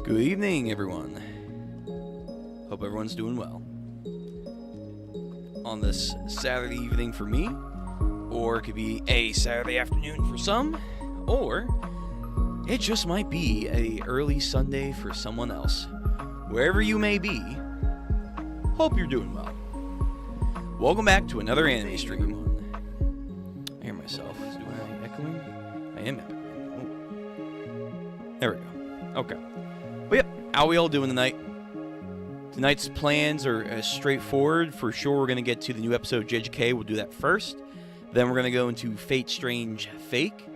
Good evening, everyone. Hope everyone's doing well. On this Saturday evening for me, or it could be a Saturday afternoon for some, or it just might be a early Sunday for someone else. Wherever you may be, hope you're doing well. Welcome back to another anime stream. I hear myself. Am I echoing? I am echoing. Oh. There we go. Okay. But yep, how we all doing tonight? Tonight's plans are straightforward. For sure, we're going to get to the new episode of JJK. We'll do that first. Then we're going to go into Fate Strange Fake.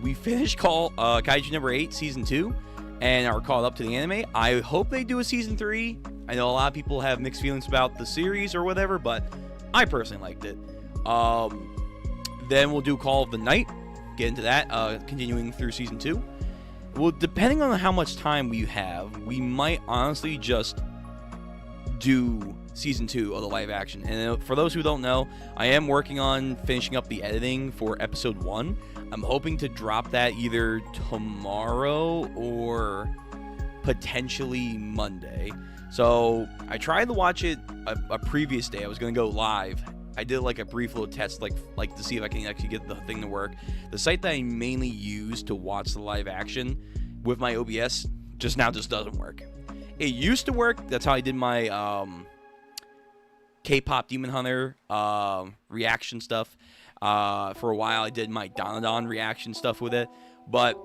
We finished Kaiju number 8, Season 2, and are caught up to the anime. I hope they do a Season 3. I know a lot of people have mixed feelings about the series or whatever, but I personally liked it. Then we'll do Call of the Night. Get into that, continuing through Season 2. Well, depending on how much time we have, we might honestly just do Season 2 of the live action. And for those who don't know, I am working on finishing up the editing for Episode 1. I'm hoping to drop that either tomorrow or potentially Monday. So I tried to watch it a previous day. I was going to go live. I did like a brief little test like to see if I can actually get the thing to work. The site that I mainly use to watch the live action with my OBS just doesn't work. It used to work. That's how I did my K-pop Demon Hunter reaction stuff. For a while I did my Donadon reaction stuff with it, but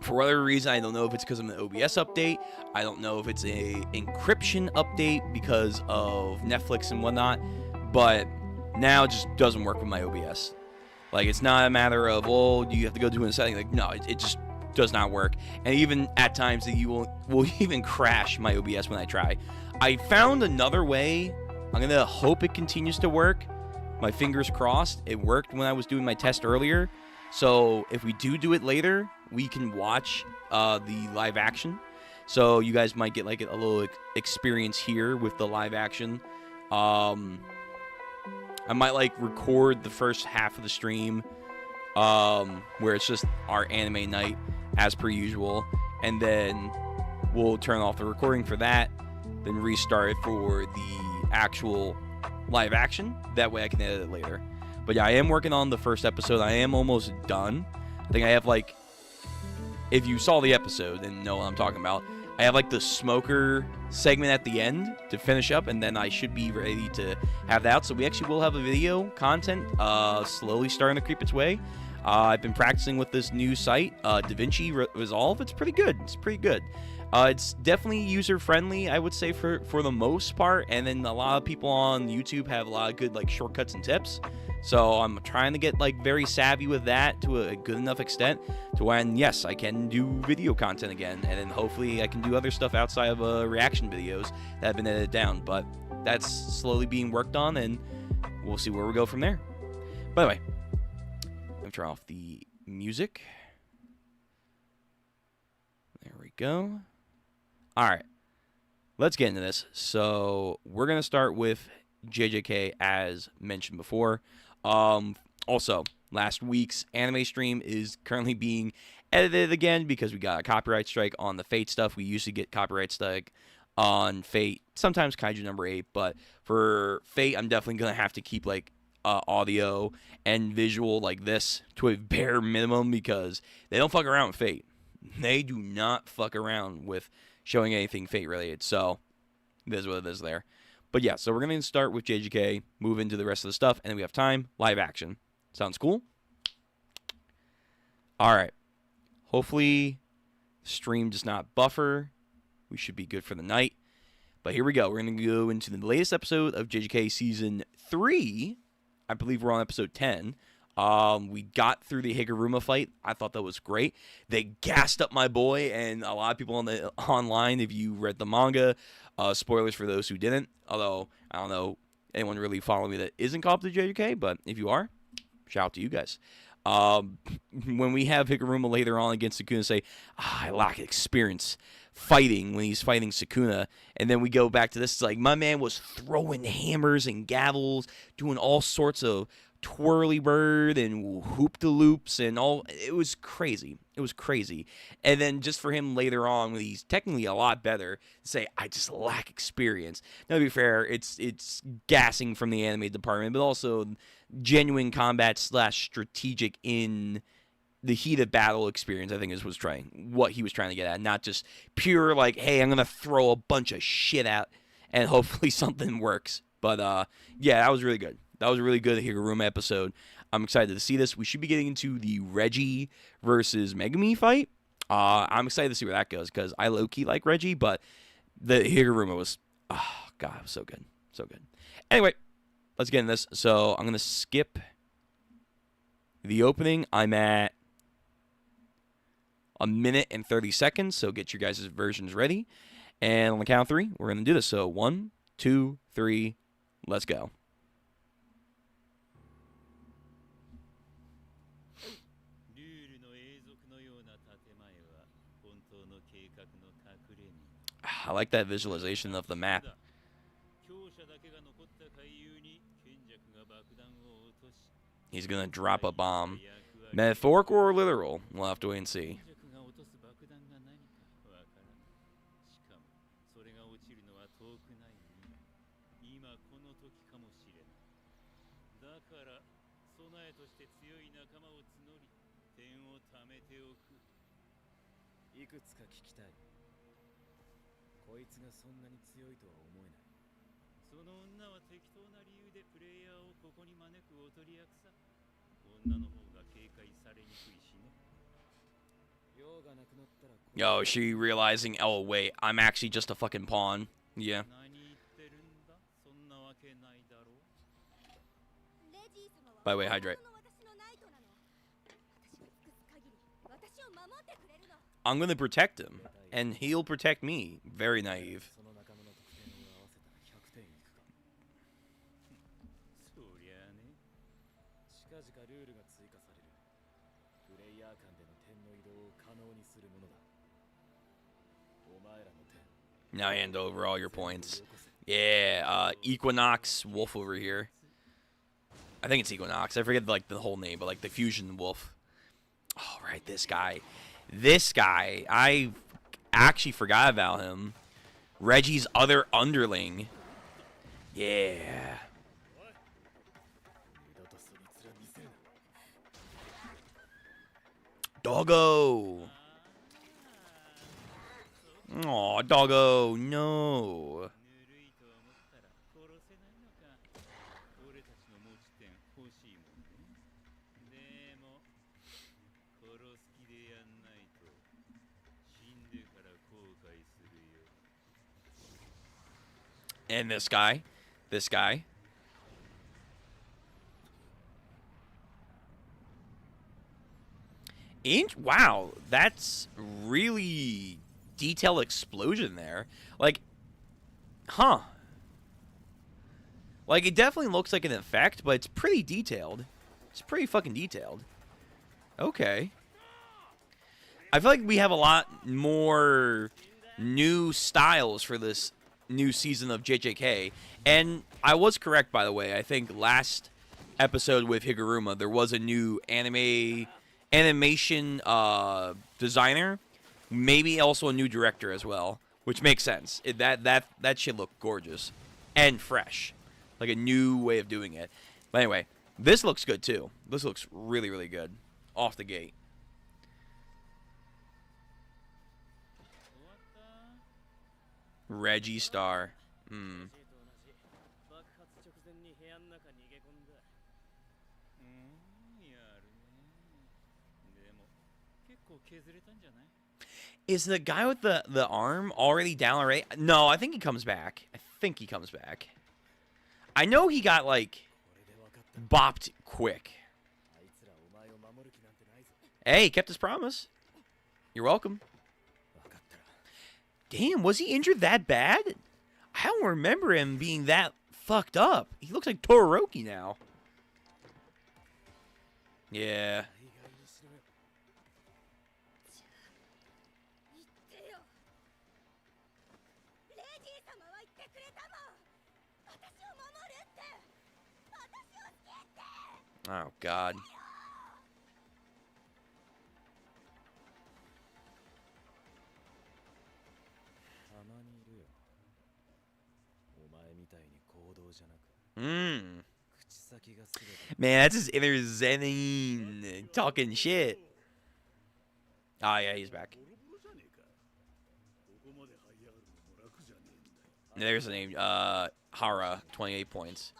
for whatever reason, I don't know if it's because of an OBS update. I don't know if it's a encryption update because of Netflix and whatnot. But now it just doesn't work with my OBS. Like, it's not a matter of, oh, do you have to go do a setting? Like, no, it just does not work. And even at times, you will even crash my OBS when I try. I found another way. I'm going to hope it continues to work. My fingers crossed. It worked when I was doing my test earlier. So if we do it later, we can watch the live action. So you guys might get like a little experience here with the live action. I might like record the first half of the stream where it's just our anime night as per usual, and then we'll turn off the recording for that, then restart it for the actual live action. That way I can edit it later. But yeah, I am working on the first episode. I am almost done. I think I have like, if you saw the episode and know what I'm talking about, I have like the smoker segment at the end to finish up, and then I should be ready to have that out. So we actually will have a video content slowly starting to creep its way. I've been practicing with this new site, DaVinci Resolve. It's pretty good. It's pretty good. It's definitely user-friendly, I would say, for the most part. And then a lot of people on YouTube have a lot of good like shortcuts and tips. So I'm trying to get like very savvy with that to a good enough extent to when, yes, I can do video content again. And then hopefully I can do other stuff outside of reaction videos that have been edited down. But that's slowly being worked on, and we'll see where we go from there. By the way, let me turn off the music. There we go. All right, let's get into this. So we're going to start with JJK as mentioned before. Also, last week's anime stream is currently being edited again because we got a copyright strike on the Fate stuff. We usually get copyright strike on Fate, sometimes Kaiju number 8, but for Fate, I'm definitely going to have to keep like audio and visual like this to a bare minimum because they don't fuck around with Fate. They do not fuck around with showing anything Fate related, so this is what it is there. But yeah, so we're going to start with JJK, move into the rest of the stuff, and then we have time, live action. Sounds cool? All right. Hopefully, stream does not buffer. We should be good for the night. But here we go. We're going to go into the latest episode of JJK Season 3. I believe we're on episode 10. We got through the Higuruma fight. I thought that was great. They gassed up my boy, and a lot of people online, if you read the manga, spoilers for those who didn't. Although, I don't know anyone really following me that isn't caught up to JJK, but if you are, shout out to you guys. When we have Higuruma later on against Sukuna say, I lack experience fighting when he's fighting Sukuna. And then we go back to this. It's like my man was throwing hammers and gavels, doing all sorts of twirly bird and hoop-de-loops and all. It was crazy. It was crazy. And then just for him later on, when he's technically a lot better, to say, I just lack experience. Now, to be fair, it's gassing from the anime department, but also genuine combat / strategic in the heat of battle experience, I think, is what he was trying to get at. Not just pure, like, hey, I'm going to throw a bunch of shit out and hopefully something works. But, yeah, that was really good. That was a really good Higuruma episode. I'm excited to see this. We should be getting into the Reggie versus Megumi fight. I'm excited to see where that goes because I low-key like Reggie, but the Higuruma was, oh, God, it was so good. So good. Anyway, let's get into this. So I'm going to skip the opening. I'm at 1 minute and 30 seconds, so get your guys' versions ready. And on the count of 3, we're going to do this. So 1, 2, 3, let's go. I like that visualization of the map. He's going to drop a bomb. Metaphorical or literal? We'll have to wait and see. Yo, she realizing, oh wait, I'm actually just a fucking pawn. Yeah. By the way, hydrate. I'm gonna protect him, and he'll protect me. Very naive. Now hand over all your points. Yeah, Equinox Wolf over here. I think it's Equinox. I forget like the whole name, but like the Fusion Wolf. All right, this guy. This guy. I actually forgot about him. Reggie's other underling. Yeah. Doggo. Aw, doggo, no. And this guy. This guy. Wow, that's really detailed explosion there. Like, huh. Like, it definitely looks like an effect, but it's pretty detailed. It's pretty fucking detailed. Okay. I feel like we have a lot more new styles for this new season of JJK. And I was correct, by the way. I think last episode with Higuruma, there was a new animation designer. Maybe also a new director as well, which makes sense. That shit looked gorgeous and fresh, like a new way of doing it. But anyway, this looks good too. This looks really, really good off the gate. Reggie Star. Hmm. Is the guy with the arm already down already? No, I think he comes back. I know he got, like, bopped quick. Hey, he kept his promise. You're welcome. Damn, was he injured that bad? I don't remember him being that fucked up. He looks like Todoroki now. Yeah. Oh, God. Man, that's his inner Zenin talking shit. Oh, yeah, he's back. There's the name. Hara, 28 points.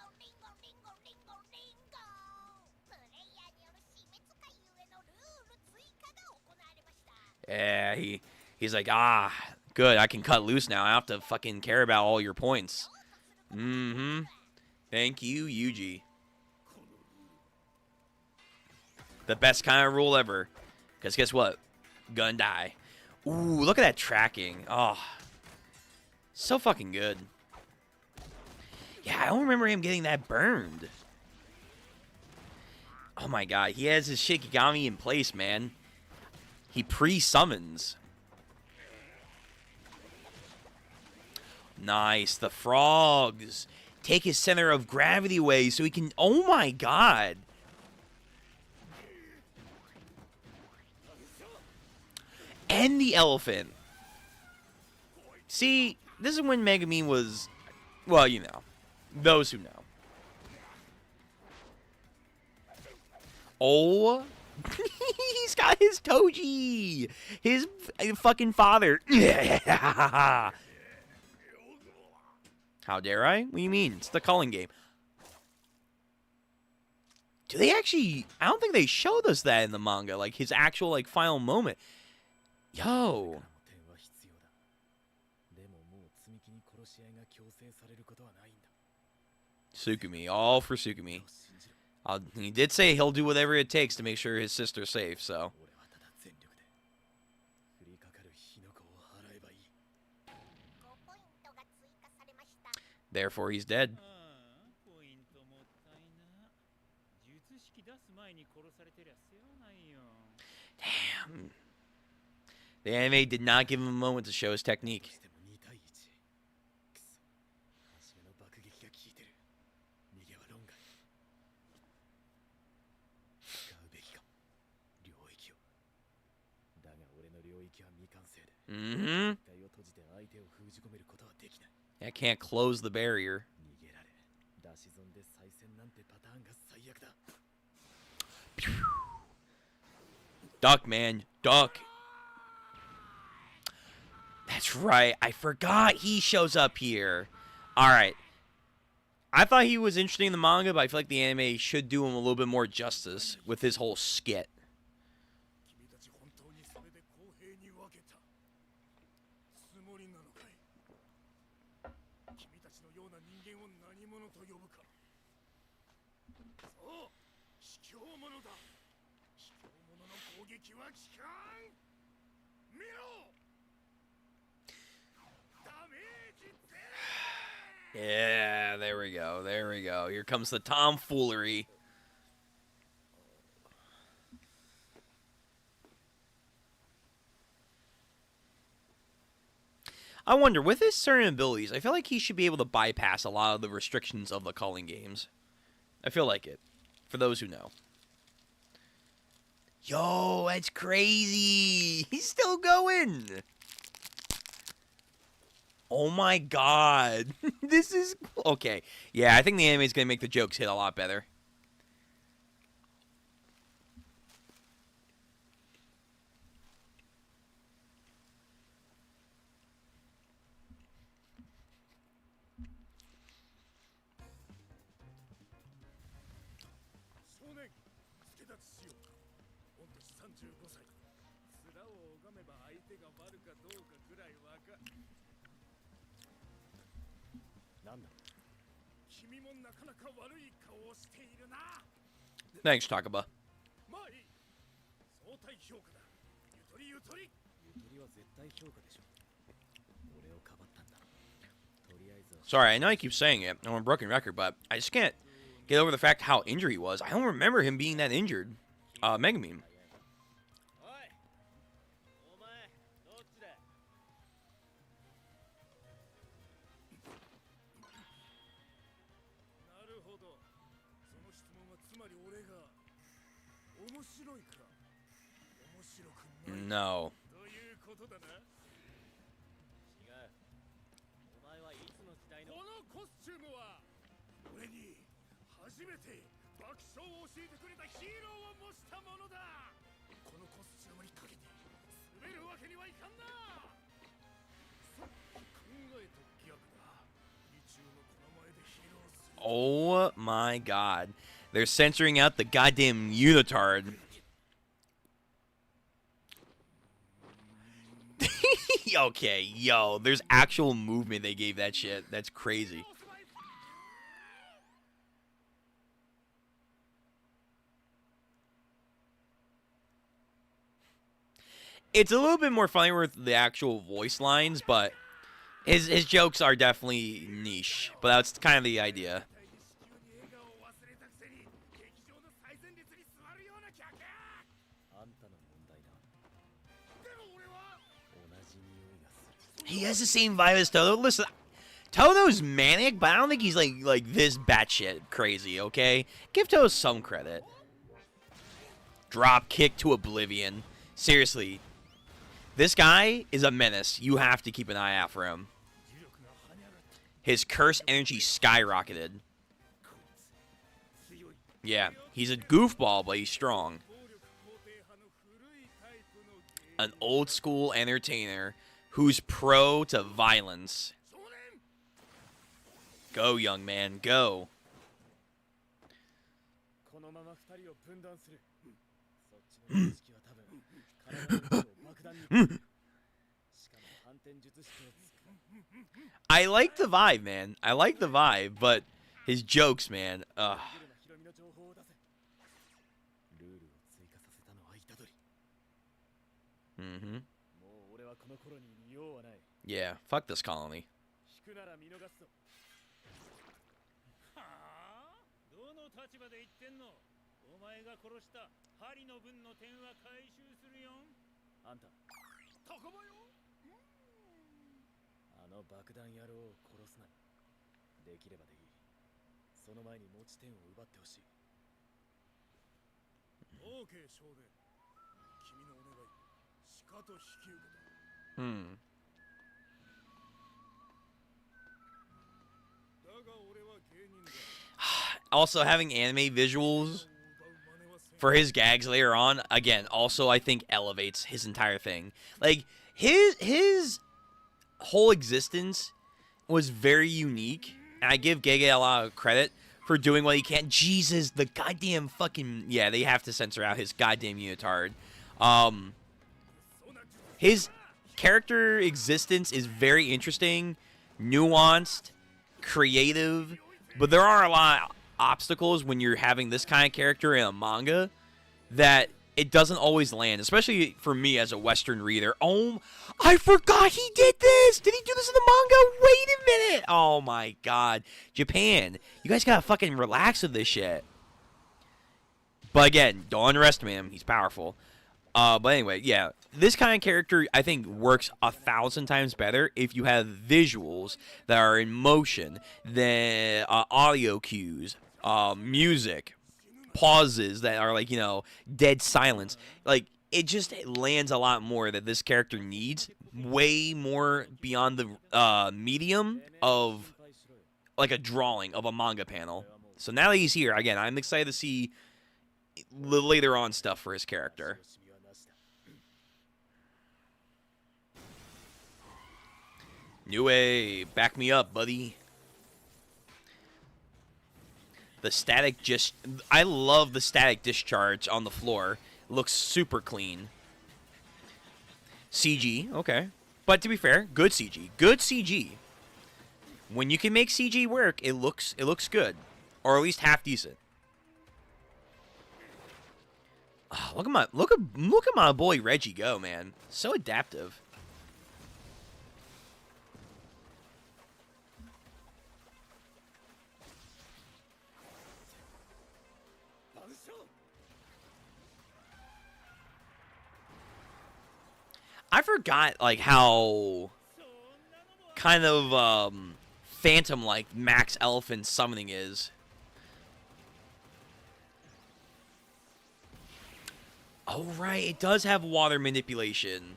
Yeah, he's like, good, I can cut loose now. I don't have to fucking care about all your points. Mm-hmm. Thank you, Yuji. The best kind of rule ever. Because guess what? Gonna die. Ooh, look at that tracking. Oh. So fucking good. Yeah, I don't remember him getting that burned. Oh my god, he has his Shikigami in place, man. He pre-summons. Nice. The frogs take his center of gravity away so he can... Oh my god. And the elephant. See, this is when Megumin was... Well, you know. Those who know. Oh... He's got his Toji! His fucking father. How dare I? What do you mean? It's the calling game. Do they actually... I don't think they showed us that in the manga. Like, his actual, like, final moment. Yo. Tsukumi. All for Tsukumi. He did say he'll do whatever it takes to make sure his sister's safe, so... Therefore, he's dead. Damn. The anime did not give him a moment to show his technique. Mm-hmm. I can't close the barrier. Duck, man. Duck. That's right. I forgot he shows up here. Alright. I thought he was interesting in the manga, but I feel like the anime should do him a little bit more justice with his whole skit. Yeah, there we go. There we go. Here comes the tomfoolery. I wonder, with his certain abilities, I feel like he should be able to bypass a lot of the restrictions of the calling games. I feel like it. For those who know. Yo, that's crazy. He's still going. Oh my god. This is... Okay. Yeah, I think the anime is going to make the jokes hit a lot better. Thanks, Takaba. Sorry, I know I keep saying it. I'm a broken record, but I just can't get over the fact how injured he was. I don't remember him being that injured. Megumin. No. Oh my god. They're censoring out the goddamn unitard. Okay, yo, there's actual movement they gave that shit. That's crazy. It's a little bit more funny with the actual voice lines, but his jokes are definitely niche. But that's kind of the idea. He has the same vibe as Toto. Listen, Toto's manic, but I don't think he's like this batshit crazy, okay? Give Toto some credit. Drop kick to oblivion. Seriously. This guy is a menace. You have to keep an eye out for him. His curse energy skyrocketed. Yeah, he's a goofball, but he's strong. An old school entertainer who's pro to violence. Go, young man, go. I like the vibe, man. I like the vibe, but his jokes, man. Yeah, fuck this colony. Also, having anime visuals for his gags later on, again, also I think elevates his entire thing. Like, his whole existence was very unique, and I give Gege a lot of credit for doing what he can. Jesus, the goddamn fucking... Yeah, they have to censor out his goddamn unitard. His character existence is very interesting, nuanced, creative, but there are a lot of obstacles when you're having this kind of character in a manga that it doesn't always land, especially for me as a Western reader. Oh, I forgot he did this! Did he do this in the manga? Wait a minute! Oh my god. Japan, you guys gotta fucking relax with this shit. But again, don't underestimate him. He's powerful. But anyway, yeah. This kind of character, I think, works 1,000 times better if you have visuals that are in motion, then audio cues, music, pauses that are like, you know, dead silence. Like, it just lands a lot more that this character needs, way more beyond the medium of like a drawing of a manga panel. So now that he's here, again, I'm excited to see the later on stuff for his character. Ňue, back me up, buddy. The static just... I love the static discharge on the floor. It looks super clean. CG, okay. But to be fair, good CG. Good CG. When you can make CG work, it looks good. Or at least half decent. Oh, look at my boy Reggie go, man. So adaptive. I forgot, like, how kind of phantom-like Max Elephant's summoning is. Oh, right. It does have water manipulation.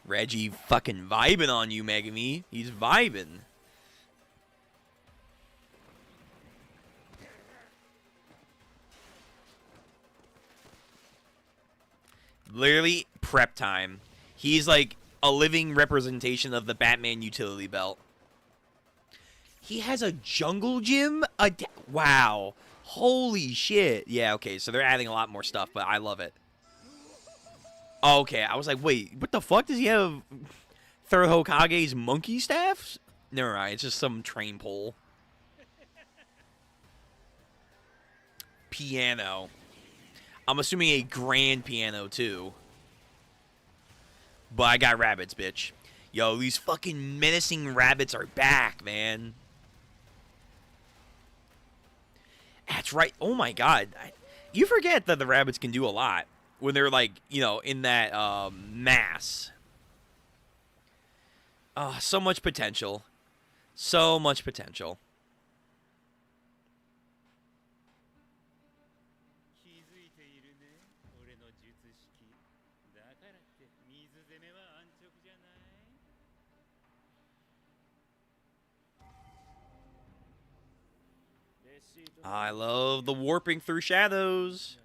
Reggie fucking vibing on you, Megami. He's vibing. Literally prep time. He's like a living representation of the Batman utility belt. He has a jungle gym? Wow. Holy shit. Yeah, okay, so they're adding a lot more stuff, but I love it. Okay, I was like, wait, what the fuck? Does he have Third Hokage's monkey staffs? Never mind, it's just some train pole. Piano. I'm assuming a grand piano, too. But I got rabbits, bitch. Yo, these fucking menacing rabbits are back, man. That's right. Oh, my God. You forget that the rabbits can do a lot when they're, like, you know, in that mass. Oh, so much potential. So much potential. I love the warping through shadows.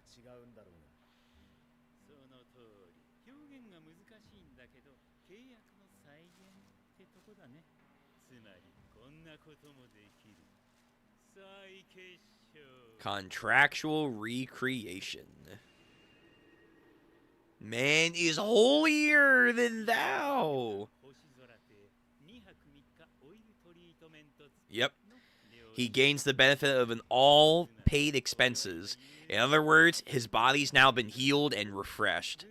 Contractual recreation. Man is holier than thou. Yep. He gains the benefit of an all paid expenses. In other words, his body's now been healed and refreshed.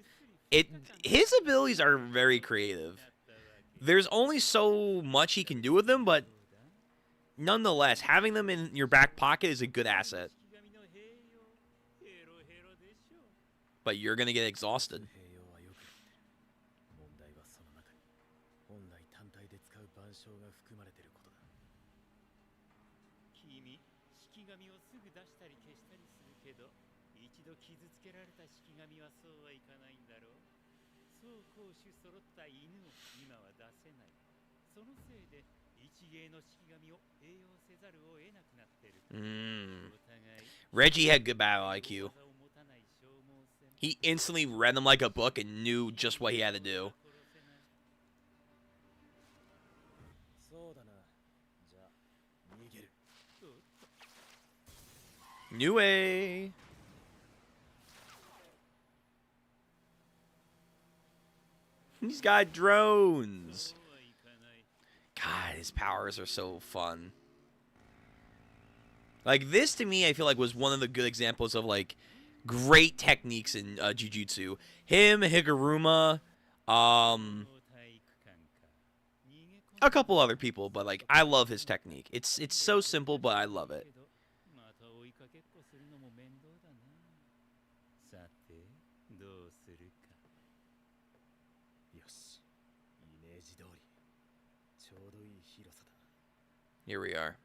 His abilities are very creative. There's only so much he can do with them, but nonetheless, having them in your back pocket is a good asset. But you're going to get exhausted. Reggie had good battle IQ. He instantly read them like a book and knew just what he had to do. 𝘼𝙂𝙃𝙀𝙃. He's got drones. God, his powers are so fun. Like, this to me, I feel like was one of the good examples of, like, great techniques in Jujutsu. Him, Higuruma, a couple other people, but, like, I love his technique. It's so simple, but I love it. Here we are.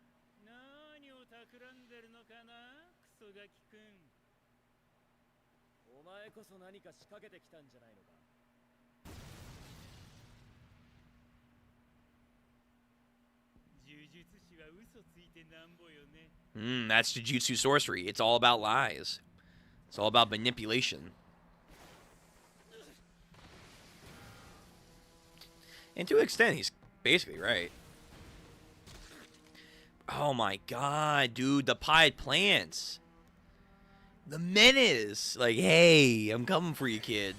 That's Jujutsu sorcery. It's all about lies. It's all about manipulation. And to an extent, he's basically right. Oh my god, dude, the pied plants. The menace. Like, hey, I'm coming for you, kid.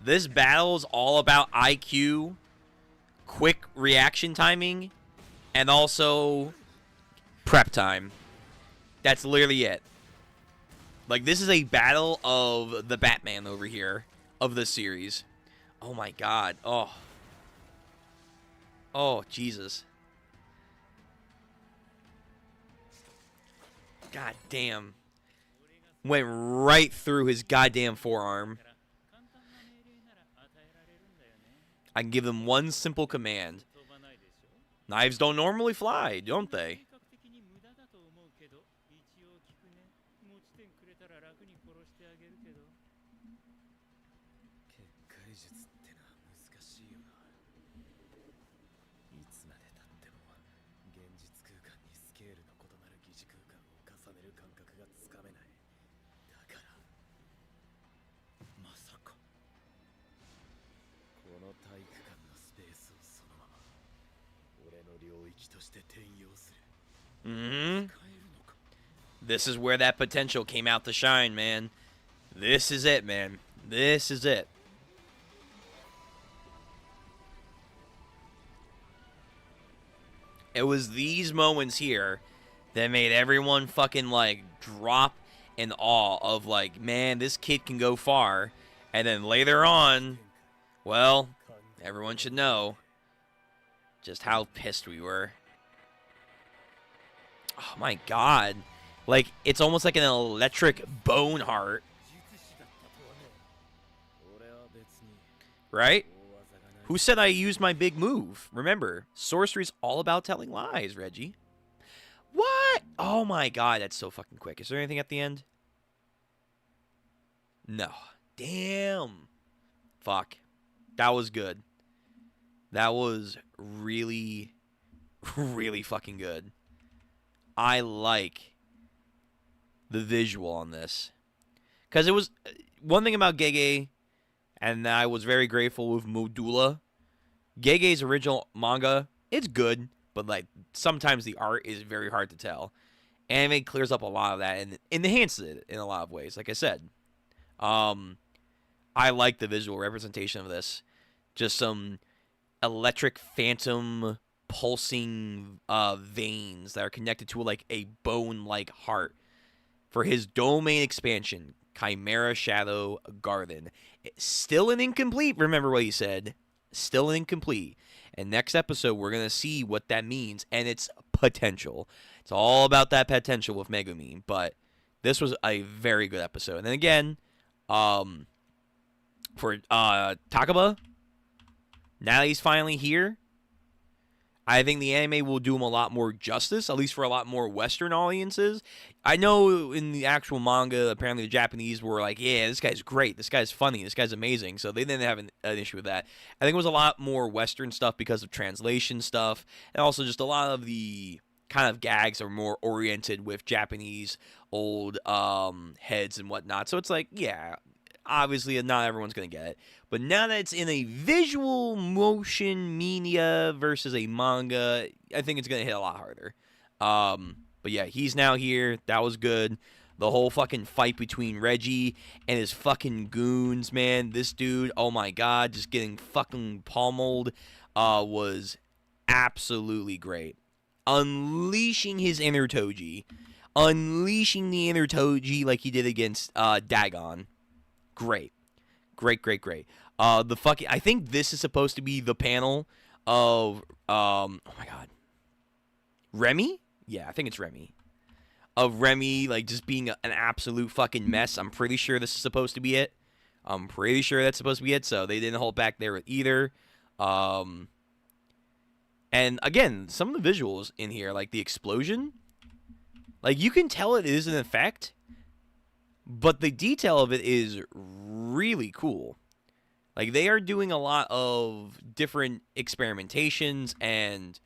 This battle is all about IQ, quick reaction timing, and also prep time. That's literally it. Like, this is a battle of the Batman over here of the series. Oh my god. Oh. Oh, Jesus. God damn. Went right through his goddamn forearm. I can give them one simple command. Knives don't normally fly, don't they? This is where that potential came out to shine, man. This is it, man. This is it. It was these moments here that made everyone fucking, like, drop in awe of, like, man, this kid can go far. And then later on, well, everyone should know just how pissed we were. Oh, my God. Like, it's almost like an electric bone heart. Right? Who said I used my big move? Remember, sorcery's all about telling lies, Reggie. What? Oh my God, that's so fucking quick. Is there anything at the end? No. Damn. Fuck. That was good. That was really, really fucking good. I like the visual on this. Because it was... One thing about Gege, and I was very grateful with Modula. Gege's original manga, it's good, but like sometimes the art is very hard to tell. Anime clears up a lot of that and enhances it in a lot of ways, like I said. I like the visual representation of this. Just some electric phantom pulsing veins that are connected to like a bone-like heart. For his domain expansion, Chimera Shadow Garden. It's still an incomplete, remember what he said. Still an incomplete. And next episode, we're going to see what that means and its potential. It's all about that potential with Megumi. But this was a very good episode. And then again, for Takaba, now that he's finally here, I think the anime will do him a lot more justice, at least for a lot more Western audiences. I know in the actual manga, apparently the Japanese were like, yeah, this guy's great, this guy's funny, this guy's amazing, so they didn't have an issue with that. I think it was a lot more Western stuff because of translation stuff, and also just a lot of the kind of gags are more oriented with Japanese old heads and whatnot. So it's like, yeah, obviously not everyone's going to get it. But now that it's in a visual motion media versus a manga, I think it's going to hit a lot harder. But yeah, he's now here. That was good. The whole fucking fight between Reggie and his fucking goons, man. This dude, oh my God, just getting fucking pummeled was absolutely great. Unleashing his inner Toji. Unleashing the inner Toji like he did against Dagon. Great. Great. The fucking... I think this is supposed to be the panel of... oh my God. Remy? Yeah, I think it's Remy. Of Remy, like, just being an absolute fucking mess. I'm pretty sure this is supposed to be it. I'm pretty sure that's supposed to be it, so they didn't hold back there either. And, again, some of the visuals in here, like the explosion, like, you can tell it is an effect, but the detail of it is really cool. Like, they are doing a lot of different experimentations and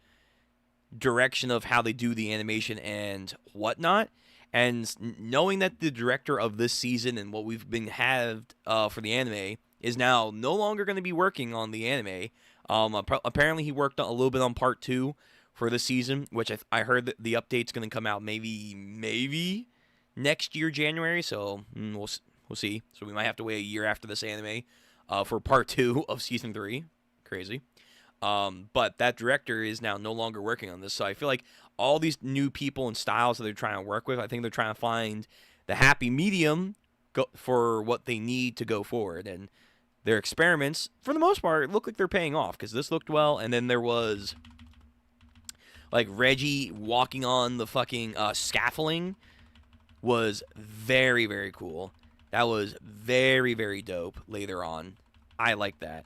direction of how they do the animation and whatnot. And knowing that the director of this season and what we've been had for the anime is now no longer going to be working on the anime. Apparently, he worked a little bit on part 2 for the season, which I heard that the update's going to come out maybe next year, January. So we'll see. So we might have to wait a year after this anime for part 2 of season 3. Crazy. But that director is now no longer working on this. So I feel like all these new people and styles that they're trying to work with, I think they're trying to find the happy medium for what they need to go forward. And their experiments, for the most part, look like they're paying off because this looked well. And then there was like Reggie walking on the fucking scaffolding was very, very cool. That was very, very dope later on. I like that.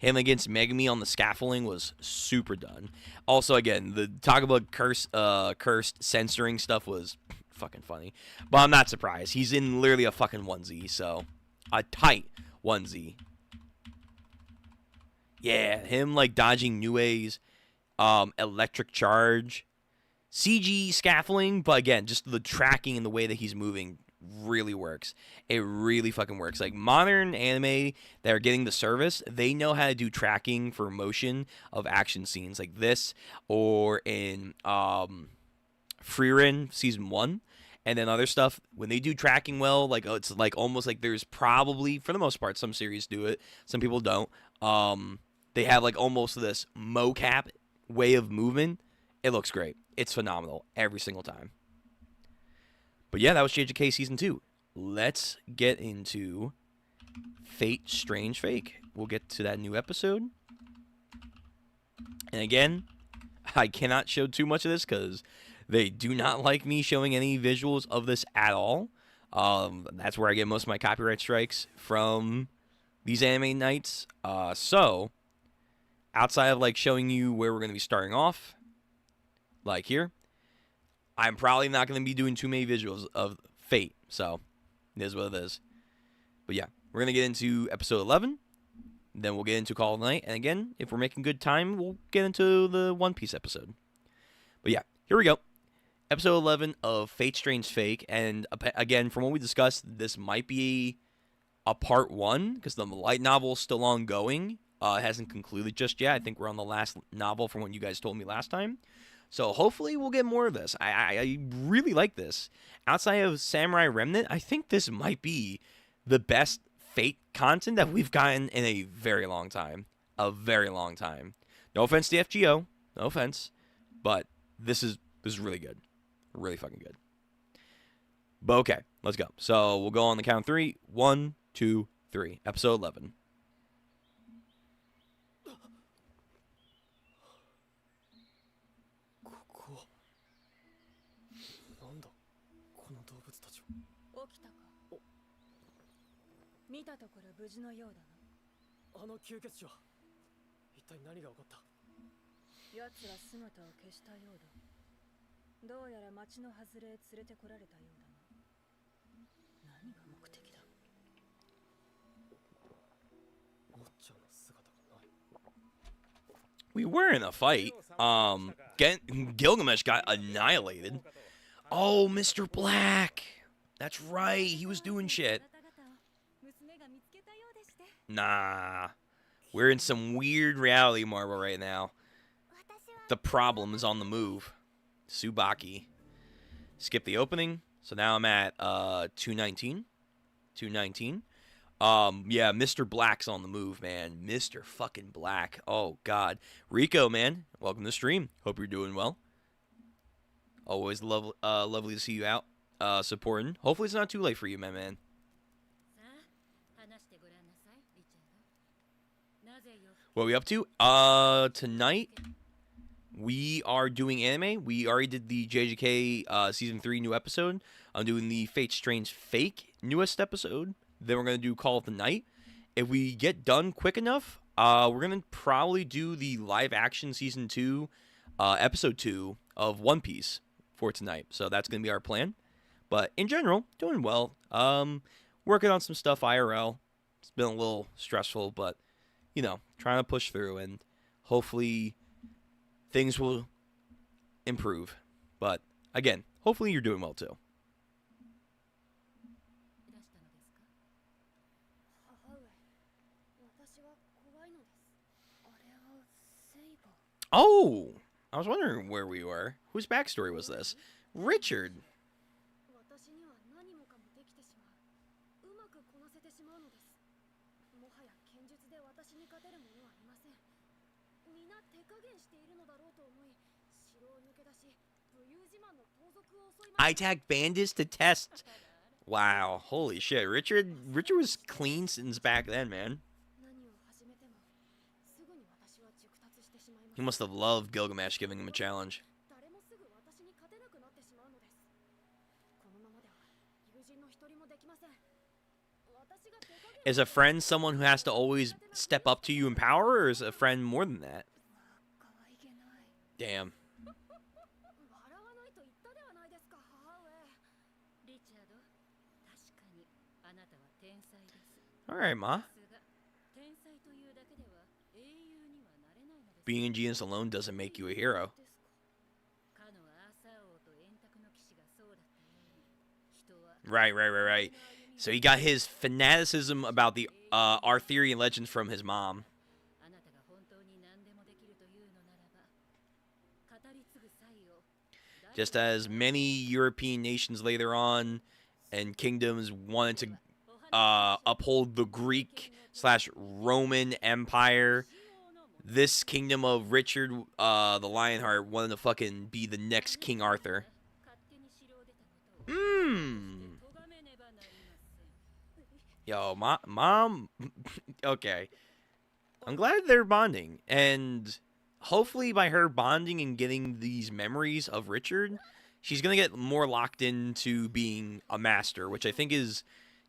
Him against Megami on the scaffolding was super done. Also, again, the talk about cursed censoring stuff was fucking funny. But I'm not surprised. He's in literally a fucking onesie, so a tight onesie. Yeah, him like dodging Nue's electric charge. CG scaffolding, but again, just the tracking and the way that he's moving really works. It really fucking works. Like, modern anime that are getting the service, they know how to do tracking for motion of action scenes like this, or in Frieren Season 1, and then other stuff. When they do tracking well, like, it's like almost like there's probably, for the most part, some series do it, some people don't. They have like almost this mocap way of movement. It looks great. It's phenomenal every single time. But yeah, that was JJK Season 2. Let's get into 𝘉𝙄𝙂𝙃. We'll get to that new episode. And again, I cannot show too much of this because they do not like me showing any visuals of this at all. That's where I get most of my copyright strikes from these anime nights. So, outside of like showing you where we're going to be starting off, like here, I'm probably not going to be doing too many visuals of 𝘉𝙄, so it is what it is. But yeah, we're going to get into episode 11, then we'll get into Call of the Night, and again, if we're making good time, we'll get into the One Piece episode. But yeah, here we go. Episode 11 of 𝘉𝙄𝙂𝙃, and again, from what we discussed, this might be a part 1, because the light novel is still ongoing. It hasn't concluded just yet. I think we're on the last novel from what you guys told me last time. So hopefully we'll get more of this. I really like this. Outside of Samurai Remnant, I think this might be the best 𝘉𝙄 content that we've gotten in a very long time. A very long time. No offense to FGO. No offense. But this is really good. Really fucking good. But okay, let's go. So we'll go on the count of 3. 1, 2, 3. Episode 11. We were in a fight. Gilgamesh got annihilated. Oh, Mr. Black. That's right. He was doing shit. Nah. We're in some weird reality marble right now. The problem is on the move. Tsubaki. Skip the opening. So now I'm at 219. 219. Yeah, Mr. Black's on the move, man. Mr. fucking Black. Oh, God. Rico, man. Welcome to the stream. Hope you're doing well. Always lovely to see you out supporting. Hopefully it's not too late for you, my man. What are we up to? Tonight, we are doing anime. We already did the JJK Season 3 new episode. I'm doing the 𝘉𝙄𝙂𝙃 newest episode. Then we're going to do Call of the Night. If we get done quick enough, we're going to probably do the live-action Season 2, Episode 2 of One Piece for tonight. So that's going to be our plan. But in general, doing well. Working on some stuff IRL. It's been a little stressful, but, you know, trying to push through. And hopefully things will improve. But, again, hopefully you're doing well, too. Oh, I was wondering where we were. Whose backstory was this? Richard. 𝘉𝙗𝙃 bandits to test. Wow, holy shit. Richard was clean since back then, man. He must have loved Gilgamesh giving him a challenge. Is a friend someone who has to always step up to you in power, or is a friend more than that? Damn. Alright, Ma. Being a genius alone doesn't make you a hero. Right. So he got his fanaticism about the Arthurian legends from his mom. Just as many European nations later on and kingdoms wanted to uphold the Greek/Roman Empire, this kingdom of Richard the Lionheart wanted to fucking be the next King Arthur. Yo, mom. Okay. I'm glad they're bonding. And hopefully by her bonding and getting these memories of Richard, she's going to get more locked into being a master, which I think is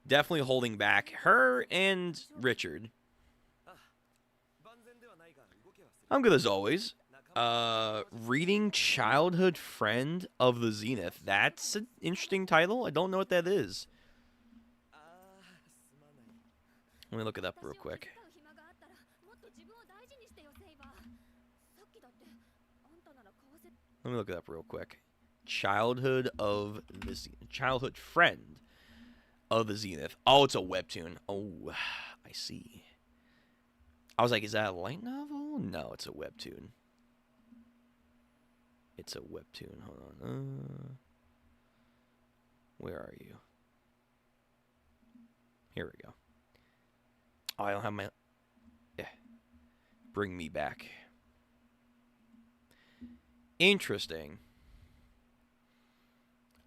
definitely holding back her and Richard. I'm good as always. Reading Childhood Friend of the Zenith. That's an interesting title. I don't know what that is. Let me look it up real quick. Childhood Friend of the Zenith. Oh, it's a webtoon. Oh, I see. I was like, is that a light novel? No, it's a webtoon. It's a webtoon. Hold on. Where are you? Here we go. Oh, I don't have my... Yeah. Bring me back. Interesting.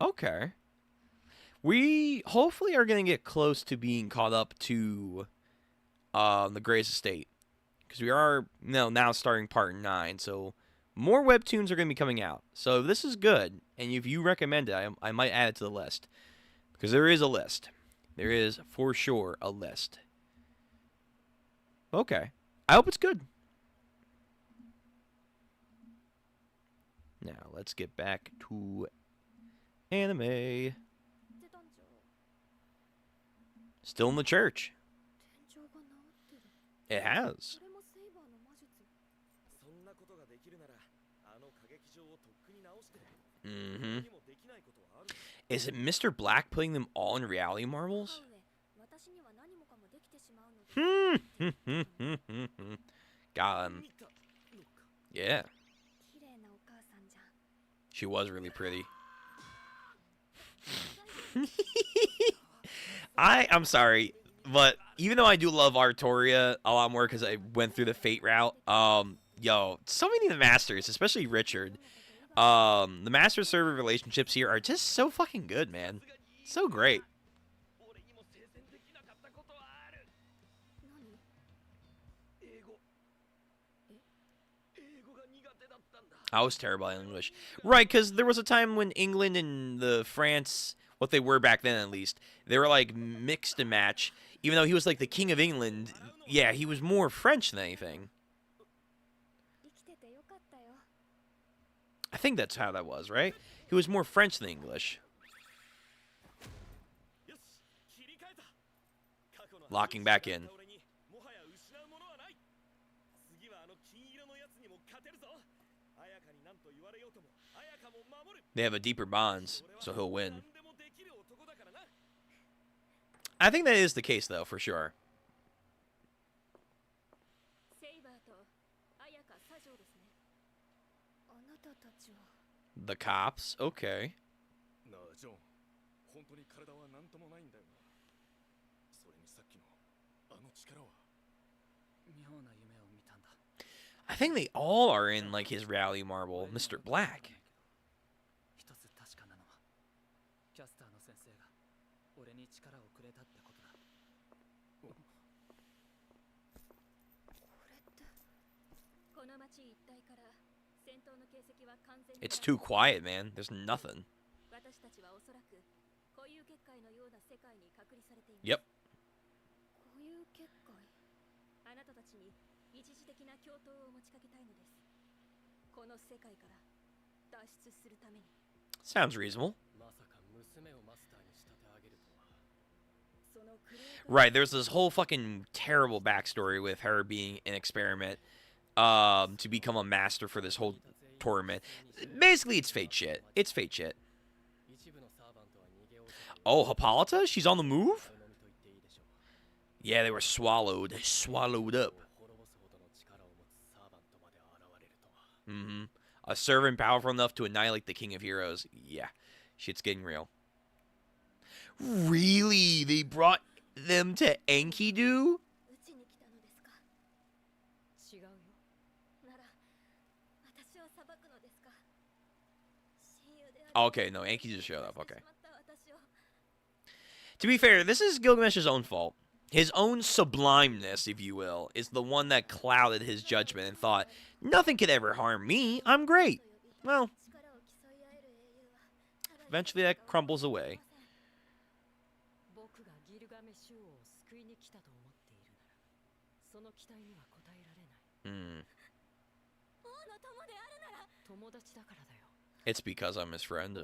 Okay. We hopefully are going to get close to being caught up to the Grey's Estate. Because we are now starting part 9. So more webtoons are going to be coming out. So this is good. And if you recommend it, I might add it to the list. Because there is a list. There is, for sure, a list. Okay. I hope it's good. Now, let's get back to anime. Still in the church. It has. Mm-hmm. Is it Mr. Black putting them all in reality marbles? Got him. Yeah. She was really pretty. I'm sorry, but even though I do love Artoria a lot more because I went through the Fate route, yo, so many of the Masters, especially Richard, the Master-Server relationships here are just so fucking good, man. So great. I was terrible at English. Right, because there was a time when England and the France, what they were back then at least, they were like mixed and match. Even though he was like the King of England, yeah, he was more French than anything. I think that's how that was, right? He was more French than English. Locking back in. They have a deeper bonds, so he'll win. I think that is the case, though, for sure. The cops? Okay. I think they all are in, like, his rally marble. Mr. Black. It's too quiet, man. There's nothing. Yep. Sounds reasonable. Right, there's this whole fucking terrible backstory with her being an experiment to become a master for this whole tournament. Basically, it's fate shit. It's fate shit. Oh, 𝘼𝙉𝙄? She's on the move? Yeah, they were swallowed. Swallowed up. Mm-hmm. A servant powerful enough to annihilate the King of Heroes. Yeah, shit's getting real. Really? They brought them to 𝘼𝙉𝙂𝙃? Okay, no, 𝘼𝙉𝙃 just showed up. Okay. To be fair, this is Gilgamesh's own fault. His own sublimeness, if you will, is the one that clouded his judgment and thought, nothing could ever harm me. I'm great. Well, eventually that crumbles away. It's because I'm his friend.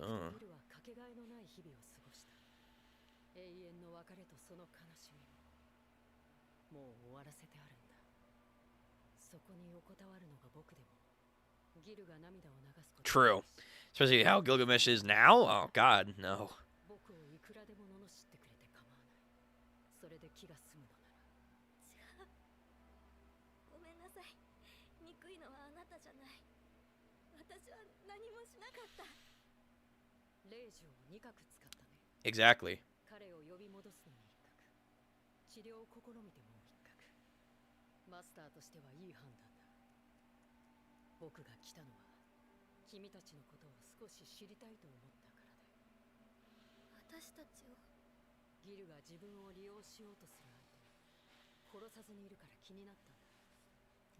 True. Especially how Gilgamesh is now? Oh, God, no. Exactly.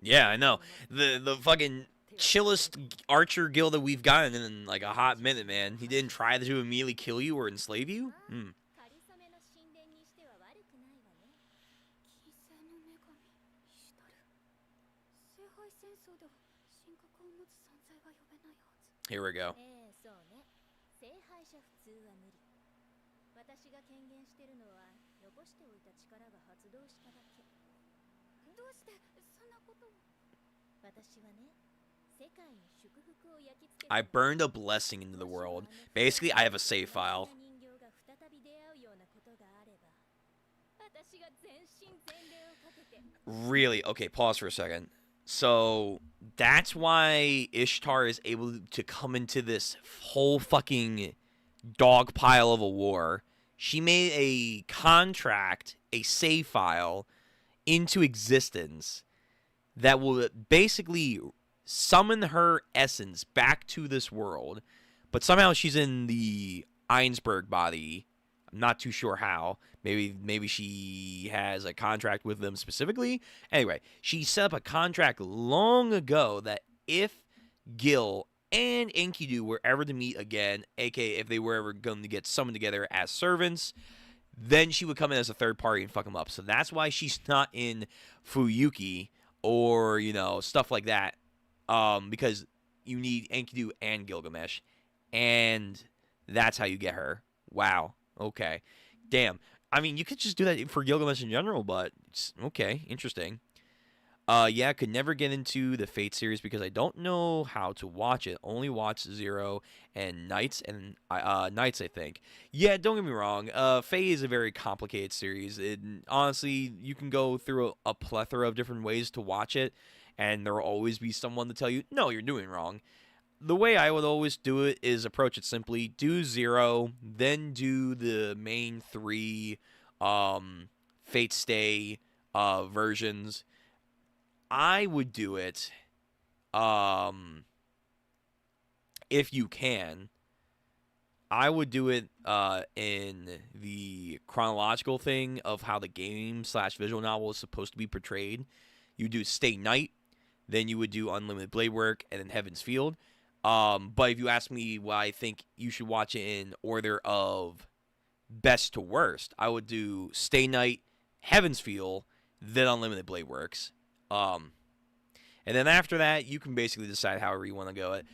Yeah, I know. The fucking chillest archer guild that we've gotten in like a hot minute, man. He didn't try to immediately kill you or enslave you? Here we go. I burned a blessing into the world. Basically, I have a save file. Really? Okay, pause for a second. So, that's why Ishtar is able to come into this whole fucking dog pile of a war. She made a contract, a save file, into existence that will basically summon her essence back to this world. But somehow she's in the 𝘼𝙉𝙄𝙃 body. I'm not too sure how. Maybe she has a contract with them specifically. Anyway, she set up a contract long ago that if Gil and 𝘼𝙉𝙃 were ever to meet again, aka if they were ever going to get summoned together as servants, then she would come in as a third party and fuck them up. So that's why she's not in Fuyuki or, you know, stuff like that. Because you need 𝘼𝙉𝙃 and Gilgamesh. And that's how you get her. Wow. Okay. Damn. I mean, you could just do that for Gilgamesh in general, but it's okay. Interesting. Yeah, I could never get into the Fate series because I don't know how to watch it. Only watch Zero and Knights and Knights, I think. Yeah, don't get me wrong. Fate is a very complicated series. Honestly, you can go through a plethora of different ways to watch it, and there will always be someone to tell you, no, you're doing wrong. The way I would always do it is approach it simply. Do Zero, then do the main three Fate Stay versions. I would do it, if you can, I would do it in the chronological thing of how the game/visual novel is supposed to be portrayed. You do Stay Night, then you would do Unlimited Blade Work, and then Heaven's Field. But if you ask me why I think you should watch it in order of best to worst, I would do Stay Night, Heaven's Field, then Unlimited Blade Works. And then after that, you can basically decide however you want to go it.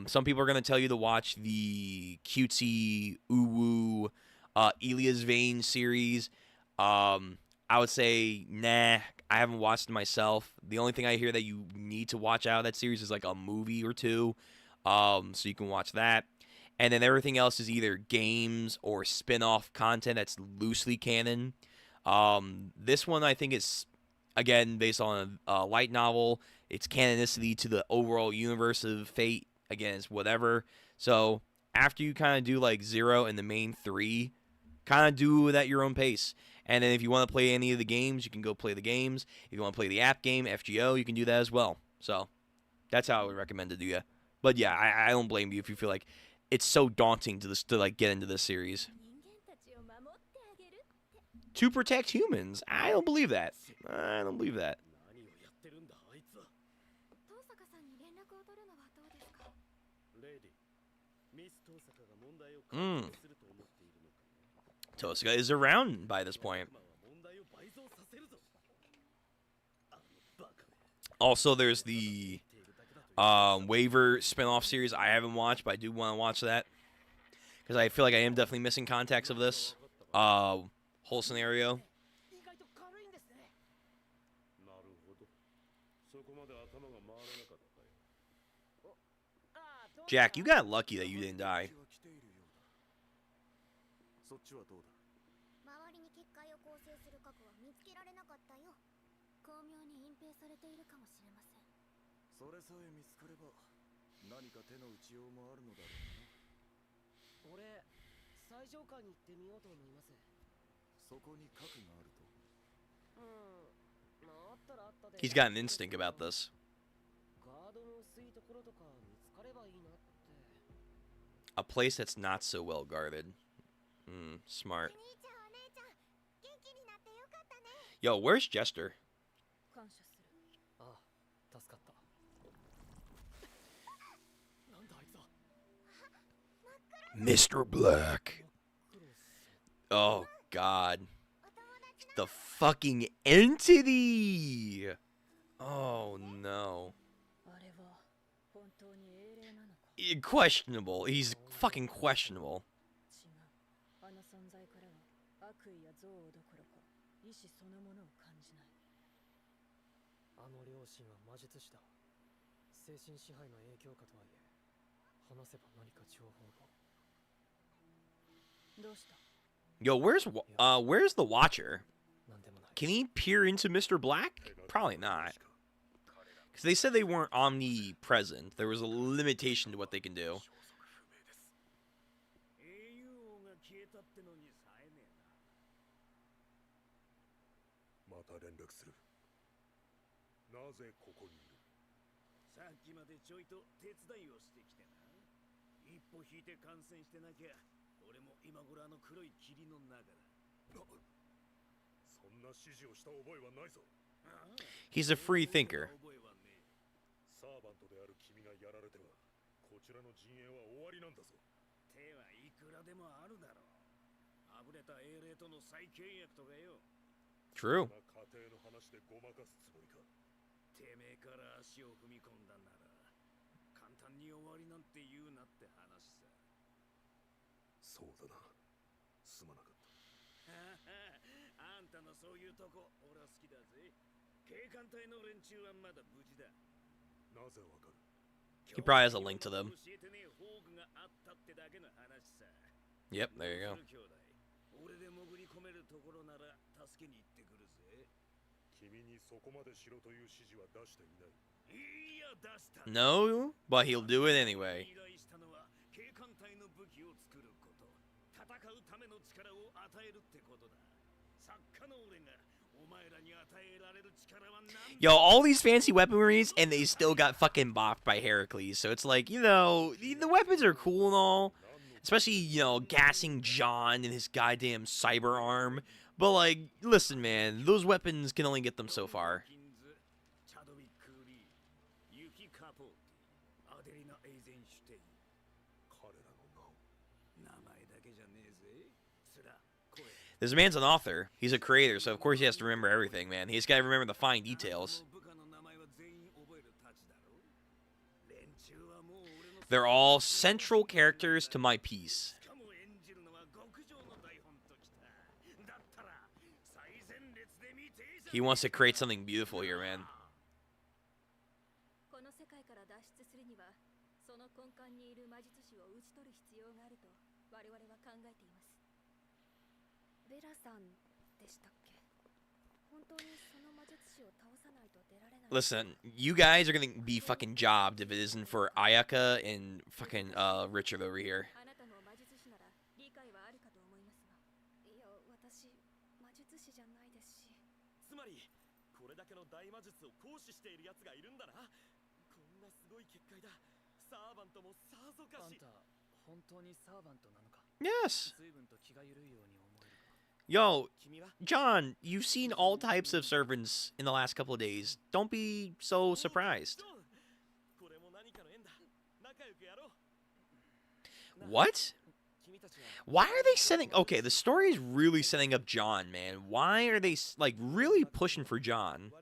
Some people are going to tell you to watch the 𝘼𝙉𝙂𝙈𝙀 series. I would say, nah, I haven't watched it myself. The only thing I hear that you need to watch out of that series is like a movie or two. So you can watch that. And then everything else is either games or spin-off content that's loosely canon. This one I think is, again, based on a light novel. It's canonicity to the overall universe of Fate. Again, it's whatever. So after you kind of do like 0 and the main 3, kind of do it at your own pace. And then if you want to play any of the games, you can go play the games. If you want to play the app game, FGO, you can do that as well. So that's how I would recommend it to you. But yeah, I don't blame you if you feel like it's so daunting to like get into this series. To protect humans? I don't believe that. I don't believe that. Tosaka is around by this point. Also, there's the Waiver spin-off series I haven't watched, but I do want to watch that. Because I feel like I am definitely missing context of this whole scenario. Jack, you got lucky that you didn't die. He's got an instinct about this. A place that's not so well guarded. Smart. Yo, where's Jester? Mr. Black. Oh, God. The fucking entity! Oh, no. Questionable. He's fucking questionable. Yo, where's the Watcher? Can he peer into Mr. Black? Probably not. Because they said they weren't omnipresent. There was a limitation to what they can do. He's a free thinker. True. He probably has a link to them. Yep, there you go. No, but he'll do it anyway. Yo, all these fancy weaponries, and they still got fucking bopped by Heracles. So it's like, you know, the weapons are cool and all. Especially, you know, gassing John and his goddamn cyber arm. But, like, listen, man, those weapons can only get them so far. This man's an author. He's a creator, so of course he has to remember everything, man. He's got to remember the fine details. They're all central characters to my piece. He wants to create something beautiful here, man. Listen, you guys are gonna be fucking jobbed if it isn't for Ayaka and fucking Richard over here. Yes. Yo, John, you've seen all types of servants in the last couple of days. Don't be so surprised. What? Why are they setting... Okay, the story is really setting up John, man. Why are they, like, really pushing for John?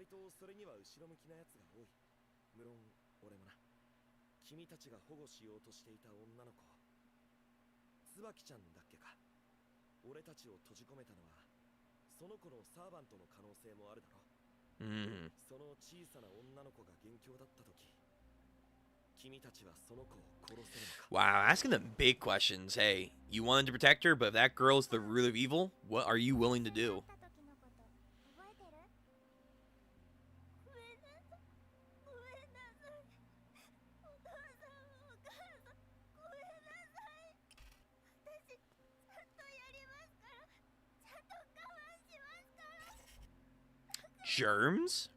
Wow, asking them big questions. Hey, you wanted to protect her, but if that girl's the root of evil, what are you willing to do? Germs?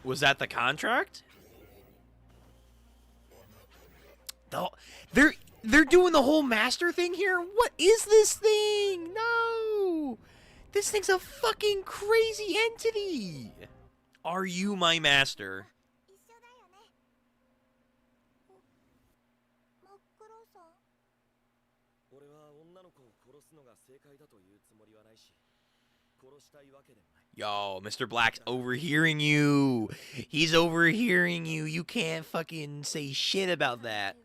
Was that the contract? They're doing the whole master thing here? What is this thing? No! This thing's a fucking crazy entity! Are you my master? Yo, Mr. Black's overhearing you. He's overhearing you. You can't fucking say shit about that.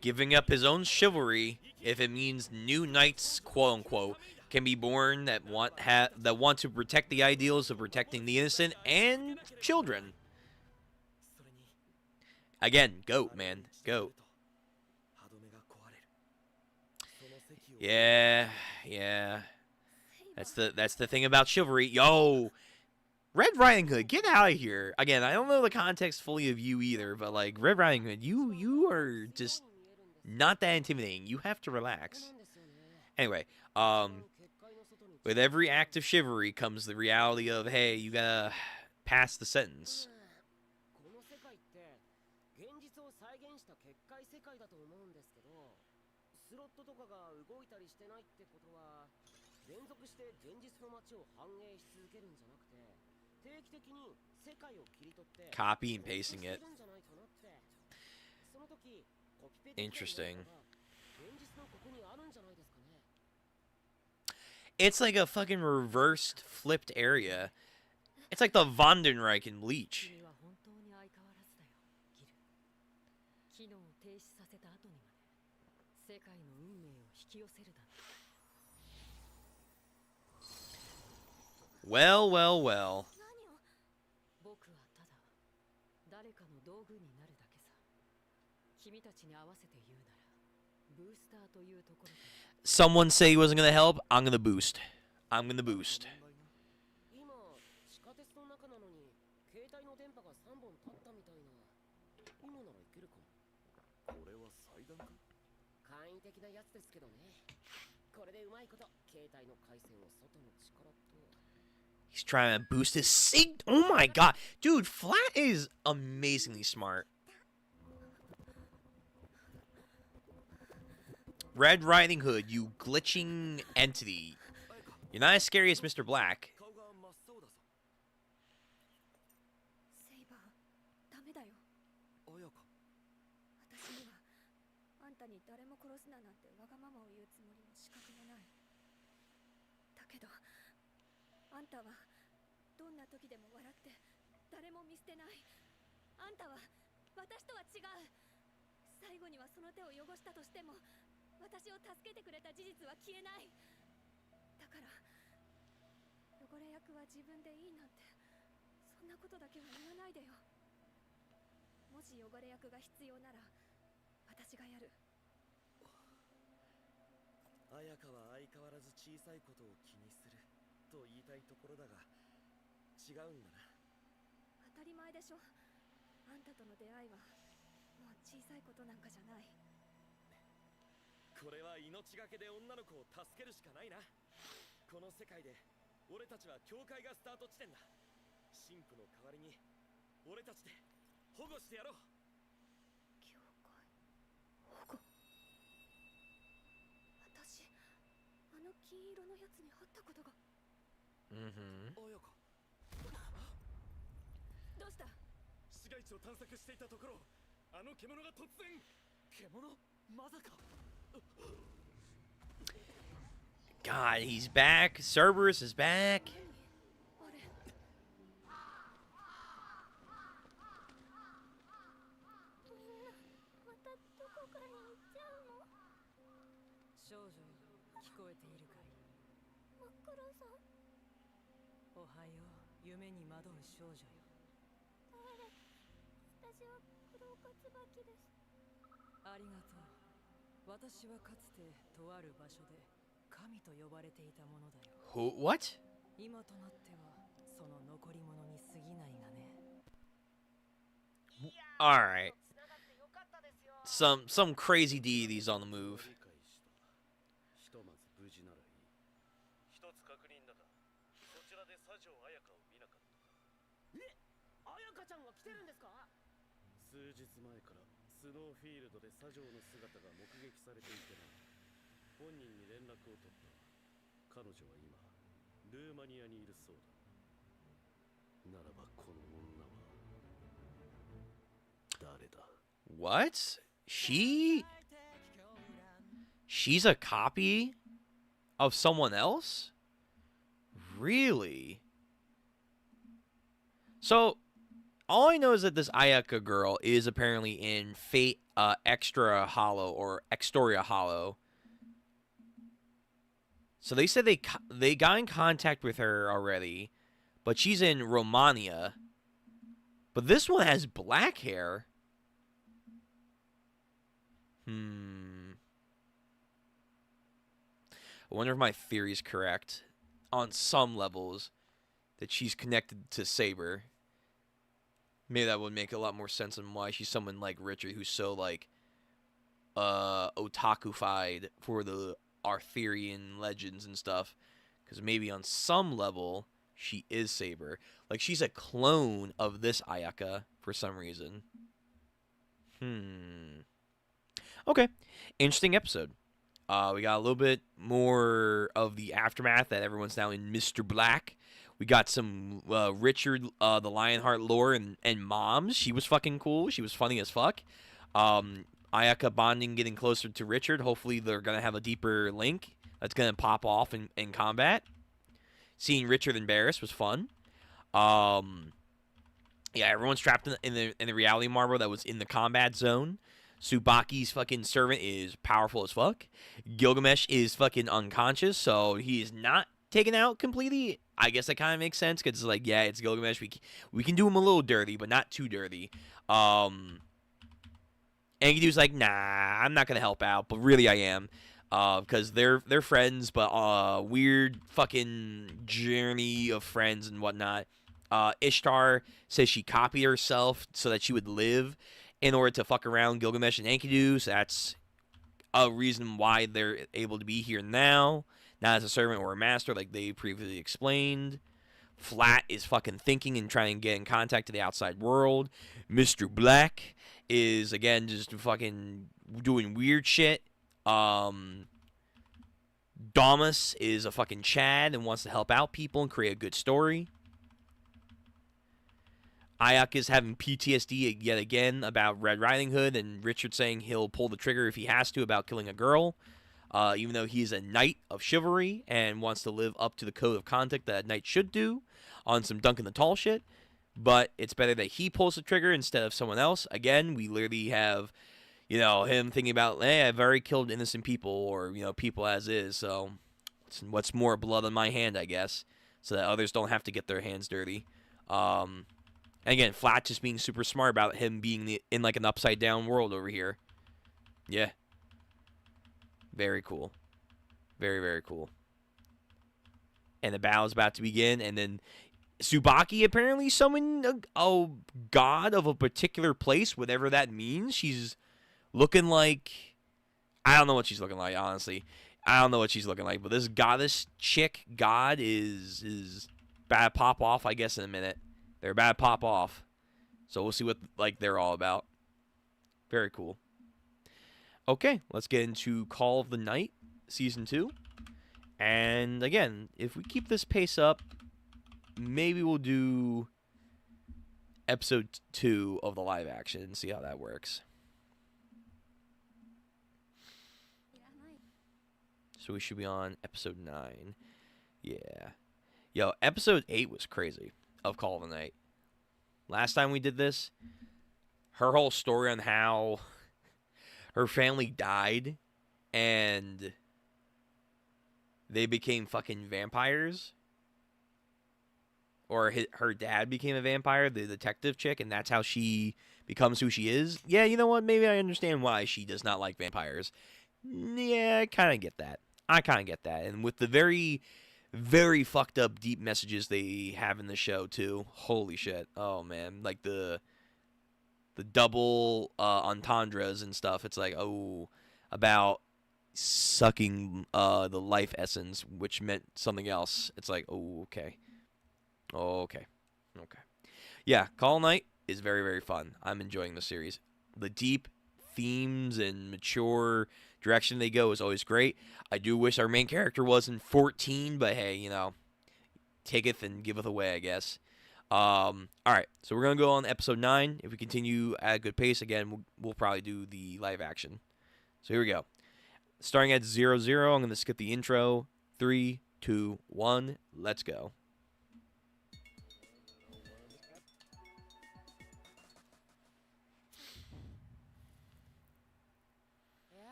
Giving up his own chivalry if it means new knights, quote unquote, can be born that want to protect the ideals of protecting the innocent and children. Again, goat, man, goat. Yeah. That's the thing about chivalry. Yo, Red Riding Hood, get out of here. Again, I don't know the context fully of you either, but like Red Riding Hood, you are just not that intimidating. You have to relax. Anyway, with every act of chivalry comes the reality of, hey, you gotta pass the sentence. Copy and pasting it. Interesting. It's like a fucking reversed, flipped area. It's like the Vandenreich in Bleach. Well. Someone say he wasn't going to help. I'm going to boost. I'm going to boost. He's trying to boost his sig. Oh my god. Dude, Flat is amazingly smart. Red Riding Hood, you glitching entity. You're not as scary as Mr. Black. God, he's back. Cerberus is back. Who? What? All right. Some crazy deities on the move. What? She's a copy of someone else? Really? So, all I know is that this Ayaka girl is apparently in Fate Extra Hollow or Extoria Hollow. So they said they got in contact with her already, but she's in Romania. But this one has black hair. I wonder if my theory is correct. On some levels, that she's connected to Saber. Maybe that would make a lot more sense on why she's someone like Richard, who's so like otaku-fied for the Arthurian legends and stuff. Because maybe on some level, she is Saber. Like, she's a clone of this Ayaka for some reason. Okay. Interesting episode. We got a little bit more of the aftermath that everyone's now in Mr. Black. We got some Richard, the Lionheart lore and moms. She was fucking cool. She was funny as fuck. Ayaka bonding, getting closer to Richard. Hopefully they're going to have a deeper link that's going to pop off in combat. Seeing Richard and Barris was fun. Yeah, everyone's trapped in the reality marble that was in the combat zone. Tsubaki's fucking servant is powerful as fuck. Gilgamesh is fucking unconscious, so he is not taken out completely. I guess that kind of makes sense, because it's like, yeah, it's Gilgamesh. We can do him a little dirty, but not too dirty. Enkidu's like, nah, I'm not going to help out, but really I am. Because they're friends, but weird fucking journey of friends and whatnot. Ishtar says she copied herself so that she would live in order to fuck around Gilgamesh and Enkidu, so that's a reason why they're able to be here now, not as a servant or a master like they previously explained. Flat is fucking thinking and trying to get in contact to the outside world. Mr. Black is, again, just fucking doing weird shit. Damas is a fucking Chad and wants to help out people and create a good story. Ayak is having PTSD yet again about Red Riding Hood, and Richard saying he'll pull the trigger if he has to about killing a girl, even though he's a knight of chivalry and wants to live up to the code of conduct that a knight should do on some Duncan the Tall shit. But it's better that he pulls the trigger instead of someone else. Again, we literally have, him thinking about, hey, I've already killed innocent people, or, people as is, so what's more blood on my hand, I guess, so that others don't have to get their hands dirty. And again, Flat just being super smart about him being in like an upside down world over here. Yeah. Very cool. Very, very cool. And the battle's about to begin, and then Tsubaki apparently summoned a god of a particular place, whatever that means. She's looking like, I don't know what she's looking like, honestly. I don't know what she's looking like, but this goddess chick god is about to pop off, I guess, in a minute. They're about to pop off. So we'll see what they're all about. Very cool. Okay, let's get into Call of the Night Season 2. And again, if we keep this pace up, maybe we'll do Episode 2 of the live action and see how that works. So we should be on Episode 9. Yeah. Yo, Episode 8 was crazy of Call of the Night. Last time we did this, her whole story on how her family died and they became fucking vampires, or her dad became a vampire, the detective chick, and that's how she becomes who she is. Yeah, you know what? Maybe I understand why she does not like vampires. Yeah, I kind of get that. And with the very, very fucked up deep messages they have in the show too. Holy shit. Oh man, like the double entendres and stuff. It's like, oh, about sucking the life essence, which meant something else. It's like, oh, okay. Yeah, Call Night is very, very fun. I'm enjoying the series. The deep themes and mature direction they go is always great. I do wish our main character wasn't 14, but hey, taketh and giveth away, I guess. All right, so we're going to go on episode 9. If we continue at a good pace, again, we'll probably do the live action. So here we go. Starting at 00, I'm going to skip the intro. 3, 2, 1, let's go.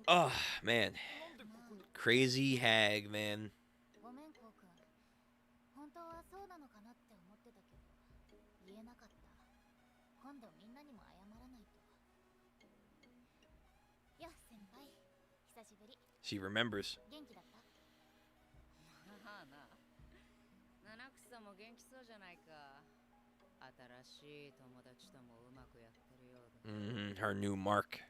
Oh, man. Crazy hag, man. She remembers. Her new mark.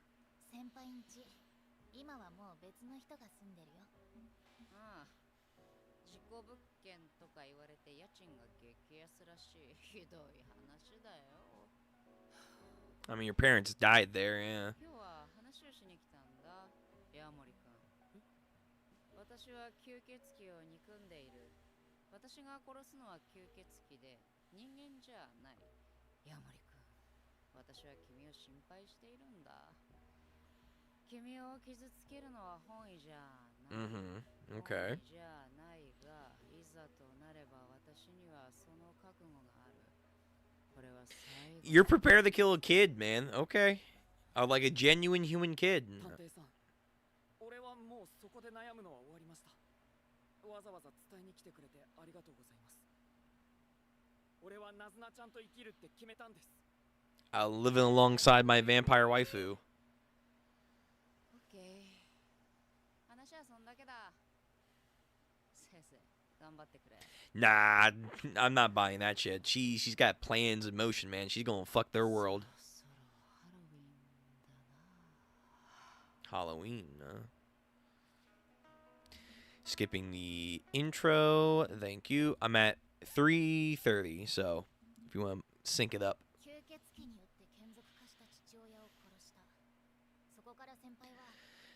I mean, your parents died there, yeah. Okay. You're prepared to kill a kid, man. Okay. Like a genuine human kid. Living alongside my vampire waifu. Nah, I'm not buying that shit. She's got plans in motion, man. She's gonna fuck their world. Halloween, huh? Skipping the intro. Thank you. I'm at 3:30, so if you want to sync it up.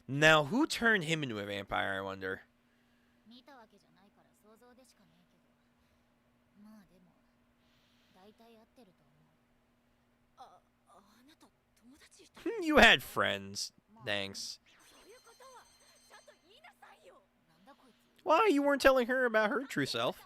Now, who turned him into a vampire, I wonder? You had friends. Thanks. Why? You weren't telling her about her true self.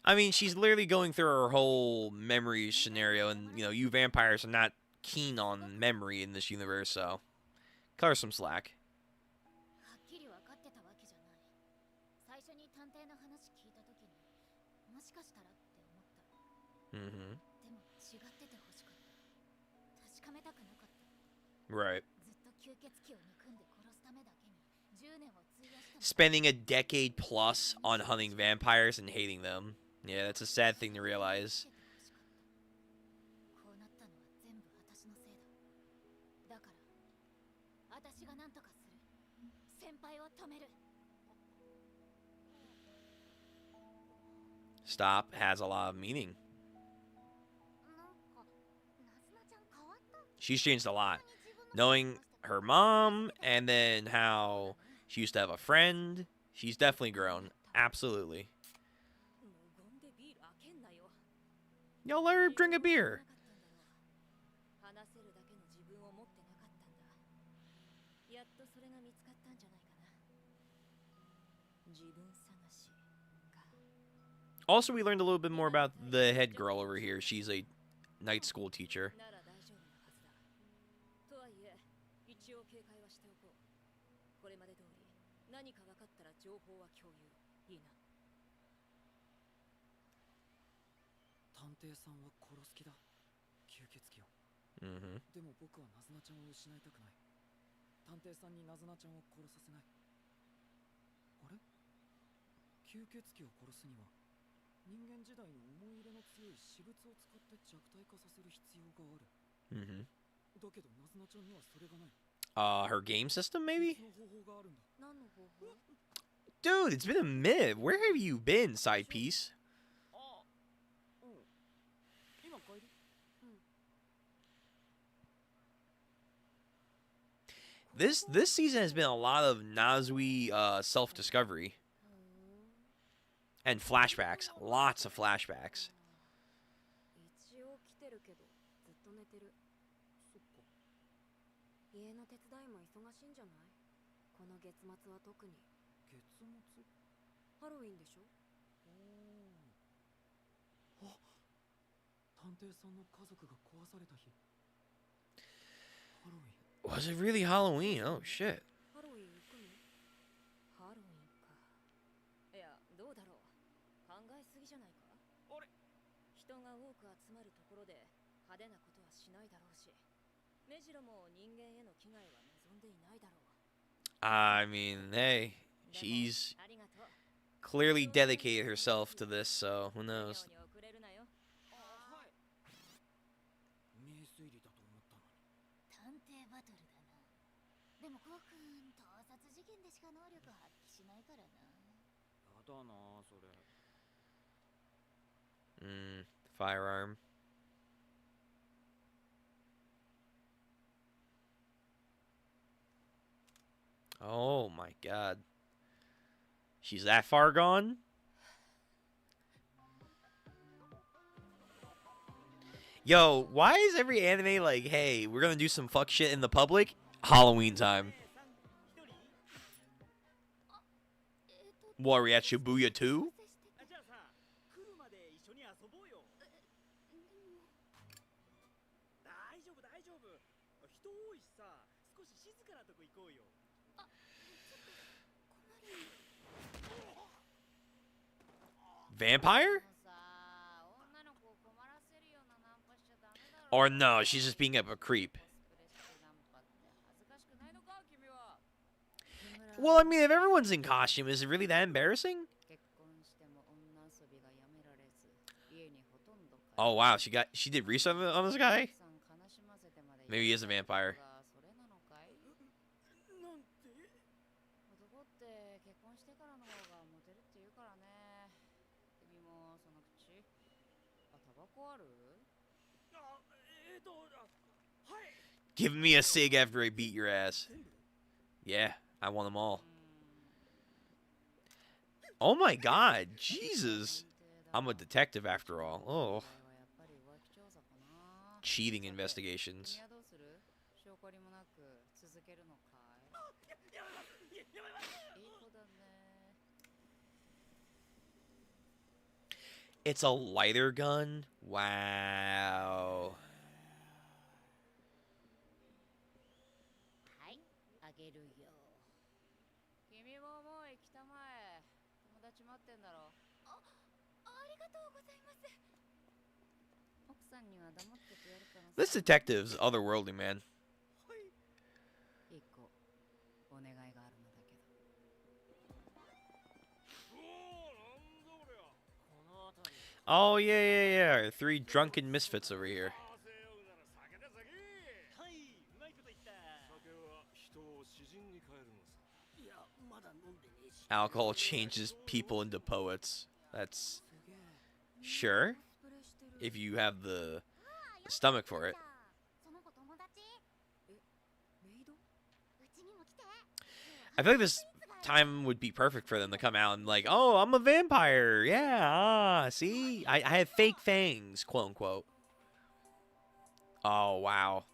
I mean, she's literally going through her whole memory scenario, and, you know, you vampires are not keen on memory in this universe, so cut her some slack. Mm-hmm. Right. Spending a decade plus on hunting vampires and hating them. Yeah, that's a sad thing to realize. Stop has a lot of meaning. She's changed a lot. Knowing her mom, and then how she used to have a friend, she's definitely grown. Absolutely. Yo, let her drink a beer. Also, we learned a little bit more about the head girl over here. She's a night school teacher. Mm-hmm. Mm-hmm. Her game system, maybe? Dude, it's been a minute. Where have you been, side piece? This season has been a lot of Nazui self-discovery. And flashbacks. Lots of flashbacks. Was it really Halloween? Oh, shit. I mean, hey, she's clearly dedicated herself to this, so who knows? Firearm. Oh my god. She's that far gone? Yo, why is every anime like, hey, we're gonna do some fuck shit in the public? Halloween time. What, are we at Shibuya 2? Vampire? Or no, she's just being a creep. Well, I mean, if everyone's in costume, is it really that embarrassing? Oh wow, she did research on this guy? Maybe he is a vampire. Give me a cig after I beat your ass. Yeah, I want them all. Oh my god, Jesus. I'm a detective after all. Oh. Cheating investigations. It's a lighter gun? Wow. This detective's otherworldly, man. Oh, yeah. 3 drunken misfits over here. Alcohol changes people into poets. That's... Sure. If you have the stomach for it. I feel like this time would be perfect for them to come out and like, oh, I'm a vampire. Yeah, see? I have fake fangs, quote unquote. Oh, wow.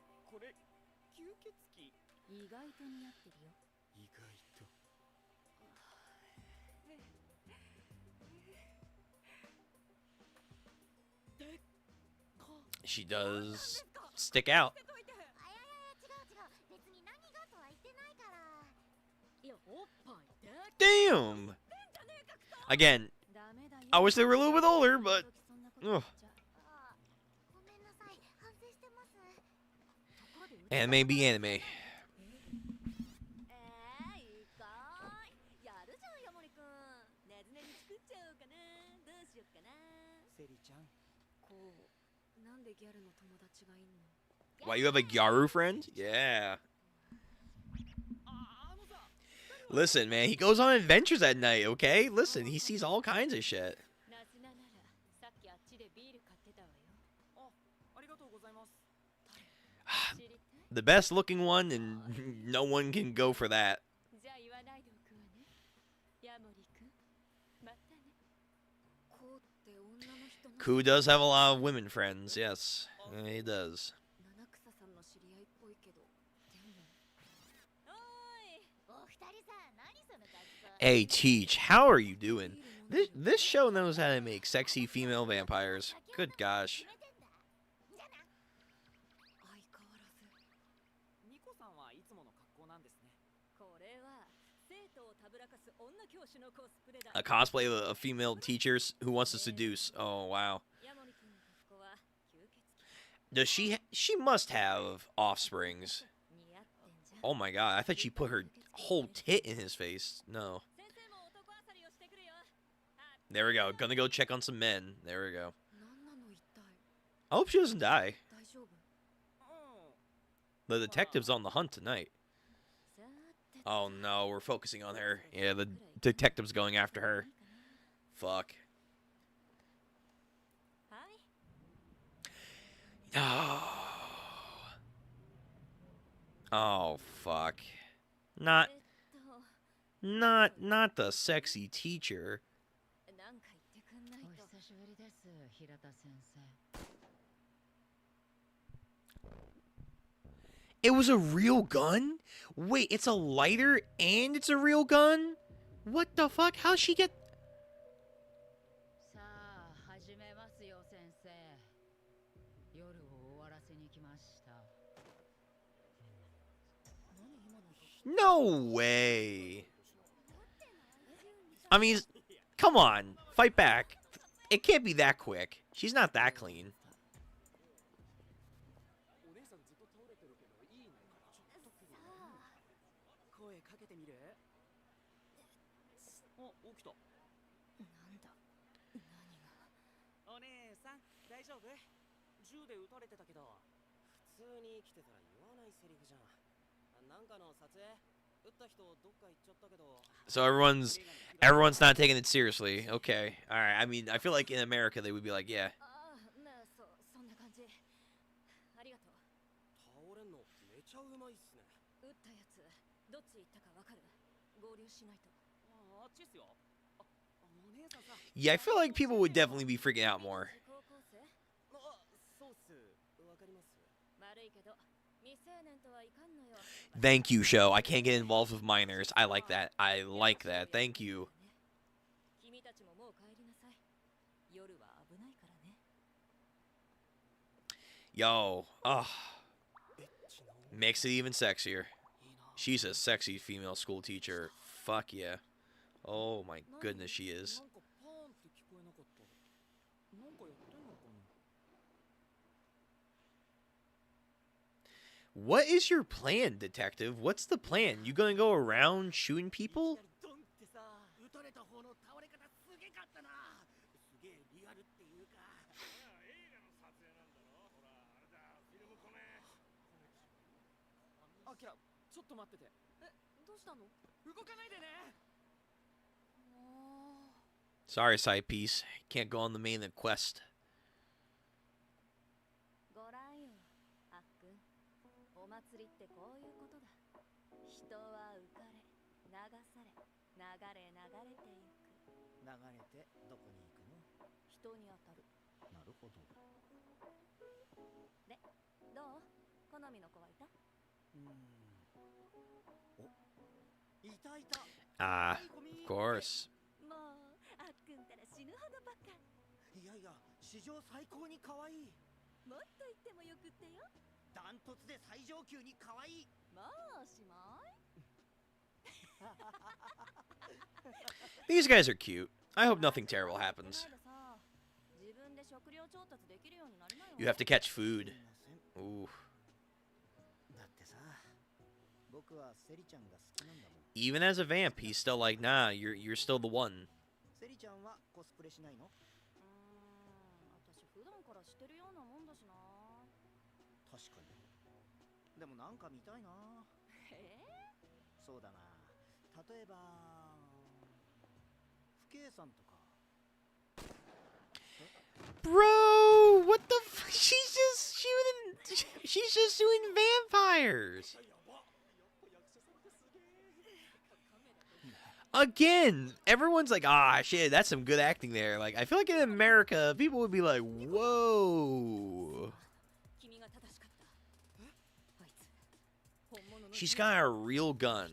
She does stick out. Damn! Again, I wish they were a little bit older, but... Ugh. Anime be anime. Why, you have a Gyaru friend? Yeah. Listen, man, he goes on adventures at night, okay? Listen, he sees all kinds of shit. The best looking one, and no one can go for that. Ku does have a lot of women friends, yes. Yeah, he does. Hey, Teach, how are you doing? This show knows how to make sexy female vampires. Good gosh. A cosplay of a female teacher who wants to seduce. Oh, wow. Does she must have offsprings. Oh my god, I thought she put her whole tit in his face. No. There we go. Gonna go check on some men. There we go. I hope she doesn't die. The detective's on the hunt tonight. Oh no, we're focusing on her. Yeah, the detective's going after her. Fuck. Oh. Oh, fuck. Not the sexy teacher. It was a real gun? Wait, it's a lighter and it's a real gun? What the fuck? How'd she get... No way. I mean, come on. Fight back. it can't be that quick. She's not that clean. So everyone's not taking it seriously. Okay. All right. I mean, I feel like in America they would be like, yeah. Yeah, I feel like people would definitely be freaking out more. Thank you, show. I can't get involved with minors. I like that. I like that. Thank you. Yo. Oh. Makes it even sexier. She's a sexy female school teacher. Fuck yeah. Oh my goodness, she is. What is your plan, detective? What's the plan? You gonna go around shooting people? Sorry, side piece. Can't go on the main quest. Ah, of course. These guys are cute. I hope nothing terrible happens. You have to catch food. Ooh. Even as a vamp, he's still like, nah, you're still the one. Bro, what the f— she's just doing vampires. Again, everyone's like, ah, shit, that's some good acting there. Like, I feel like in America, people would be like, whoa. She's got a real gun.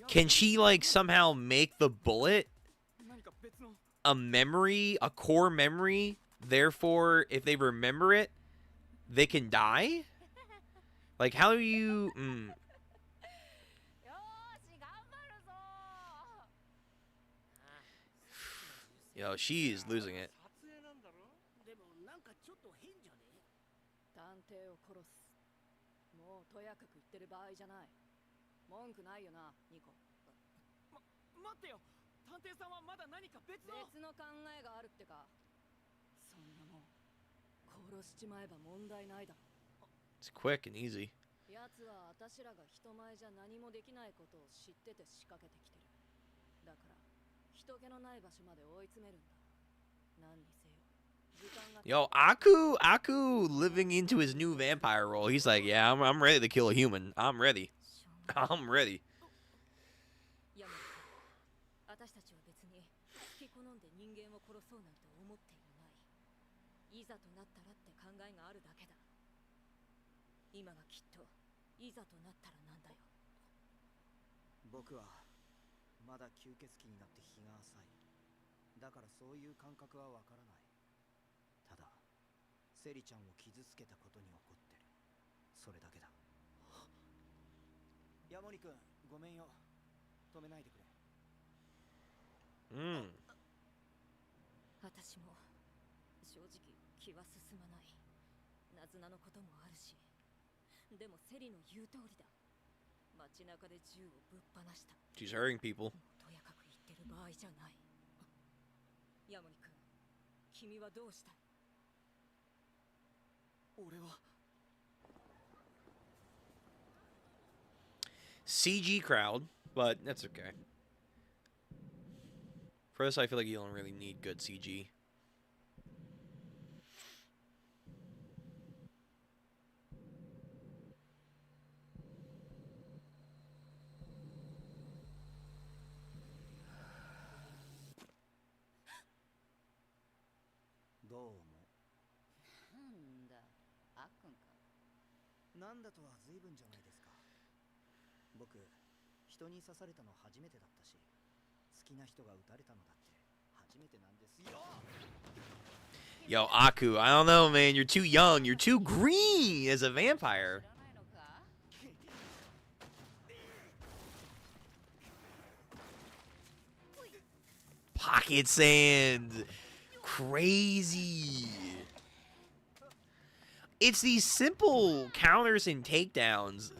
Can she, like, somehow make the bullet a memory, a core memory? Therefore, if they remember it, they can die? Like, how do you... Yo, she is losing it. It's quick and easy. Yo, Aku living into his new vampire role. He's like, yeah, I'm ready to kill a human. I'm ready. I'm ready. 私も正直気は進まない。ナズナのこともあるし、でもセリの言う通りだ。街中で銃をぶっ放した。She's hurting people. とやかく言ってる場合じゃない。ヤモリ君、君はどうしたい？俺は CG crowd, but that's okay. For this, I feel like you don't really need good CG. Yo, Aku, I don't know, man. You're too young. You're too green as a vampire. Pocket sand. Crazy. It's these simple counters and takedowns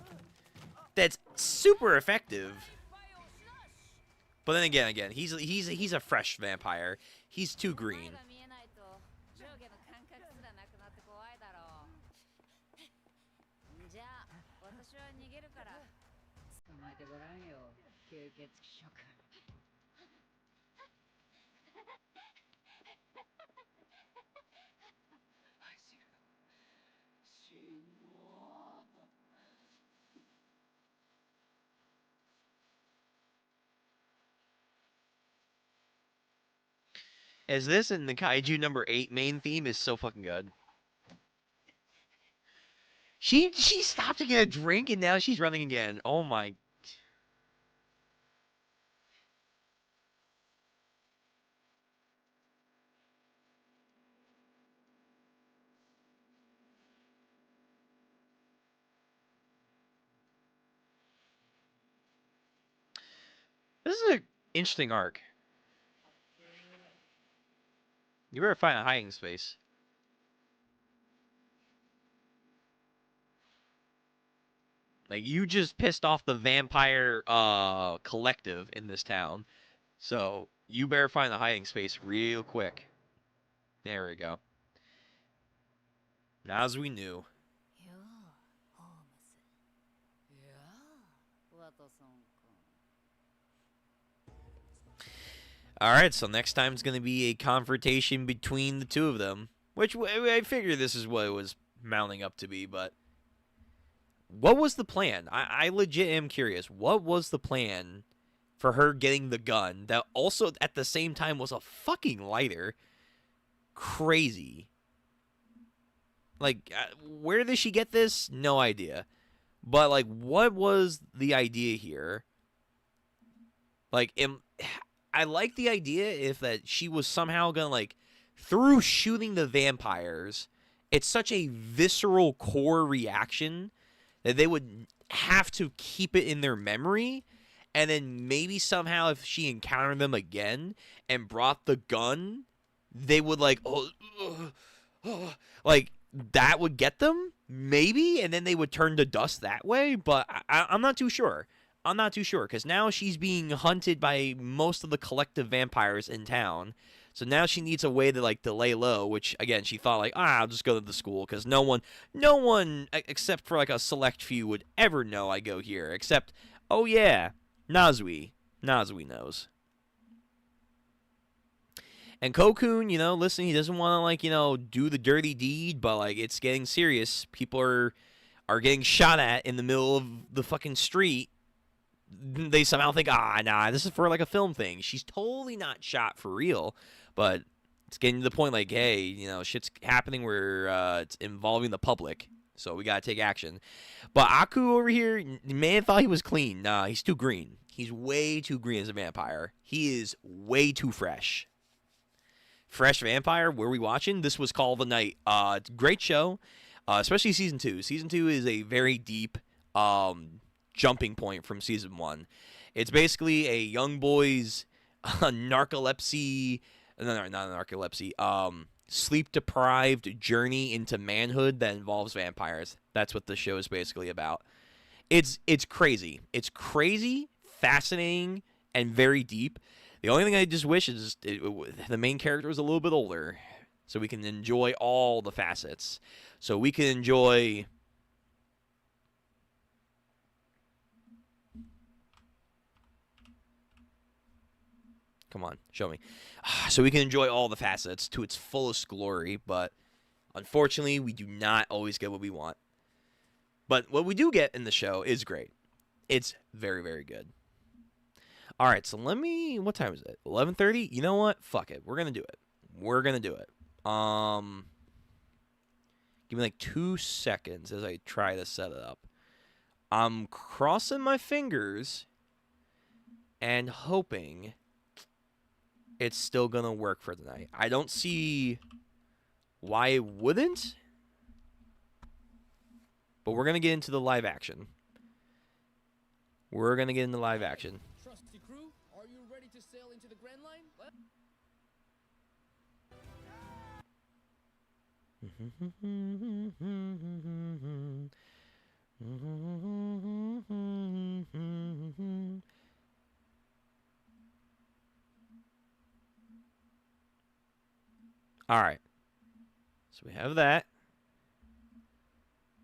that's super effective. But then again, he's a fresh vampire. He's too green. As this and the Kaiju number 8 main theme is so fucking good. She stopped to get a drink and now she's running again. Oh my. This is an interesting arc. You better find a hiding space. Like, you just pissed off the vampire collective in this town. So, you better find a hiding space real quick. There we go. Now as we knew. Alright, so next time it's going to be a confrontation between the two of them. Which, I figure this is what it was mounting up to be, but... What was the plan? I legit am curious. What was the plan for her getting the gun that also, at the same time, was a fucking lighter? Crazy. Like, where did she get this? No idea. But, like, what was the idea here? Like, I like the idea if that she was somehow gonna, like, through shooting the vampires, it's such a visceral core reaction that they would have to keep it in their memory, and then maybe somehow if she encountered them again and brought the gun, they would, like, like, that would get them, maybe, and then they would turn to dust that way, but I'm not too sure. I'm not too sure, because now she's being hunted by most of the collective vampires in town. So now she needs a way to, like, to lay low, which, again, she thought, like, I'll just go to the school, because no one, except for, like, a select few would ever know I go here, except, oh, yeah, Nazui. Nazui knows. And Kokun, you know, listen, he doesn't want to, like, you know, do the dirty deed, but, like, it's getting serious. People are getting shot at in the middle of the fucking street. They somehow think, nah, this is for, like, a film thing. She's totally not shot for real, but it's getting to the point, like, hey, you know, shit's happening where it's involving the public, so we gotta take action. But Aku over here, man thought he was clean. Nah, he's too green. He's way too green as a vampire. He is way too fresh. fresh vampire, where we watching? This was Call of the Night. It's a great show, especially season 2. Season 2 is a very deep jumping point from season 1. It's basically a young boy's narcolepsy, no, not narcolepsy, sleep-deprived journey into manhood that involves vampires. That's what the show is basically about. It's crazy. It's crazy, fascinating, and very deep. The only thing I just wish is the main character was a little bit older, so we can enjoy all the facets. So we can enjoy... Come on, show me. So we can enjoy all the facets to its fullest glory, but unfortunately, we do not always get what we want. But what we do get in the show is great. It's very, very good. All right, so let me... What time is it? 11:30? You know what? Fuck it. We're going to do it. We're going to do it. Give me like 2 seconds as I try to set it up. I'm crossing my fingers and hoping it's still going to work for tonight. I don't see why it wouldn't. But we're going to get into the live action. We're going to get into live action. Trusty crew, are you ready to sail into the Grand Line? All right. So we have that.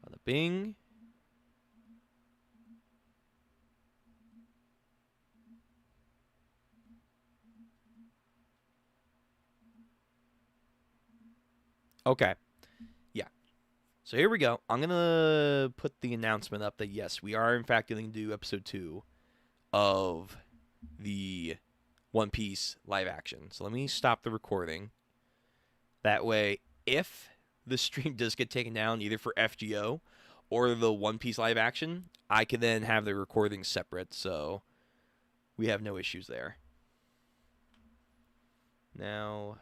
Bada bing. Okay. Yeah. So here we go. I'm going to put the announcement up that, yes, we are, in fact, going to do episode 2 of the One Piece live action. So let me stop the recording. That way, if the stream does get taken down, either for FGO or the One Piece live action, I can then have the recording separate, so we have no issues there. Now,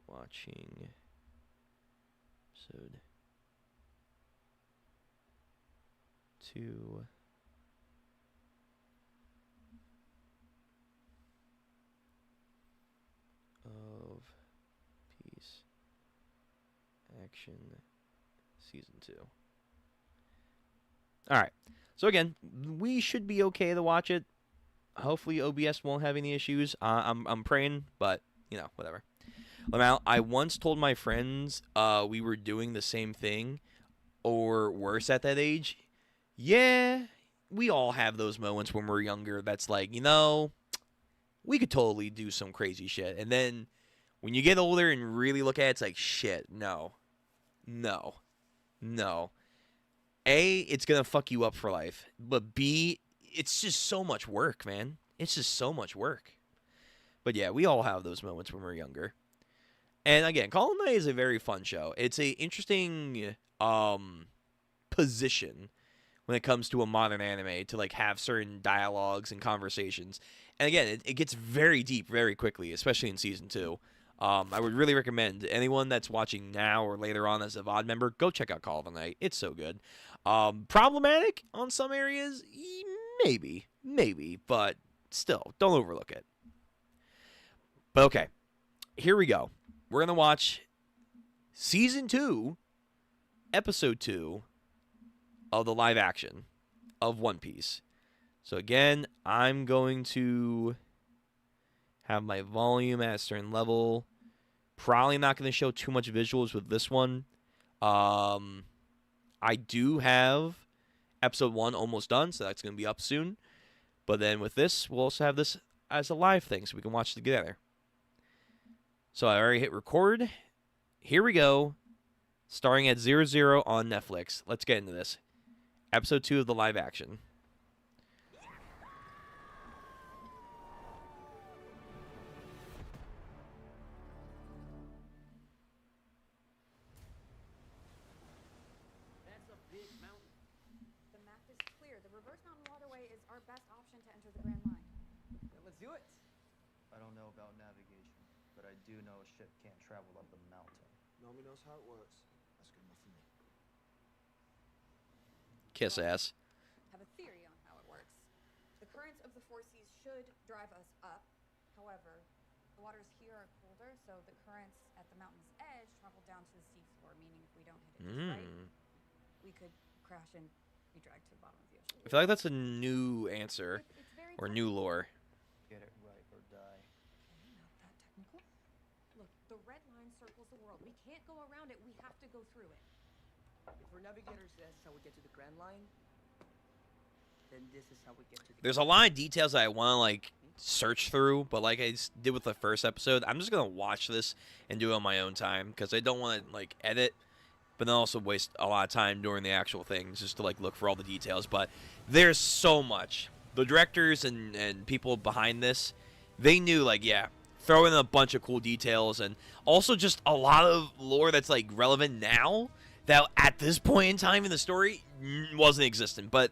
watching episode 2 of Piece Action Season 2. Alright, so again, we should be okay to watch it. Hopefully OBS won't have any issues. I'm praying, but, you know, whatever. Now, I once told my friends we were doing the same thing, or worse at that age. Yeah, we all have those moments when we're younger that's like, you know, we could totally do some crazy shit. And then when you get older and really look at it, it's like, shit, no. No. No. A, it's going to fuck you up for life. But B, it's just so much work, man. It's just so much work. But yeah, we all have those moments when we're younger. And again, Call of Night is a very fun show. It's a interesting position when it comes to a modern anime to like have certain dialogues and conversations. And again, it gets very deep very quickly, especially in season 2. I would really recommend anyone that's watching now or later on as a VOD member, go check out Call of the Night. It's so good. Problematic on some areas? Maybe, but still, don't overlook it. But okay, here we go. We're going to watch Season 2, Episode 2 of the live action of One Piece. So again, I'm going to have my volume at a certain level. Probably not going to show too much visuals with this one. I do have Episode 1 almost done, so that's going to be up soon. But then with this, we'll also have this as a live thing, so we can watch it together. So I already hit record. Here we go. Starring at 00 on Netflix. Let's get into this. Episode 2 of the live action. That's a big mountain. The map is clear. The reverse mountain waterway is our best option to enter the Grand Line. Yeah, let's do it. I don't know about navigation, but I do know a ship can't travel up the mountain. Nobody knows how it works. That's good enough for me. Kiss ass. Have a theory on how it works. The currents of the four seas should drive us up. However, the waters here are colder, so the currents at the mountain's edge travel down to the seafloor, meaning if we don't hit it just right, we could crash and be dragged to the bottom of the ocean. I feel like that's a new answer It's very or new lore. Get it right or die. Okay, not that technical. Look, the red line circles the world. We can't go around it. We have to go through it. If we're navigators, that's how we get to the Grand Line. Then this is how we get to the. There's a lot of details that I want to like search through, but like I did with the first episode, I'm just gonna watch this and do it on my own time because I don't want to like edit, but then also waste a lot of time during the actual things just to like look for all the details. But there's so much. The directors and people behind this, they knew like throw in a bunch of cool details and also just a lot of lore that's like relevant now that at this point in time in the story wasn't existent, but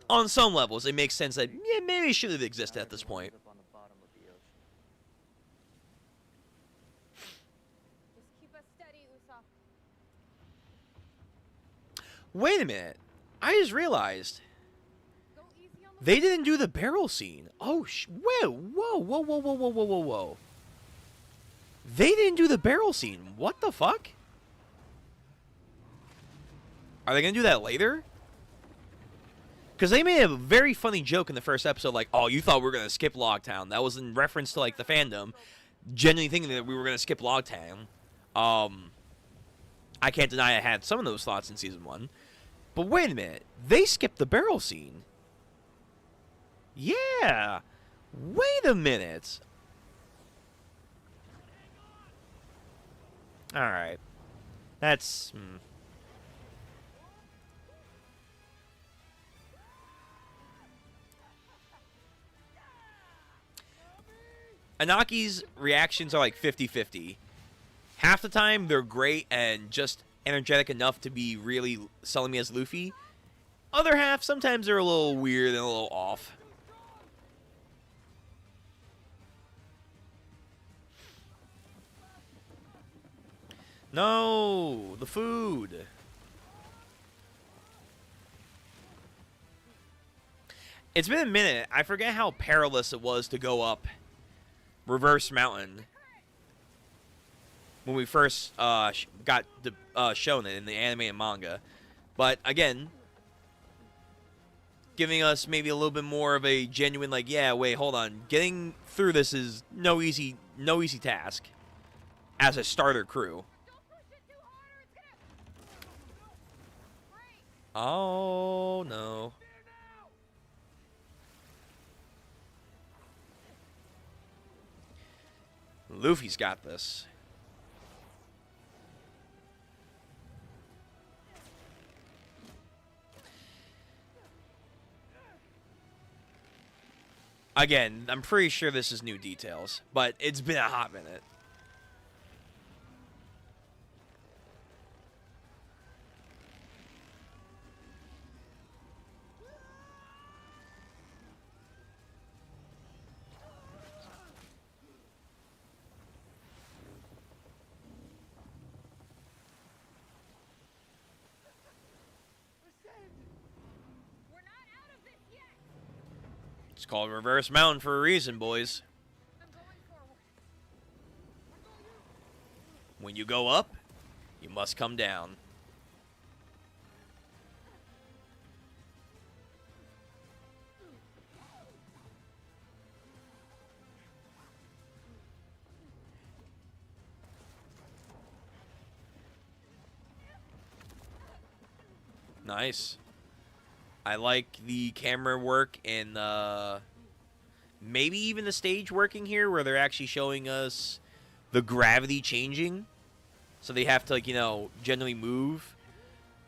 on some levels, it makes sense that maybe it should have existed at this point. Up on the bottom of the ocean. Just keep us steady, Usopp. Wait a minute. I just realized Go easy on the they didn't do the barrel scene. Oh, whoa. They didn't do the barrel scene. What the fuck? Are they going to do that later? Because they made a very funny joke in the first episode, like, oh, you thought we were going to skip Logtown. That was in reference to, like, the fandom. Genuinely thinking that we were going to skip Logtown. I can't deny I had some of those thoughts in Season 1. But wait a minute. They skipped the barrel scene. Yeah. Wait a minute. Alright. That's... Anaki's reactions are like 50-50. Half the time, they're great and just energetic enough to be really selling me as Luffy. Other half, sometimes they're a little weird and a little off. No, the food. It's been a minute. I forget how perilous it was to go up Reverse Mountain when we first got shown it in the anime and manga. But again, giving us maybe a little bit more of a genuine, like, yeah, wait, hold on. Getting through this is no easy task as a starter crew. Oh, no. Luffy's got this. Again, I'm pretty sure this is new details, but it's been a hot minute. It's called Reverse Mountain for a reason, boys. When you go up, you must come down. Nice. I like the camera work and maybe even the stage working here where they're actually showing us the gravity changing. So they have to, like, you know, generally move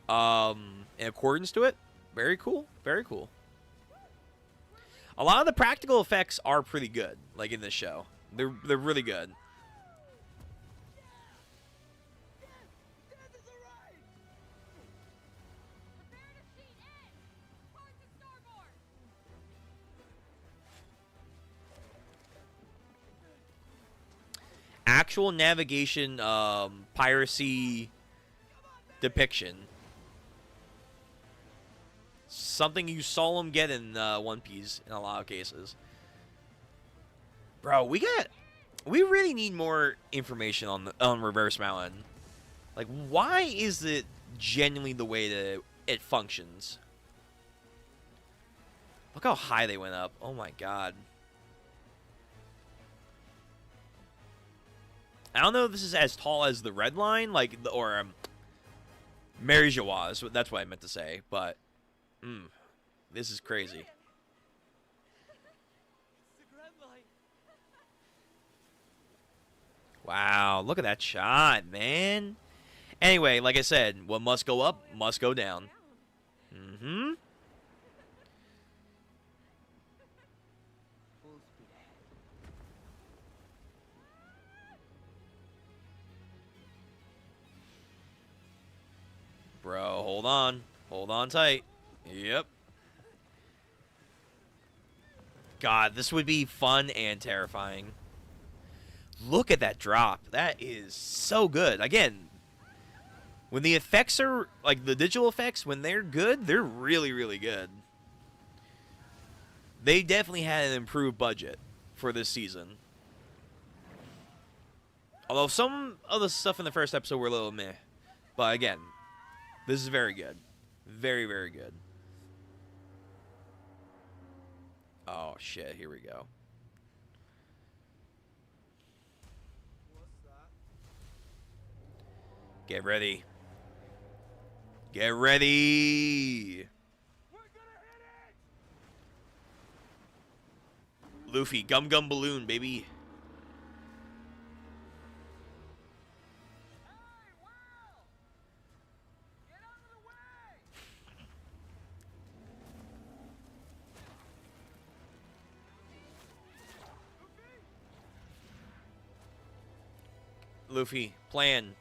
in accordance to it. Very cool. Very cool. A lot of the practical effects are pretty good, like in this show. They're really good. actual navigation piracy depiction. Something you seldom get in One Piece in a lot of cases. Bro, we really need more information on Reverse Mountain. Like, why is it genuinely the way that it functions? Look how high they went up. Oh my god. I don't know if this is as tall as the red line, like, or 𝘼𝙉𝙂𝙃. That's what I meant to say, but this is crazy. Wow, look at that shot, man. Anyway, like I said, what must go up must go down. Mm-hmm. Full speed ahead. Bro, hold on. Hold on tight. Yep. God, this would be fun and terrifying. Look at that drop. That is so good. Again, when the effects are, like the digital effects, when they're good, they're really, really good. They definitely had an improved budget for this season. Although some of the stuff in the first episode were a little meh. But again, this is very good. Very, very good. Oh, shit. Here we go. Get ready. Get ready. Luffy, Gum Gum Balloon, baby. Luffy, plan.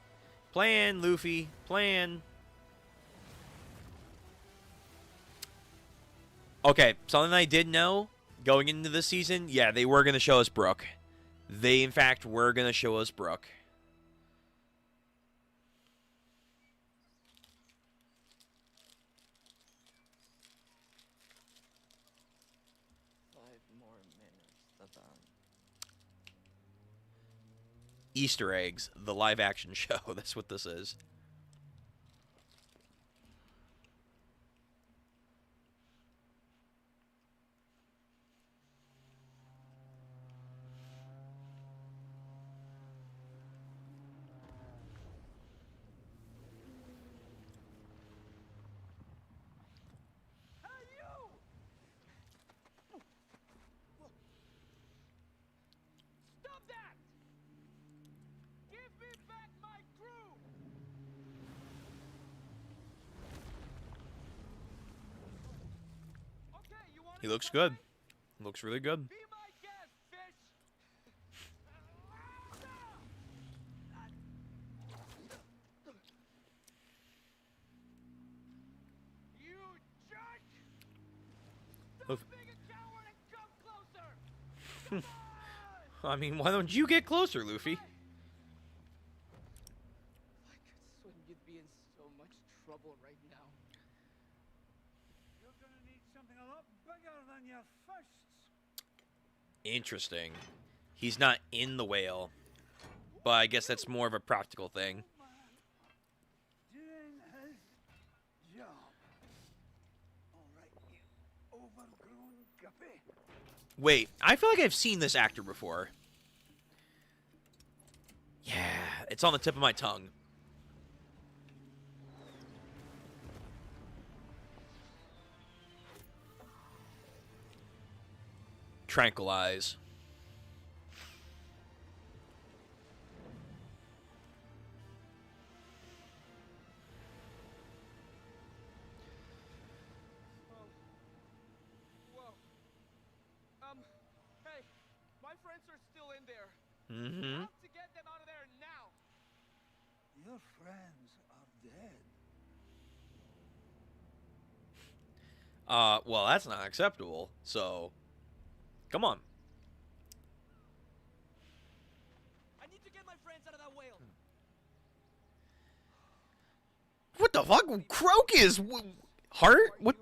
Plan, Luffy, plan. Okay, something I did know going into this season, yeah, they were going to show us Brook. They, in fact, were going to show us Brook. Easter eggs, the live action show. That's what this is. He looks good. Looks really good. I mean, why don't you get closer, Luffy? If I could swim, you'd be in so much trouble right now. You're gonna need something a lot bigger than your fists. Interesting. He's not in the whale. But I guess that's more of a practical thing. Doing his job. All right, you overgrown guppy. Wait, I feel like I've seen this actor before. Yeah, it's on the tip of my tongue. Tranquilize. Hey, my friends are still in there. Mm-hmm. Have to get them out of there now. Your friends are dead. Well, that's not acceptable. So, come on. I need to get Get my friends out of that whale. What the fuck? Crocus? Heart? What?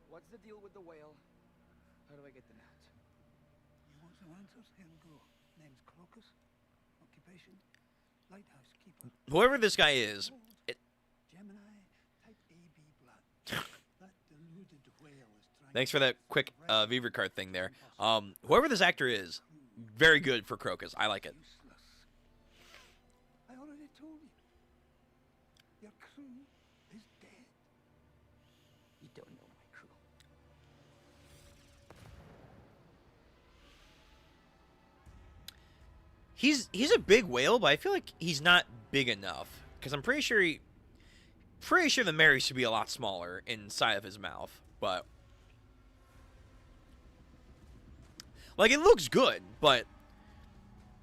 What's the deal with the whale? How do I get them out? You want some answers? Here we go. Name's Crocus. Occupation? Lighthouse keeper. Whoever this guy is. Gemini, type AB blood. That deluded whale is trying. Thanks for that quick Viva card thing there. Whoever this actor is, very good for Crocus. I like it. Useless. I already told you. Your crew is dead. You don't know my crew. He's a big whale, but I feel like he's not big enough. Because I'm pretty sure the Mary should be a lot smaller inside of his mouth. But like, it looks good, but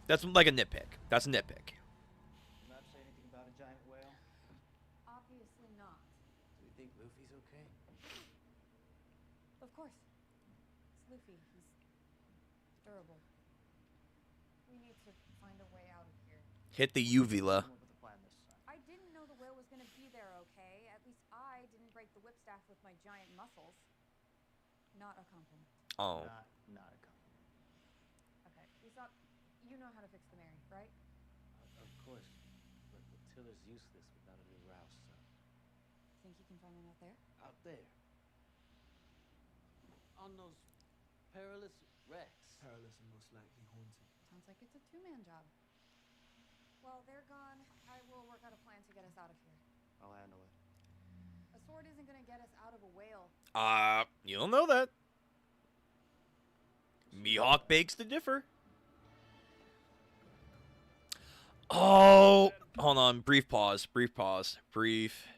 that's like a nitpick. That's a nitpick. Not say anything about a giant whale? Obviously not. Do you think Luffy's okay? Of course. It's Luffy. He's durable. We need to find a way out of here. Hit the uvula. Come up with a plan this time. I didn't know the whale was gonna be there, okay? At least I didn't break the whipstaff with my giant muscles. Not a compliment. Oh. Not a compliment. Okay, Usopp, you know how to fix the Mary, right? Of course. But the tiller's useless without a new rouse, so. Think you can find one out there? Out there. On those perilous wrecks. Perilous and most likely haunted. Sounds like it's a two-man job. Well, they're gone. I will work out a plan to get us out of here. I'll handle it. A sword isn't gonna get us out of a whale. You don't know that. Mihawk begs to differ. Oh, hold on. Brief pause. Brief pause. Brief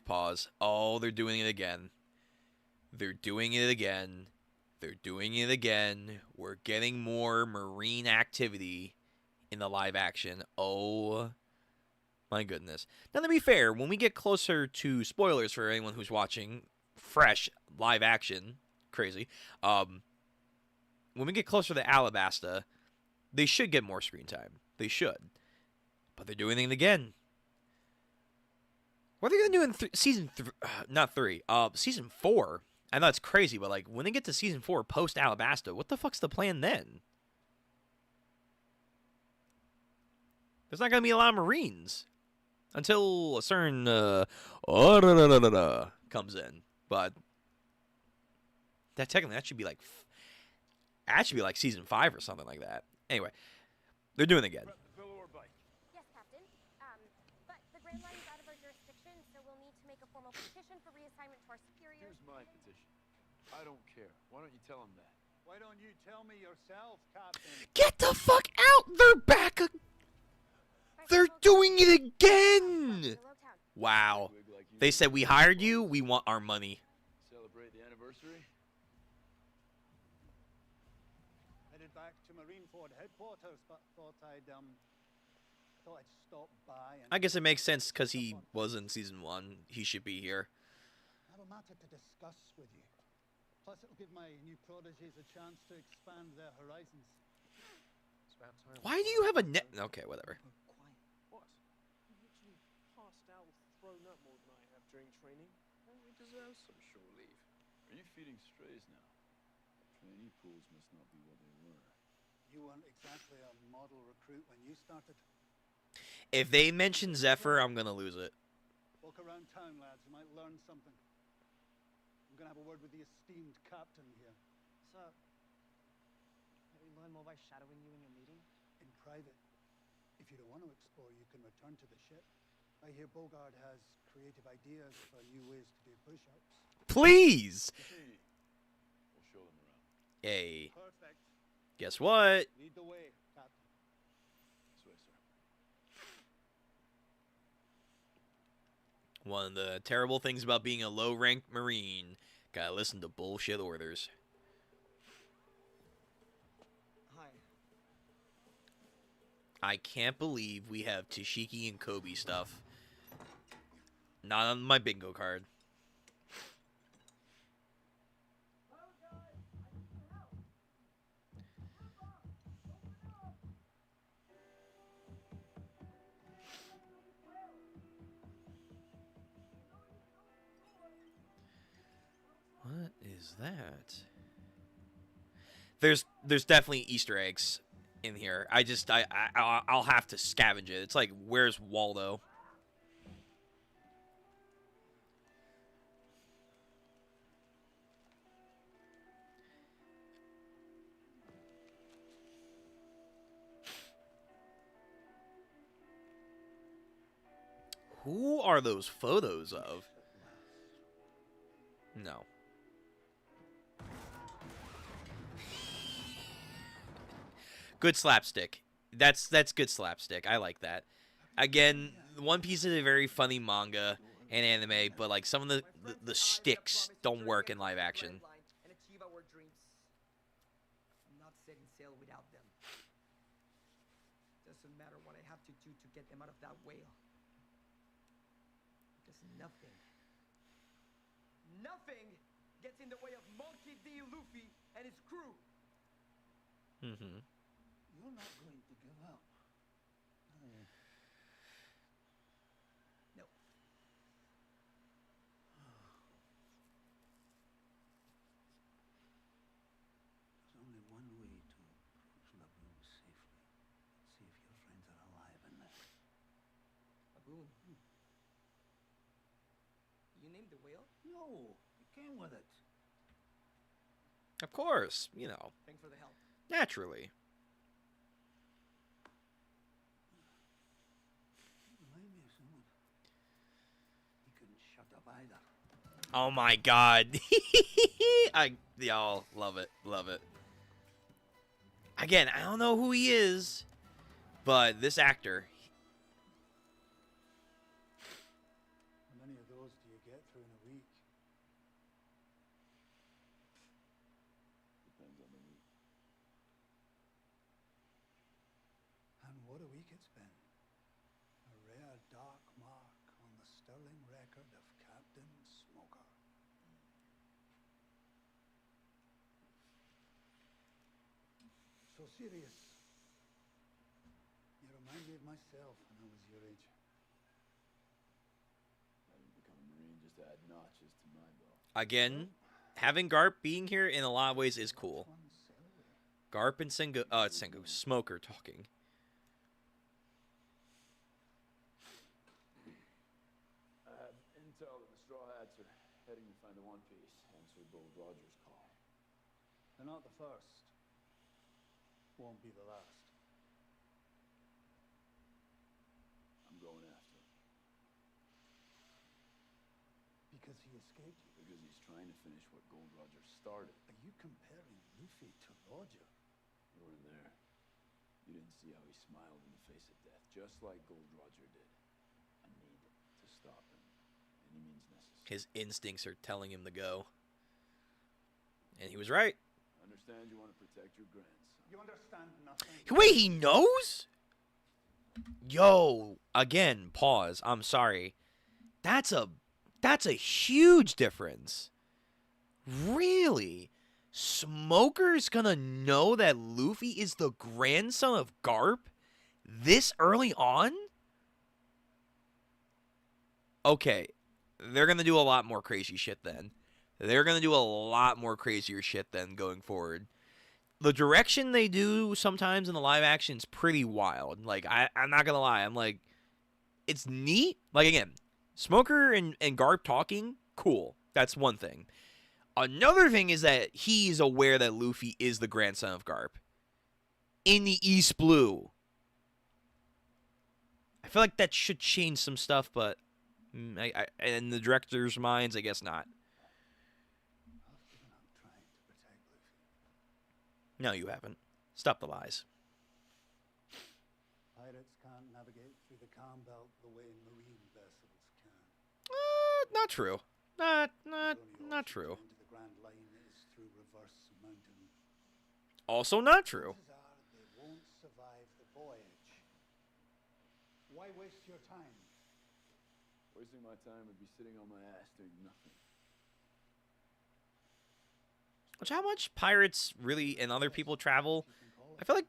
pause. Oh, they're doing it again. They're doing it again. They're doing it again. We're getting more marine activity in the live action. Oh my goodness. Now, to be fair, when we get closer to spoilers for anyone who's watching fresh live action, crazy, when we get closer to Alabasta, they should get more screen time. They should. But they're doing it again. What are they going to do in season 4? I know it's crazy, but like when they get to season 4 post Alabasta, what the fuck's the plan then? There's not going to be a lot of Marines until a certain comes in. But that technically that should be like season 5 or something like that. Anyway, they're doing it again. Yes, Captain. But the Grand Line is out of our jurisdiction, so we'll need to make a formal petition for reassignment to our superiors. Here's my petition. I don't care. Why don't you tell him that? Why don't you tell me yourself, Captain? Get the fuck out! They're back! They're doing it again! Wow. They said, we hired you, we want our money. Celebrate the anniversary? Headed back to Marineford headquarters, but thought I'd stop by and I guess it makes sense because he was in season 1. He should be here. have a matter to discuss with you. Plus, it'll give my new prodigies a chance to expand their horizons. It's about time. Why do you have a net? Okay, whatever. Quiet. What? You literally passed out, thrown up more than I have during training. Well, we deserve some shore leave. Are you feeding strays now? Trainee pools must not be what they were. You weren't exactly a model recruit when you started. If they mention Zephyr, I'm gonna lose it. Walk around town, lads. You might learn something. I'm gonna have a word with the esteemed captain here. Sir, can we learn more by shadowing you in your meeting? In private. If you don't want to explore, you can return to the ship. I hear Bogard has creative ideas for new ways to do push-ups. Please! Hey, we'll show them around. Hey, Perfect. guess what? Lead the way, Captain. This way, sir. One of the terrible things about being a low-ranked Marine, gotta listen to bullshit orders. Hi. I can't believe we have Tashiki and Kobe stuff. Not on my bingo card. that? There's definitely Easter eggs in here. I'll have to scavenge it. It's like, where's Waldo? Who are those photos of? No. Good slapstick. That's good slapstick. I like that. Again, One Piece is a very funny manga and anime, but like some of the shticks don't work in live action. And achieve our dreams. I'm not setting sail without them. Doesn't matter what I have to do to get them out of that whale. Because nothing gets in the way of Monkey D. Luffy and his crew. You're not going to give up. No. There's only one way to approach Laboon safely. See if your friends are alive in there. Laboon. You named the whale? No, it came with it. Of course, you know. Thanks for the help. Naturally. Remind me of someone. He couldn't shut up either. Oh my god. Y'all love it. Love it. Again, I don't know who he is, but this actor. How many of those do you get through in a week? Depends on the week. And what a week it's been. A rare dark mark on the sterling record of Captain Smoker. So serious. You remind me of myself when I was your age. I didn't become a Marine just to add notches to my belt. Again, having Garp being here in a lot of ways is cool. Garp and Smoker talking. I have intel that the Straw Hats are heading to find the One Piece. Answer Gold Roger's call. They're not the first. Won't be the last. I'm going after him. Because he escaped you. Because he's trying to finish what Gold Roger started. Are you comparing Luffy to Roger? You weren't there. You didn't see how he smiled in the face of death, just like Gold Roger did. I need to stop him. Any means necessary. His instincts are telling him to go. And he was right. I understand you want to protect your grandson. You understand nothing. Wait, he knows? Yo, again, pause. I'm sorry. That's a huge difference. Really? Smoker's gonna know that Luffy is the grandson of Garp this early on? Okay, they're gonna do a lot more crazy shit then. They're gonna do a lot more crazier shit then going forward. The direction they do sometimes in the live action is pretty wild. Like, I'm not gonna lie. I'm like, it's neat. Like, again, Smoker and Garp talking, cool. That's one thing. Another thing is that he's aware that Luffy is the grandson of Garp. In the East Blue. I feel like that should change some stuff, but in the director's minds, I guess not. I've given up trying to protect Luffy. No, you haven't. Stop the lies. Pirates can't navigate through the calm belt the way marine vessels can. Not true. Not true. Into the Grand Line is through reverse mountain. Also not true. Chances are they won't survive the voyage. Why waste your time? Wasting my time would be sitting on my ass doing nothing. Which, how much pirates really and other people travel? I feel like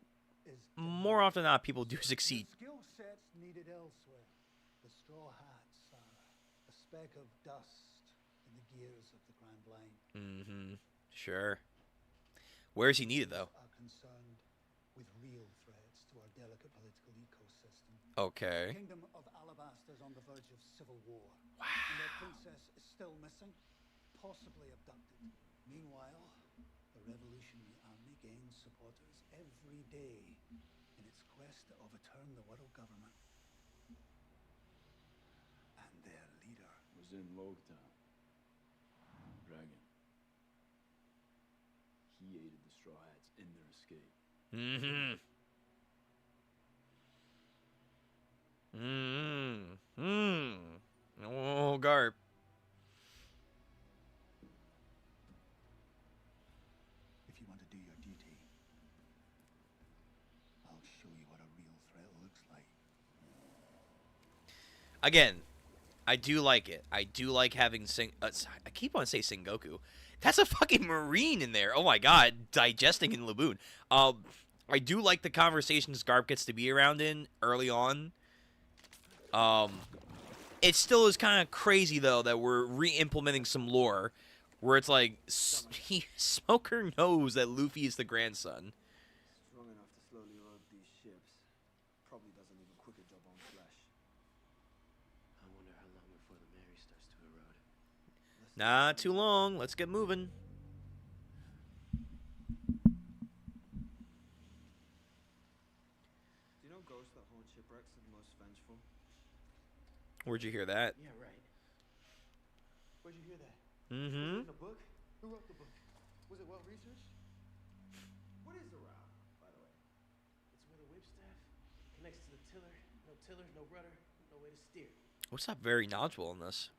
more often than not people do succeed. The skill sets needed elsewhere. The straw hats are a speck of dust in the gears of the Grand Line. Mm-hmm. Sure. Where's he needed, though? Are concerned with real threats to our delicate political ecosystem. Okay. The kingdom of Alabasta is on the verge of civil war. Wow. And their princess is still missing, possibly abducted. Meanwhile, the Revolutionary Army gains supporters every day in its quest to overturn the world government. And their leader Was in Logtown. Dragon. He aided the Straw Hats in their escape. Mm-hmm. Oh, Garp. If you want to do your duty, I'll show you what a real threat looks like. Again, I do like it. I do like having I keep on saying Sengoku. That's a fucking Marine in there. Oh my god, digesting in Laboon. I do like the conversations Garp gets to be around in early on. It still is kind of crazy though that we're re-implementing some lore, where it's like Smoker knows that Luffy is the grandson. Strong enough to slowly erode these ships. Probably does an even quicker job on flesh. I wonder how long before the Mary starts to erode. Not too long. Let's get moving. Do you know ghosts that haunt shipwrecks are the most vengeful? Where'd you hear that? Yeah, right. Where'd you hear that? Mm-hmm. In a book? Who wrote the book? Was it well researched? What is the row, by the way? It's where the whip staff connects to the tiller. No tiller, no rudder, no way to steer. What's not very knowledgeable in this?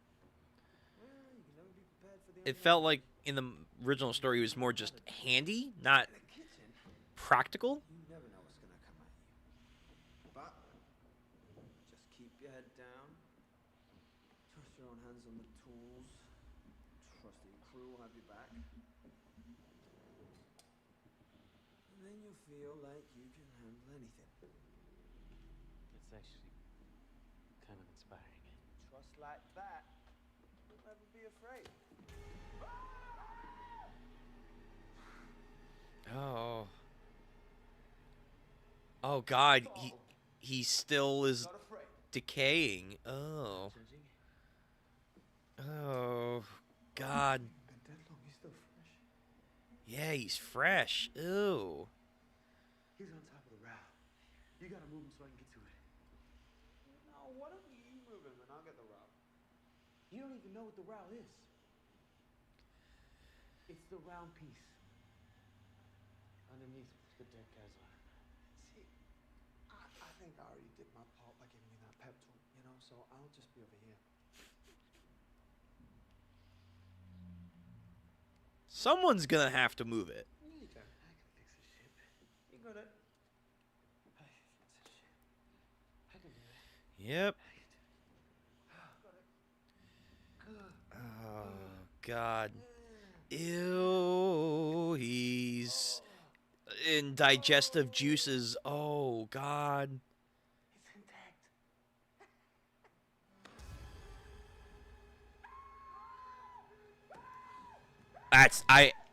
Well, you can never be prepared for the It felt like in the original story it was more just handy, not In the kitchen, practical. you never know what's gonna come at you. But just keep your head down. Trust your own hands on the tools. Trust that your crew will have your back. And then you'll feel like you can handle anything. That's actually kind of inspiring. Trust like that. You'll never be afraid. Oh. Oh god, he still is Not afraid. decaying. Oh. Judging? Oh god. Been dead long, he's still fresh. Yeah, he's fresh. Ew. He's on top of the row. You gotta move him so I can get to it. No, why don't you move him and I'll get the row? You don't even know what the row is. It's the round piece. Underneath the dead guy's arm. See, I think I already did my part by giving you that pep talk, you know, so I'll just be over here. Someone's gonna have to move it. You can. I can fix the ship. You got it. I can fix the ship. I can do it. Yep. Got it. Oh god. Ew. He's in digestive juices. Oh god. It's intact.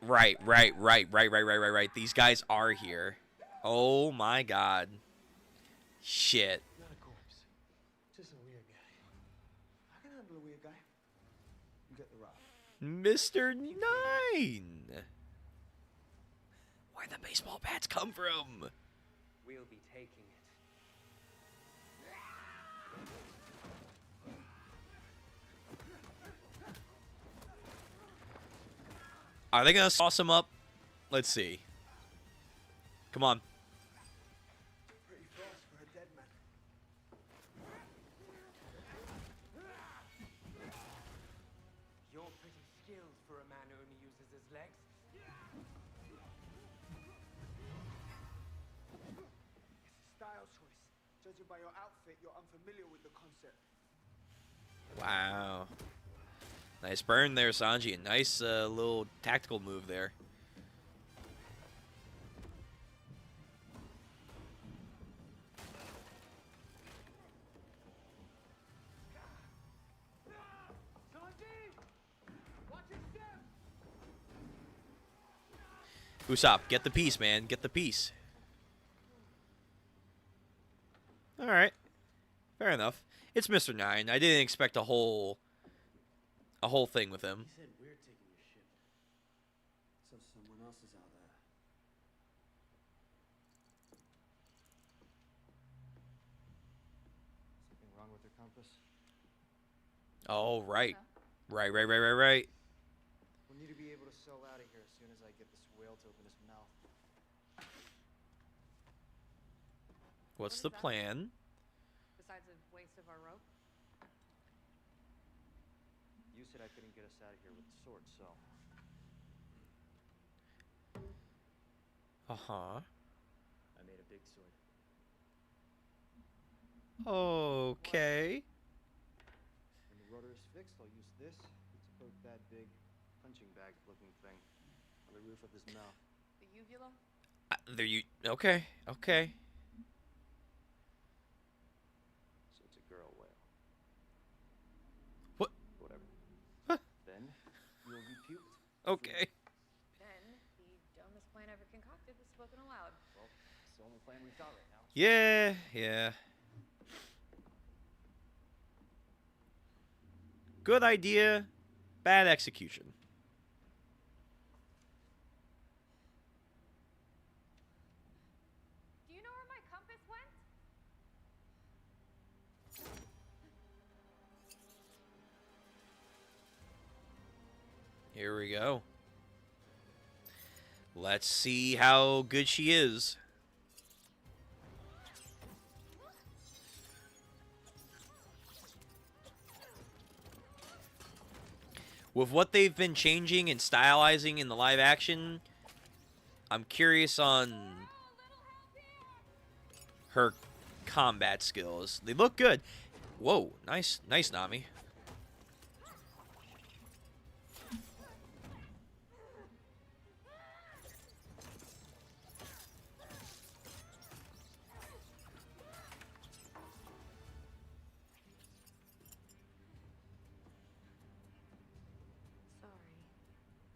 Right. These guys are here. Oh my god. Shit. Not a corpse. Just a weird guy. I can handle a weird guy. You get the row. Mr. Nine. Where'd the baseball bats come from? We'll be taking it. Are they gonna sauce him up? Let's see. Come on. Pretty fast for a dead man. You're pretty skilled for a man who only uses his legs. It's a style choice. Judging by your outfit, you're unfamiliar with the concept. Wow. Nice burn there, Sanji. A nice little tactical move there. Usopp, get the piece, man. Get the piece. Alright. Fair enough. It's Mr. 9. I didn't expect a whole thing with him. He said we're taking your ship. So someone else is out there. Something wrong with your compass? Oh, right. No. Right. We'll need to be able to sail out of here as soon as I get this whale to open his mouth. What's What the is that? plan? Besides a waste of our rope? You said I couldn't get us out of here with the sword, so Uh-huh. I made a big sword. Okay. When the rudder is fixed, I'll use this to poke that big punching bag looking thing on the roof of his mouth. The uvula? There you... Okay. So it's a girl whale. What? Whatever. Huh. Then you'll be puked. Okay. Then the dumbest plan ever concocted was spoken aloud. Well, it's the only plan we've got right now. Yeah. Good idea, bad execution. Do you know where my compass went? Here we go. Let's see how good she is. With what they've been changing and stylizing in the live action, I'm curious on her combat skills. They look good. Whoa, nice Nami. Sorry,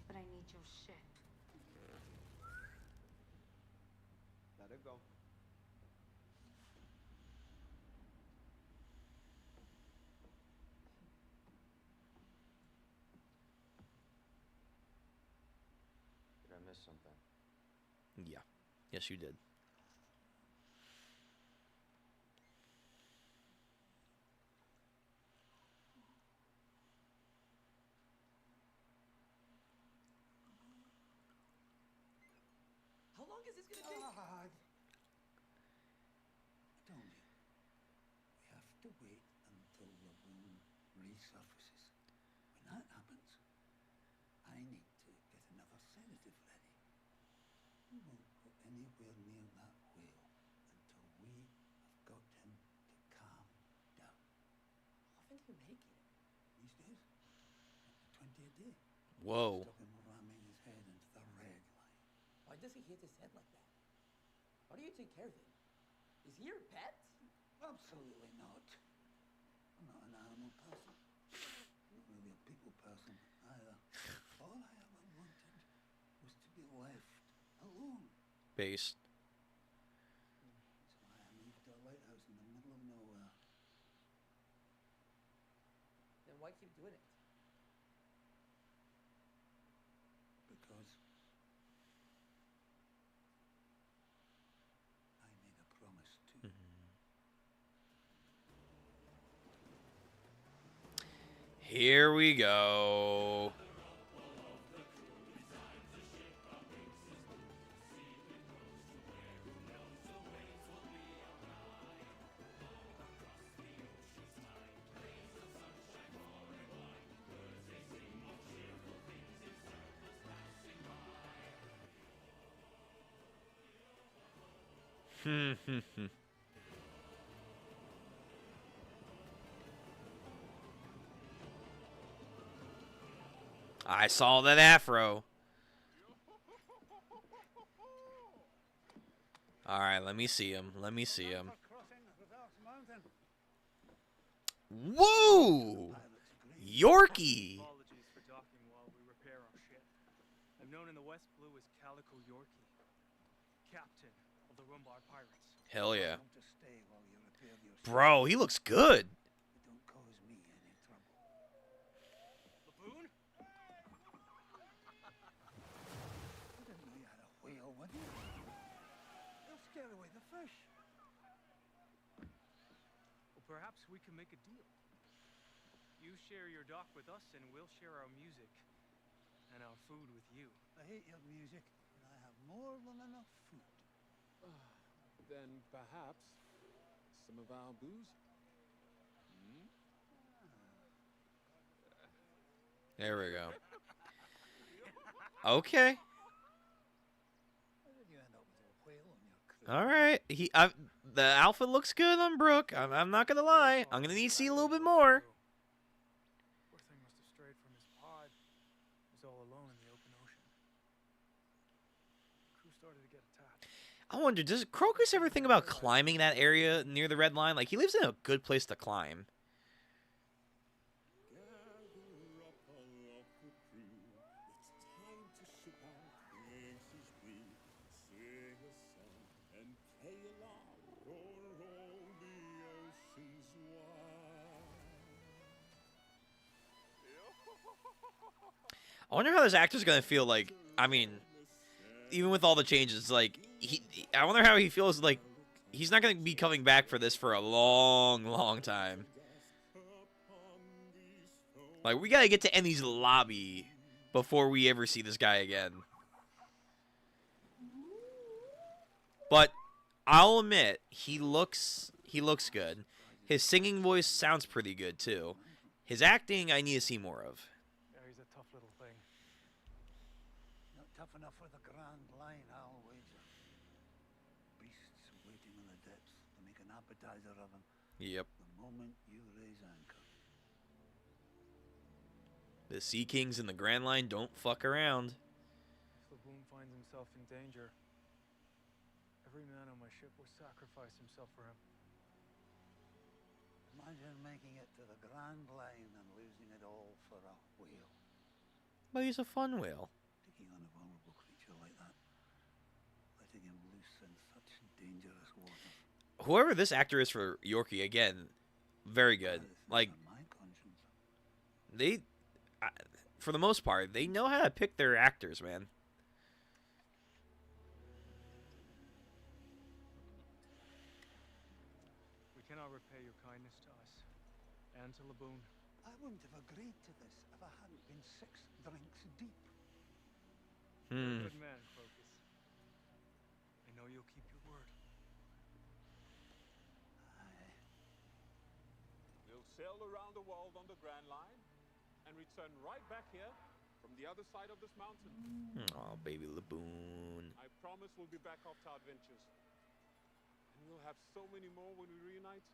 but I need your ship. Let it go. Did I miss something? Yeah. Yes, you did. How long is this gonna take? God. Tell me, we have to wait until the wound resurfaces. When that happens, I need to get another sedative ready. We won't go anywhere near that whale until we have got him to calm down. How often do you make it? These days, up to 20 a day. Whoa. Stop him ramming his head into the red line. Why does he hit his head like that? How do you take care of him? Is he your pet? Absolutely not. I'm not an animal person. Not really a people person either. All I ever wanted was to be left alone. Based. That's why I moved to a lighthouse in the middle of nowhere. Then why keep doing it? Because I made a promise to. Here we go. I saw that afro. All right, let me see him. Woo! Yorkie. Apologies for docking while we repair our ship. I'm known in the West Blue as Calico Yorkie. Hell yeah. Come to stay while you repair your ship. Bro, he looks good. But don't cause me any trouble. Laboon? You didn't know you had a whale, would you? They'll scare away the fish. Well, perhaps we can make a deal. You share your dock with us, and we'll share our music and our food with you. I hate your music, and I have more than enough food. Then perhaps some of our booze? Hmm? There we go. Okay. How did you end up with a whale on your crew? All right. The outfit looks good on Brooke. I'm not gonna lie. I'm gonna need to see a little bit more. Poor thing must have strayed from his pod. He was all alone in the open ocean. The crew started to get attacked. I wonder, does Crocus ever think about climbing that area near the red line? Like, he lives in a good place to climb. I wonder how this actor's gonna feel like, I mean, even with all the changes, like, I wonder how he feels like he's not gonna be coming back for this for a long, long time. Like, we gotta get to Enni's lobby before we ever see this guy again. But I'll admit, he looks good. His singing voice sounds pretty good too. His acting, I need to see more of. Yeah, he's a tough little thing. Not tough enough for the Grand Line, I'll wager. Beasts waiting in the depths to make an appetizer of him. Yep. The moment you raise anchor. The Sea Kings and the Grand Line don't fuck around. If Laboon finds himself in danger, every man on my ship will sacrifice himself for him. Imagine making it to the Grand Line and losing it all for a whale. But he's a fun whale. Taking on a vulnerable creature like that. Letting him loose in such dangerous waters. Whoever this actor is for Yorkie, again, very good. Like, My conscience. for the most part, they know how to pick their actors, man. We cannot repay your kindness to us and to Laboon. I wouldn't have agreed to this if I hadn't been 6 drinks deep. You're a good man, Crocus. I know you'll keep your word. Aye. We'll sail around the world on the Grand Line and return right back here from the other side of this mountain. Oh, baby Laboon. I promise we'll be back after our adventures. And we'll have so many more when we reunite.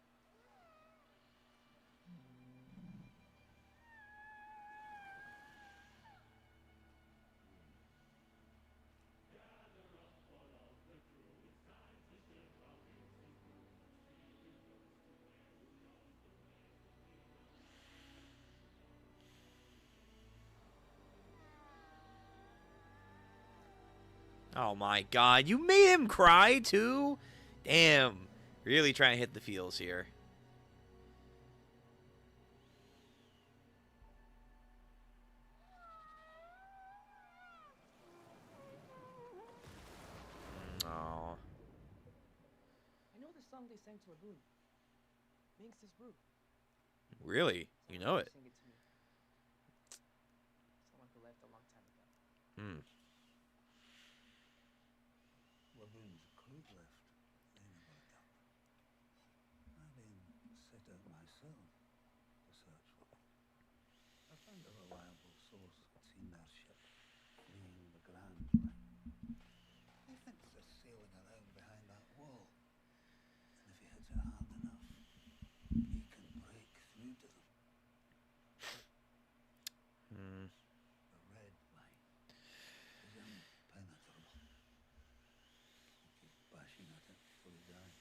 Oh my god, you made him cry too? Damn. Really trying to hit the feels here. Oh. I know the song they sang to Laboon. Minx is Brew. Really? You know it? Sing it to me. Someone who left a long time ago. Hmm. Laboon's crew left. They never returned. I've been set out myself to search for them. I found a reliable source who'd seen their ship fleeing the Grand Line. He thinks they're sailing around behind that wall. And if he hits it hard enough, he can break through to them. Hmm. The Red Line is impenetrable. He keeps bashing at it till he dies.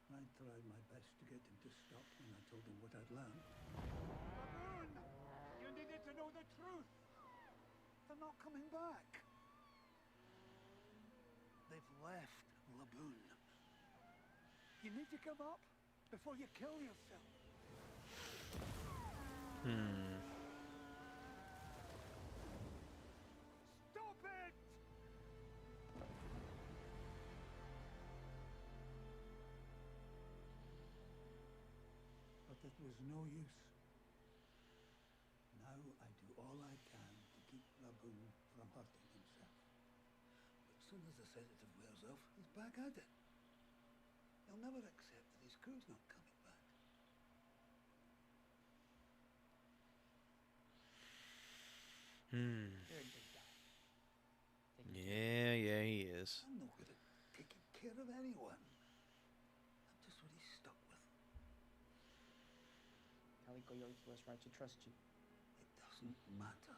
I tried my best to get him to stop when I told him what I'd learned. Laboon! You needed to know the truth! They're not coming back. They've left Laboon. You need to give up before you kill yourself. Stop it! But it was no use. Now I do all I can to keep Laboon from hurting himself. But as soon as the sedative wears off, he's back at it. He'll never accept that his crew's not coming back. You're a good guy. Yeah, he is. I'm no good at taking care of anyone. I'm just what he's stuck with. 𝘼𝙗𝙂𝙃 was right to trust you. It doesn't matter.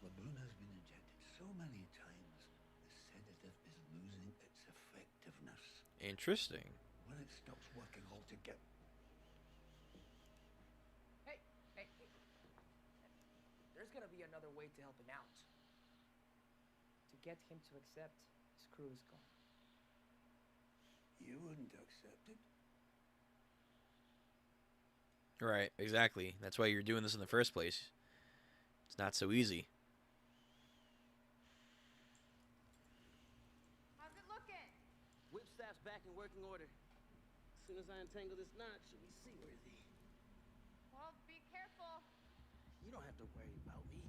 Laboon has been injected so many times, the sedative is losing its effectiveness. Interesting. When it stops working altogether. Hey. There's gonna be another way to help him out. To get him to accept his crew is gone. You wouldn't accept it. Right, exactly. That's why you're doing this in the first place. It's not so easy. How's it looking? Whipstaff's back in working order. As soon as I untangle this knot, she'll be seaworthy. Well, be careful. You don't have to worry about me.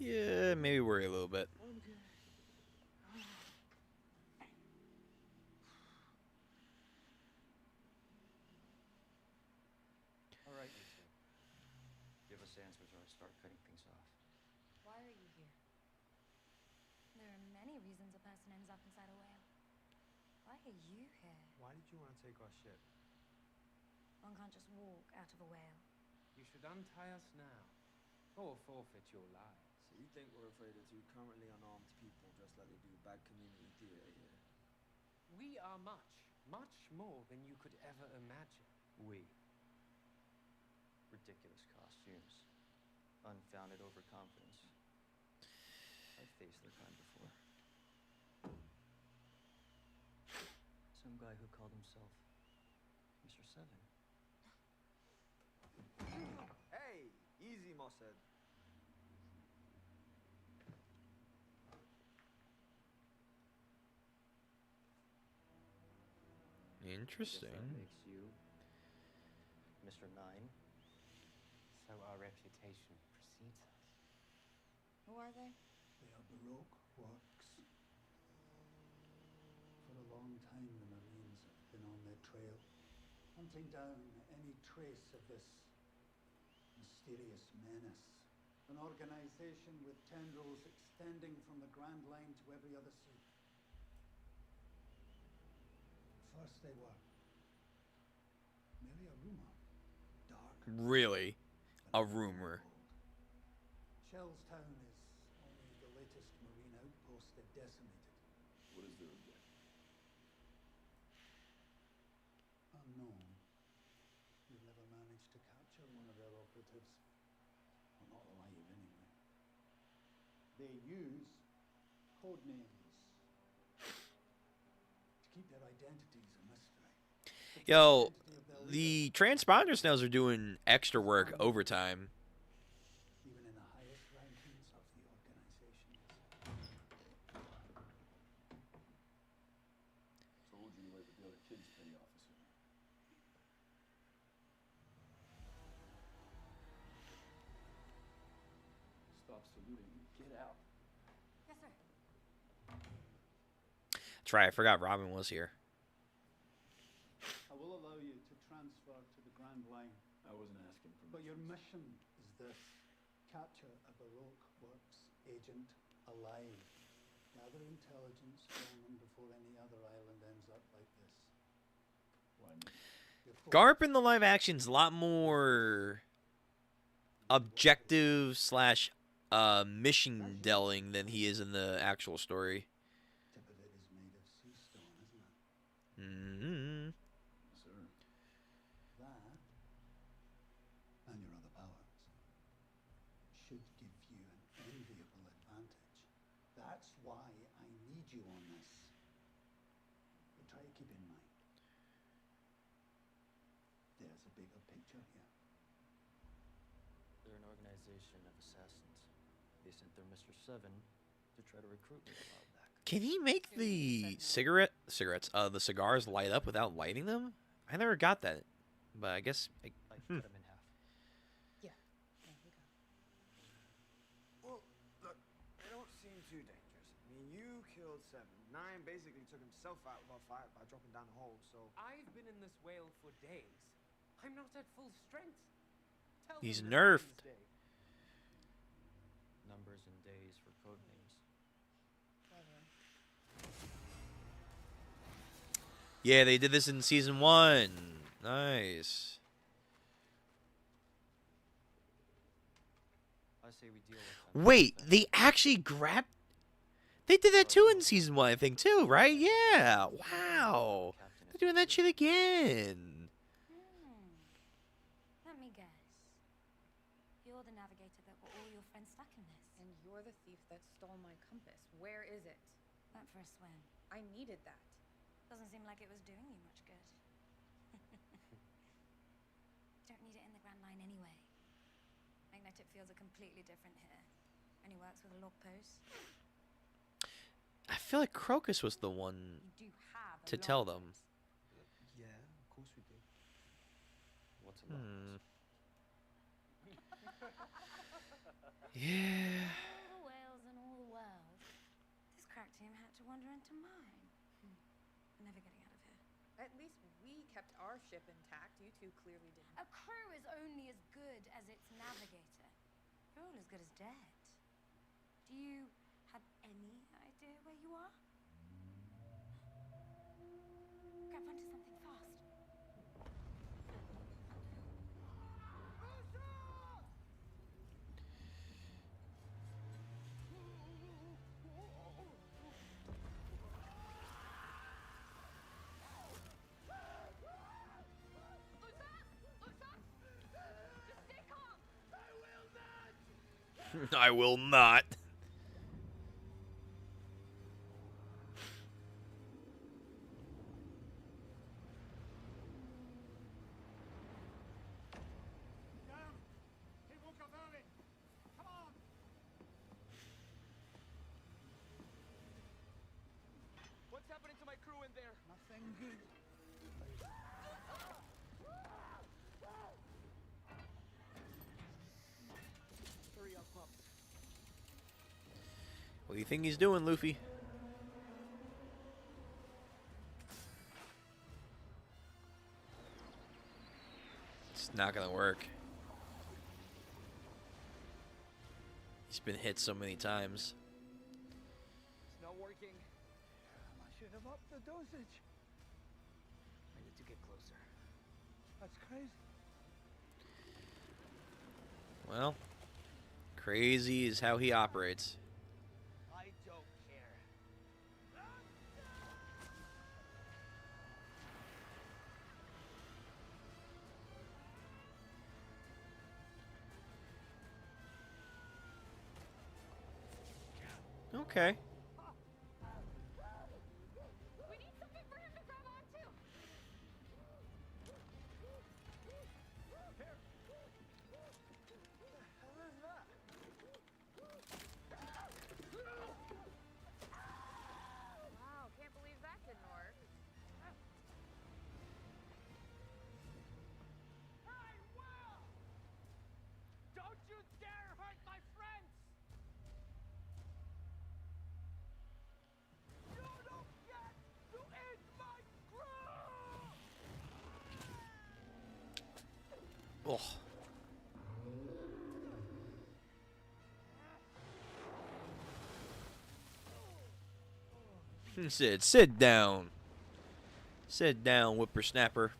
Yeah, maybe worry a little bit. All right, you two. Give us answers or I start cutting things off. Why are you here? There are many reasons a person ends up inside a whale. Why are you here? Why did you want to take our ship? One can't just walk out of a whale. You should untie us now, or forfeit your lives. So you think we're afraid of two currently unarmed people just like they do bad community theater here? We are much more than you could ever imagine. We. Ridiculous costumes. Unfounded overconfidence. I've faced their kind before. Some guy who called himself Mr. Seven. Hey, easy, Mossad. Interesting. That makes you Mr. Nine. So our reputation precedes us. Who are they? They are Baroque works. For a long time, the Marines have been on their trail, hunting down any trace of this mysterious menace. An organization with tendrils extending from the Grand Line to every other sea. First they were merely a rumor. Dark. Really? A rumor. Shellstown is only the latest Marine outpost they've decimated. What is their objective? Unknown. We've never managed to capture one of their operatives. Well, not alive, anyway. They use code names to keep their identities a mystery. Yo, the transponders now are doing extra work overtime. Even in the highest rankings of the organization. Told you right with the other kids, petty officer. Stop saluting and get out. Yes, sir. That's right, I forgot Robin was here. I will allow you to transfer to the Grand Line. I wasn't asking for But your mission is this. Capture a Baroque Works agent alive. Gather intelligence on them before any other island ends up like this. Why me? Garp in the live action's a lot more objective slash mission delving than he is in the actual story. Tip of it is made of sea stone, isn't it? Mm-hmm. Sir. That, and your other powers, should give you an enviable advantage That's why I need you on this. But try to keep in mind, there's a bigger picture here. They're an organization of assassins. They sent their Mr. Seven to try to recruit me a while back. Can he make the the cigars light up without lighting them? I never got that, but I guess. I cut them in half. Yeah, there we go. Well, look, they don't seem too dangerous. I mean, you killed 7. 9 basically took himself out while fired by dropping down the hole, so... I've been in this whale for days. I'm not at full strength. Tell He's them nerfed. Wednesday. Numbers and days for code names. Yeah, they did this in season 1. Nice. I say we deal with them. Wait, they actually grabbed. They did that too in season 1, I think, too, right? Yeah. Wow. They're doing that shit again. Let me guess. You're the navigator that got all your friends stuck in this. And you're the thief that stole my compass. Where is it? Went for a swim. I needed that. Doesn't seem like it was doing you much good. Don't need it in the Grand Line anyway. Magnetic fields are completely different here. Only works with a log post. I feel like Crocus was the one You do have a to log tell them. post. Yeah, of course we do. What's a lot? Yeah. All the whales in all the world. This crack team had to wander into mine. Never getting out of here. At least we kept our ship intact. You two clearly didn't. A crew is only as good as its navigator. You're all as good as dead. Do you have any idea where you are? Grab onto something fast. I will not. What's happening to my crew in there? Nothing good. Hurry up, pups. What do you think he's doing, Luffy? It's not gonna work. He's been hit so many times. It's not working. I should have upped the dosage. I need to get closer. That's crazy. Well, crazy is how he operates. I don't care. Okay. We need something for him to grab onto. Wow, can't believe that didn't work. I will! Don't you dare hurt my friends! You don't get to eat my crew! Ugh. He said, "Sit down. Sit down, whippersnapper."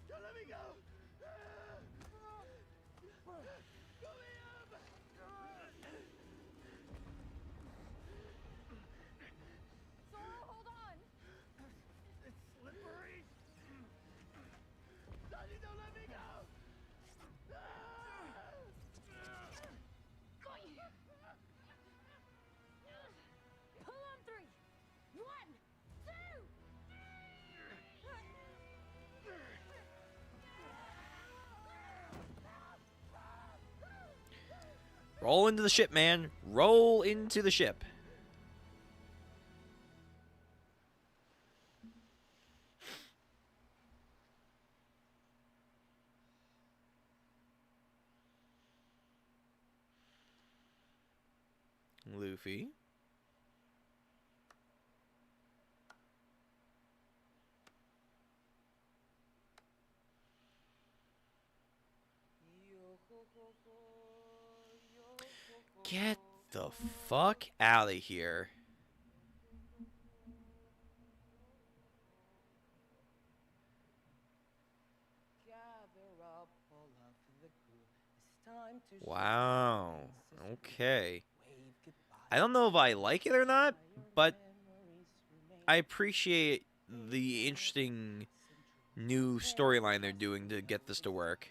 Don't let me go! Go me up! Roll into the ship, man. Roll into the ship. Luffy. Get the fuck out of here. Wow. Okay. I don't know if I like it or not, but I appreciate the interesting new storyline they're doing to get this to work.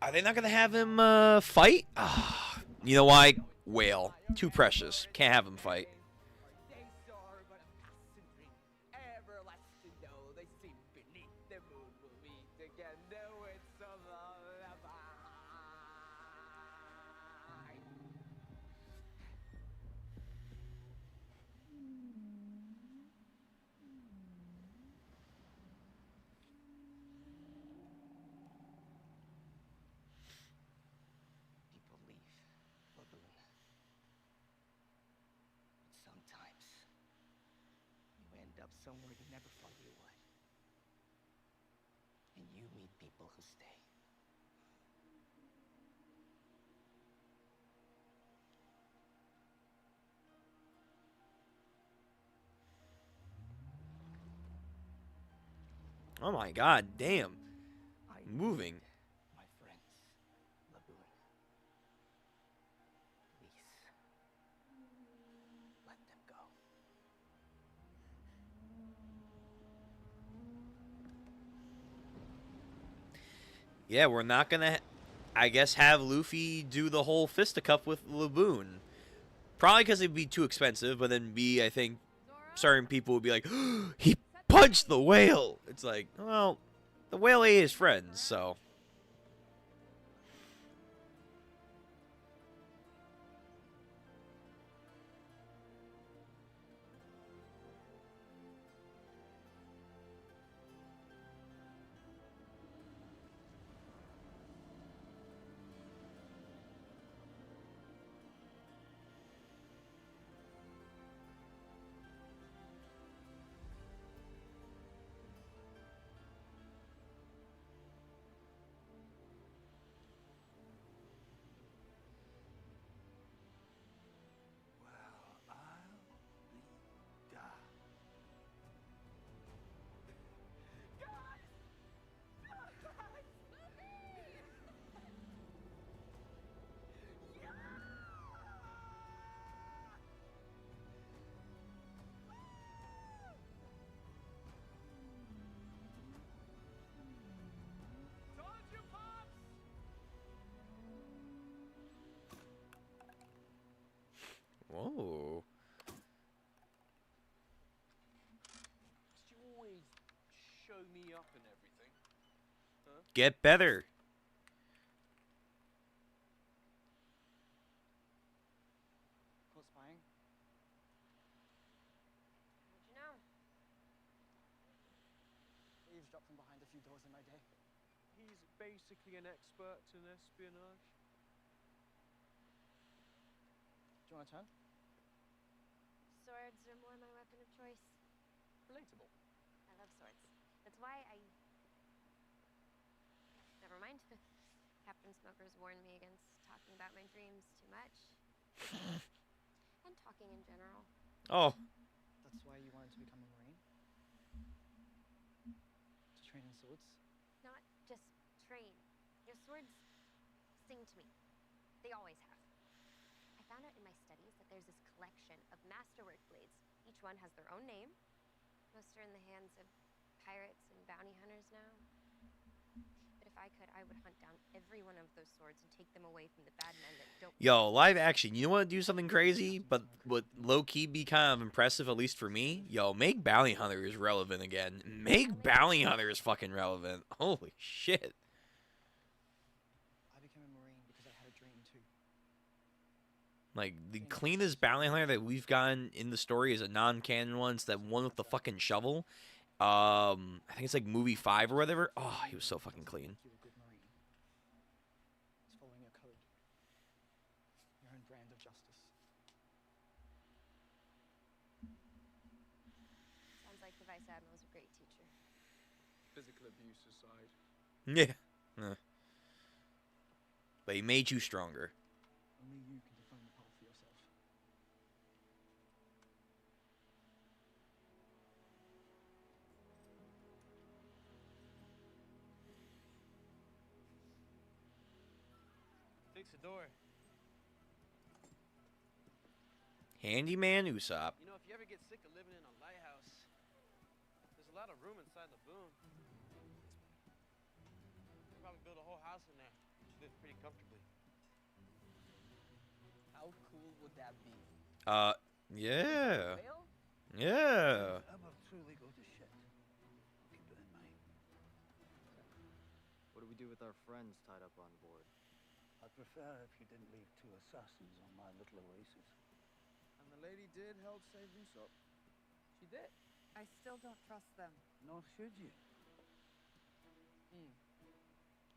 Are they not going to have him fight? Oh, you know why? Whale. Too precious. Can't have him fight. People leave Laboon. But sometimes you end up somewhere you never thought you would. And you meet people who stay. Oh my god, damn. Moving. My friends, Laboon. Please, let them go. Yeah, we're not going to, I guess, have Luffy do the whole fisticuff with Laboon. Probably because it'd be too expensive, but then B, I think certain people would be like, oh, he punched the whale. It's like, well, the whale ate his friends, so. Whoa. You always show me up and everything. Huh? Get better. Close spying? How'd you know? Eavesdropped from behind a few doors in my day. He's basically an expert in espionage. Do you want to turn? Swords are more my weapon of choice. Relatable. I love swords. That's why I... Never mind. Captain Smoker's warned me against talking about my dreams too much. And talking in general. Oh. That's why you wanted to become a Marine? To train in swords? Not just train. Your swords sing to me. They always have. I found out in my studies that there's this collection of masterwork blades. Each one has their own name. Most are in the hands of pirates and bounty hunters now. But if I could, I would hunt down every one of those those swords and take them away from the bad men that don't. Yo, live action. You want to do something crazy, but would low key be kind of impressive, at least for me? Yo, make Bounty Hunters relevant again. Make Bounty Hunters fucking relevant. Holy shit. I became a Marine because I had a dream too. Like, the cleanest Bounty Hunter that we've gotten in the story is a non-canon one. It's that one with the fucking shovel. I think it's like movie 5 or whatever. Oh, he was so fucking clean. You're a good Marine. It's following your code. Your own brand of justice. Sounds like the Vice Admiral's a great teacher. Physical abuse aside. Yeah. But he made you stronger. Only you can define the path for yourself. Fix the door. Handyman Usopp. You know, if you ever get sick of living in a lighthouse, there's a lot of room inside the boom. We'll probably build a whole house in there. Live pretty comfortably. How cool would that be? Yeah. Whale? Yeah. Ever truly go to shit? Keep it in mind. What do we do with our friends tied up on board? I'd prefer if you didn't leave 2 assassins on my little oasis. And the lady did help save Usopp. She did. I still don't trust them. Nor should you.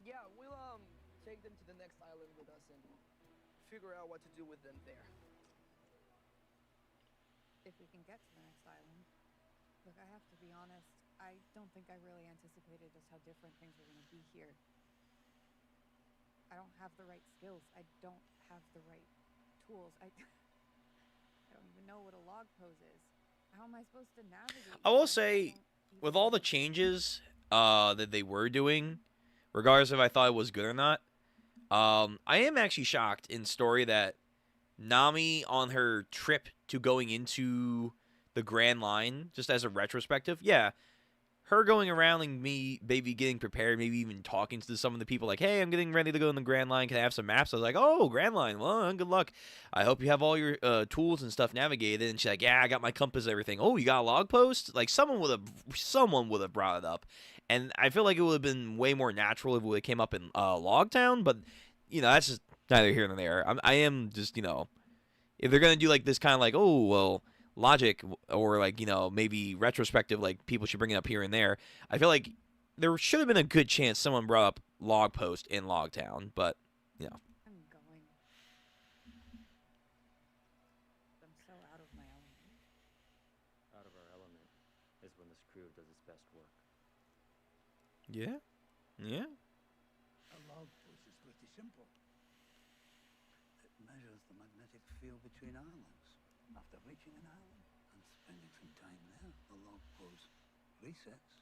Yeah, we'll take them to the next island with us and figure out what to do with them there. If we can get to the next island. Look, I have to be honest. I don't think I really anticipated just how different things were going to be here. I don't have the right skills. I don't have the right tools. I don't even know what a log pose is. How am I supposed to navigate? I will say, with all the changes that they were doing, regardless if I thought it was good or not, I am actually shocked in story that Nami, on her trip to going into the Grand Line, just as a retrospective, yeah, her going around and me maybe getting prepared, maybe even talking to some of the people like, hey, I'm getting ready to go in the Grand Line. Can I have some maps? I was like, oh, Grand Line. Well, good luck. I hope you have all your tools and stuff navigated. And she's like, yeah, I got my compass and everything. Oh, you got a log post? Like, someone would have brought it up. And I feel like it would have been way more natural if it came up in Logtown. But, you know, that's just neither here nor there. I am just, you know, if they're going to do like this kind of like, oh, well, logic or like, you know, maybe retrospective, like people should bring it up here and there. I feel like there should have been a good chance someone brought up log post in Logtown, but you know. I'm going. I'm so out of my element. Out of our element is when this crew does its best work. Yeah. Yeah. A log post is pretty simple. It measures the magnetic field between islands. After reaching an island and spending some time there, the log post resets,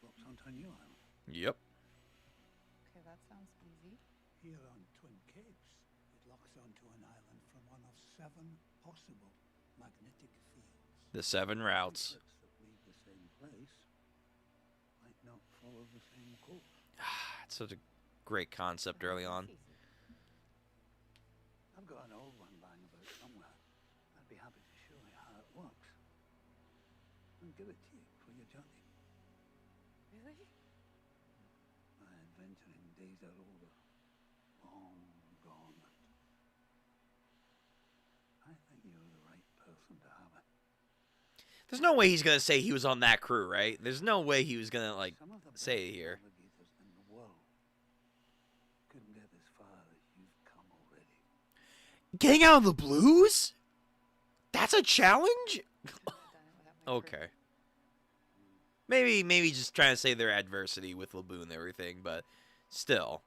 locks onto a new island. Yep. Okay, that sounds easy. Here on Twin Capes, it locks onto an island from one of 7 possible magnetic fields. The 7 routes. Ships that leave the same place might not follow the same course. It's such a great concept early on. I've got an old one lying about somewhere. I'd be happy to show you how it works. And give it to you for your journey. Really? My adventuring days are over. Long gone. I think you're the right person to have it. There's no way he's going to say he was on that crew, right? There's no way he was going to, like, say it here. Navigators in the world couldn't get as far as you've come already. Getting out of the blues? That's a challenge? Okay. Maybe just trying to say their adversity with Laboon and everything, but still.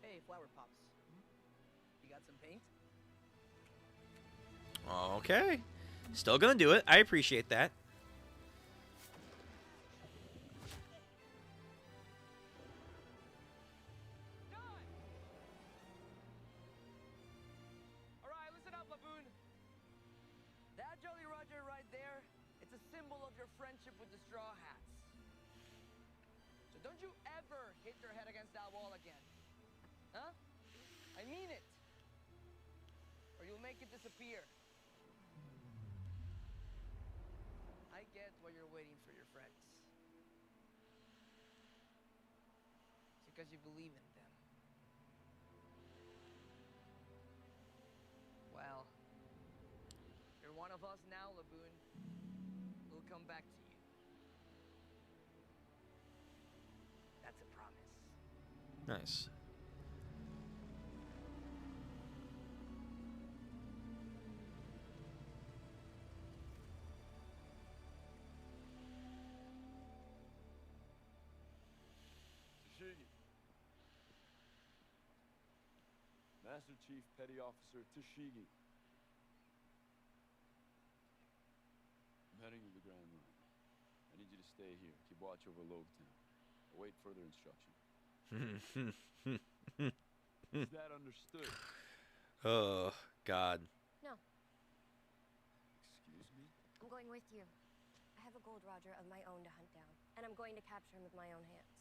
Hey, Flower Pops. You got some paint? Okay. Still gonna do it. I appreciate that. Alright, listen up, Laboon. That Jolly Roger right there, it's a symbol of your friendship with the Straw Hats. So don't you I mean it. Or you'll make it disappear. I get why you're waiting for your friends. It's because you believe in them. Well, you're one of us now, Laboon. We'll come back to you. That's a promise. Nice. Tashigi. Master Chief Petty Officer Tashigi. I'm heading to the Grand Line. I need you to stay here. Keep watch over Lobetown. Await further instruction. Is that understood? Oh, God. No, Excuse me? I'm going with you. I have a Gold Roger of my own to hunt down, and I'm going to capture him with my own hands.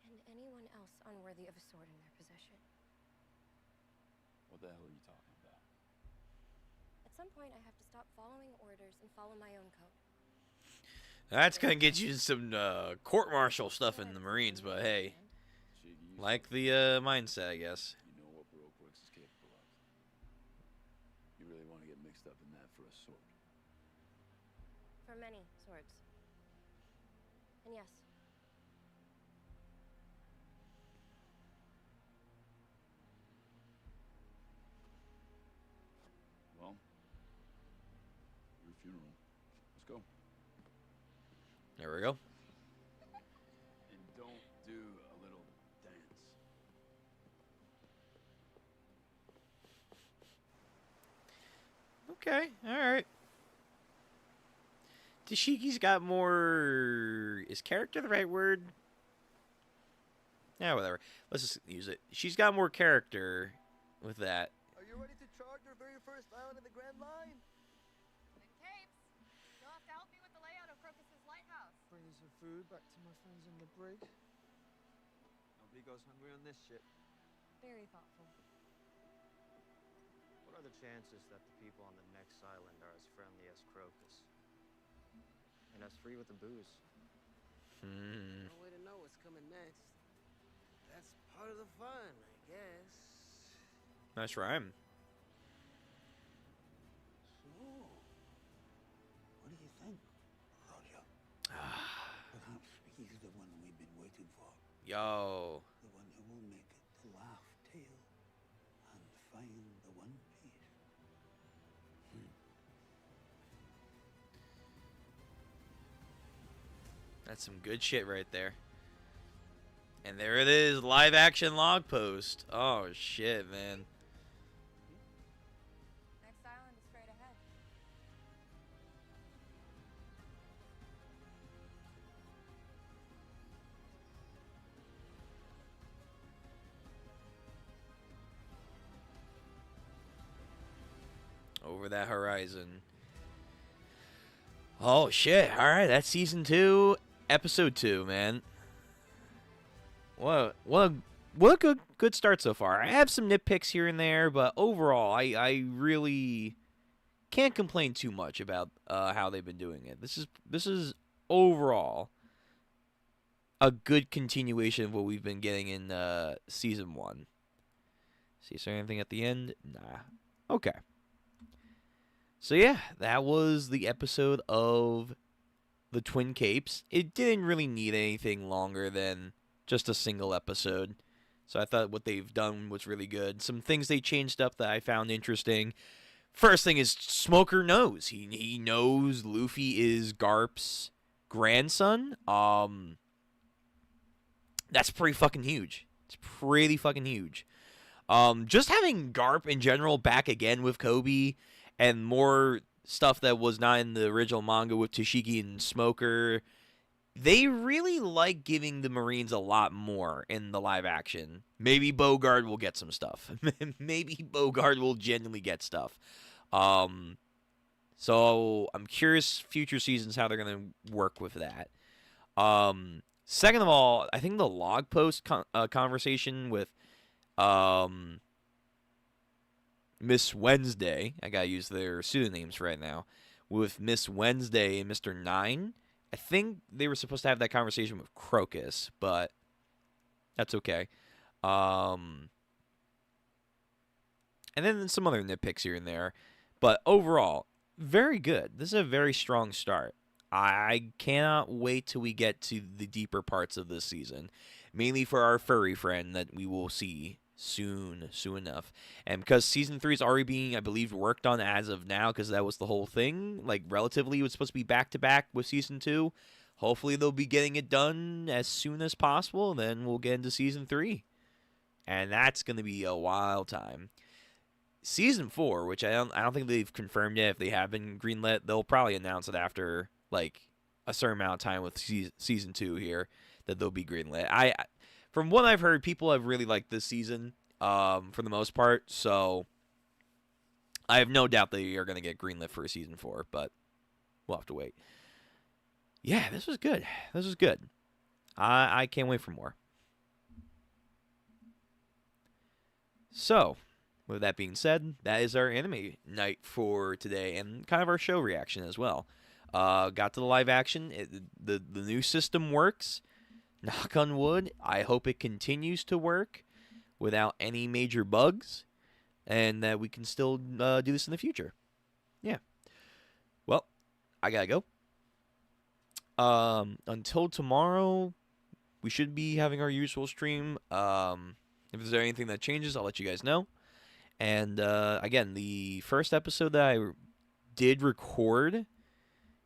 And anyone else unworthy of a sword in their possession. What the hell are you talking about? At some point, I have to stop following orders and follow my own code. That's gonna get you some court-martial stuff in the Marines, but hey, like the mindset, I guess. You know what Baroque Works is capable of. You really want to get mixed up in that for a sword? For many swords. And yes, Well, your funeral. Let's go. There we go. And don't do a little dance. Okay, alright. Tashiki's got more... Is character the right word? Yeah, whatever. Let's just use it. She's got more character with that. Are you ready to charge your very first island in the Grand Line? Capes, you'll have to help me with the layout of Crocus's lighthouse. Bringing some food back to my friends in the brig. Nobody goes hungry on this ship. Very thoughtful. What are the chances that the people on the next island are as friendly as Crocus? And as free with the booze? No way to know what's coming next. That's part of the fun, I guess. Nice rhyme. So, what do you think, Roger? Perhaps he's the one we've been waiting for. Yo. The one who will make it to laugh tale and find the One Piece. That's some good shit right there. And there it is, live action log post. Oh shit, man. Next island is straight ahead. Over that horizon. Oh shit! All right, that's season 2, episode 2, man. What a good start so far. I have some nitpicks here and there, but overall, I really can't complain too much about how they've been doing it. This is overall a good continuation of what we've been getting in season 1. See, is there anything at the end? Nah. Okay. So yeah, that was the episode of the Twin Capes. It didn't really need anything longer than just a single episode. So I thought what they've done was really good. Some things they changed up that I found interesting. First thing is Smoker knows. He knows Luffy is Garp's grandson. That's pretty fucking huge. It's pretty fucking huge. Just having Garp in general back again with Kobe and more stuff that was not in the original manga with Tashigi and Smoker. They really like giving the Marines a lot more in the live action. Maybe Bogard will get some stuff. Maybe Bogard will genuinely get stuff. So I'm curious future seasons how they're going to work with that. Second of all, I think the log post conversation with Miss Wednesday, I gotta use their pseudonyms right now, with Miss Wednesday and Mr. Nine. I think they were supposed to have that conversation with Crocus, but that's okay. And then some other nitpicks here and there. But overall, very good. This is a very strong start. I cannot wait till we get to the deeper parts of this season. Mainly for our furry friend that we will see soon enough. And because Season 3 is already being, I believe, worked on as of now, because that was the whole thing. Like, relatively, it was supposed to be back-to-back with Season 2. Hopefully, they'll be getting it done as soon as possible. Then we'll get into Season 3. And that's going to be a wild time. Season 4, which I don't think they've confirmed yet. If they have been greenlit, they'll probably announce it after, like, a certain amount of time with Season 2 here, that they'll be greenlit. From what I've heard, people have really liked this season, for the most part, so I have no doubt they are going to get greenlit for Season 4, but we'll have to wait. Yeah, this was good. This was good. I can't wait for more. So, with that being said, that is our anime night for today, and kind of our show reaction as well. Got to the live action. The new system works. Knock on wood. I hope it continues to work without any major bugs, and that we can still do this in the future. Yeah. Well, I gotta go. Until tomorrow, we should be having our usual stream. If there's anything that changes, I'll let you guys know. And again, the first episode that I did record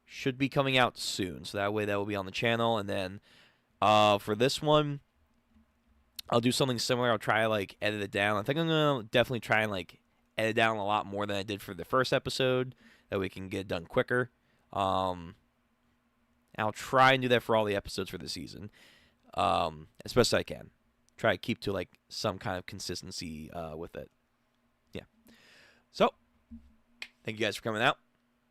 should be coming out soon, so that way that will be on the channel. And then for this one, I'll do something similar. I'll try to edit it down. I think I'm gonna definitely try and edit down a lot more than I did for the first episode, that we can get it done quicker. I'll try and do that for all the episodes for the season, as best as I can. Try to keep to some kind of consistency with it. Yeah. So, thank you guys for coming out.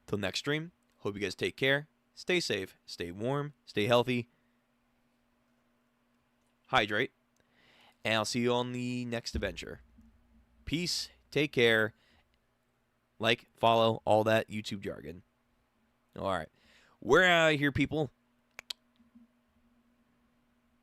Till next stream. Hope you guys take care. Stay safe. Stay warm. Stay healthy. Hydrate. And I'll see you on the next adventure. Peace. Take care. Follow, all that YouTube jargon. Alright. We're out of here, people.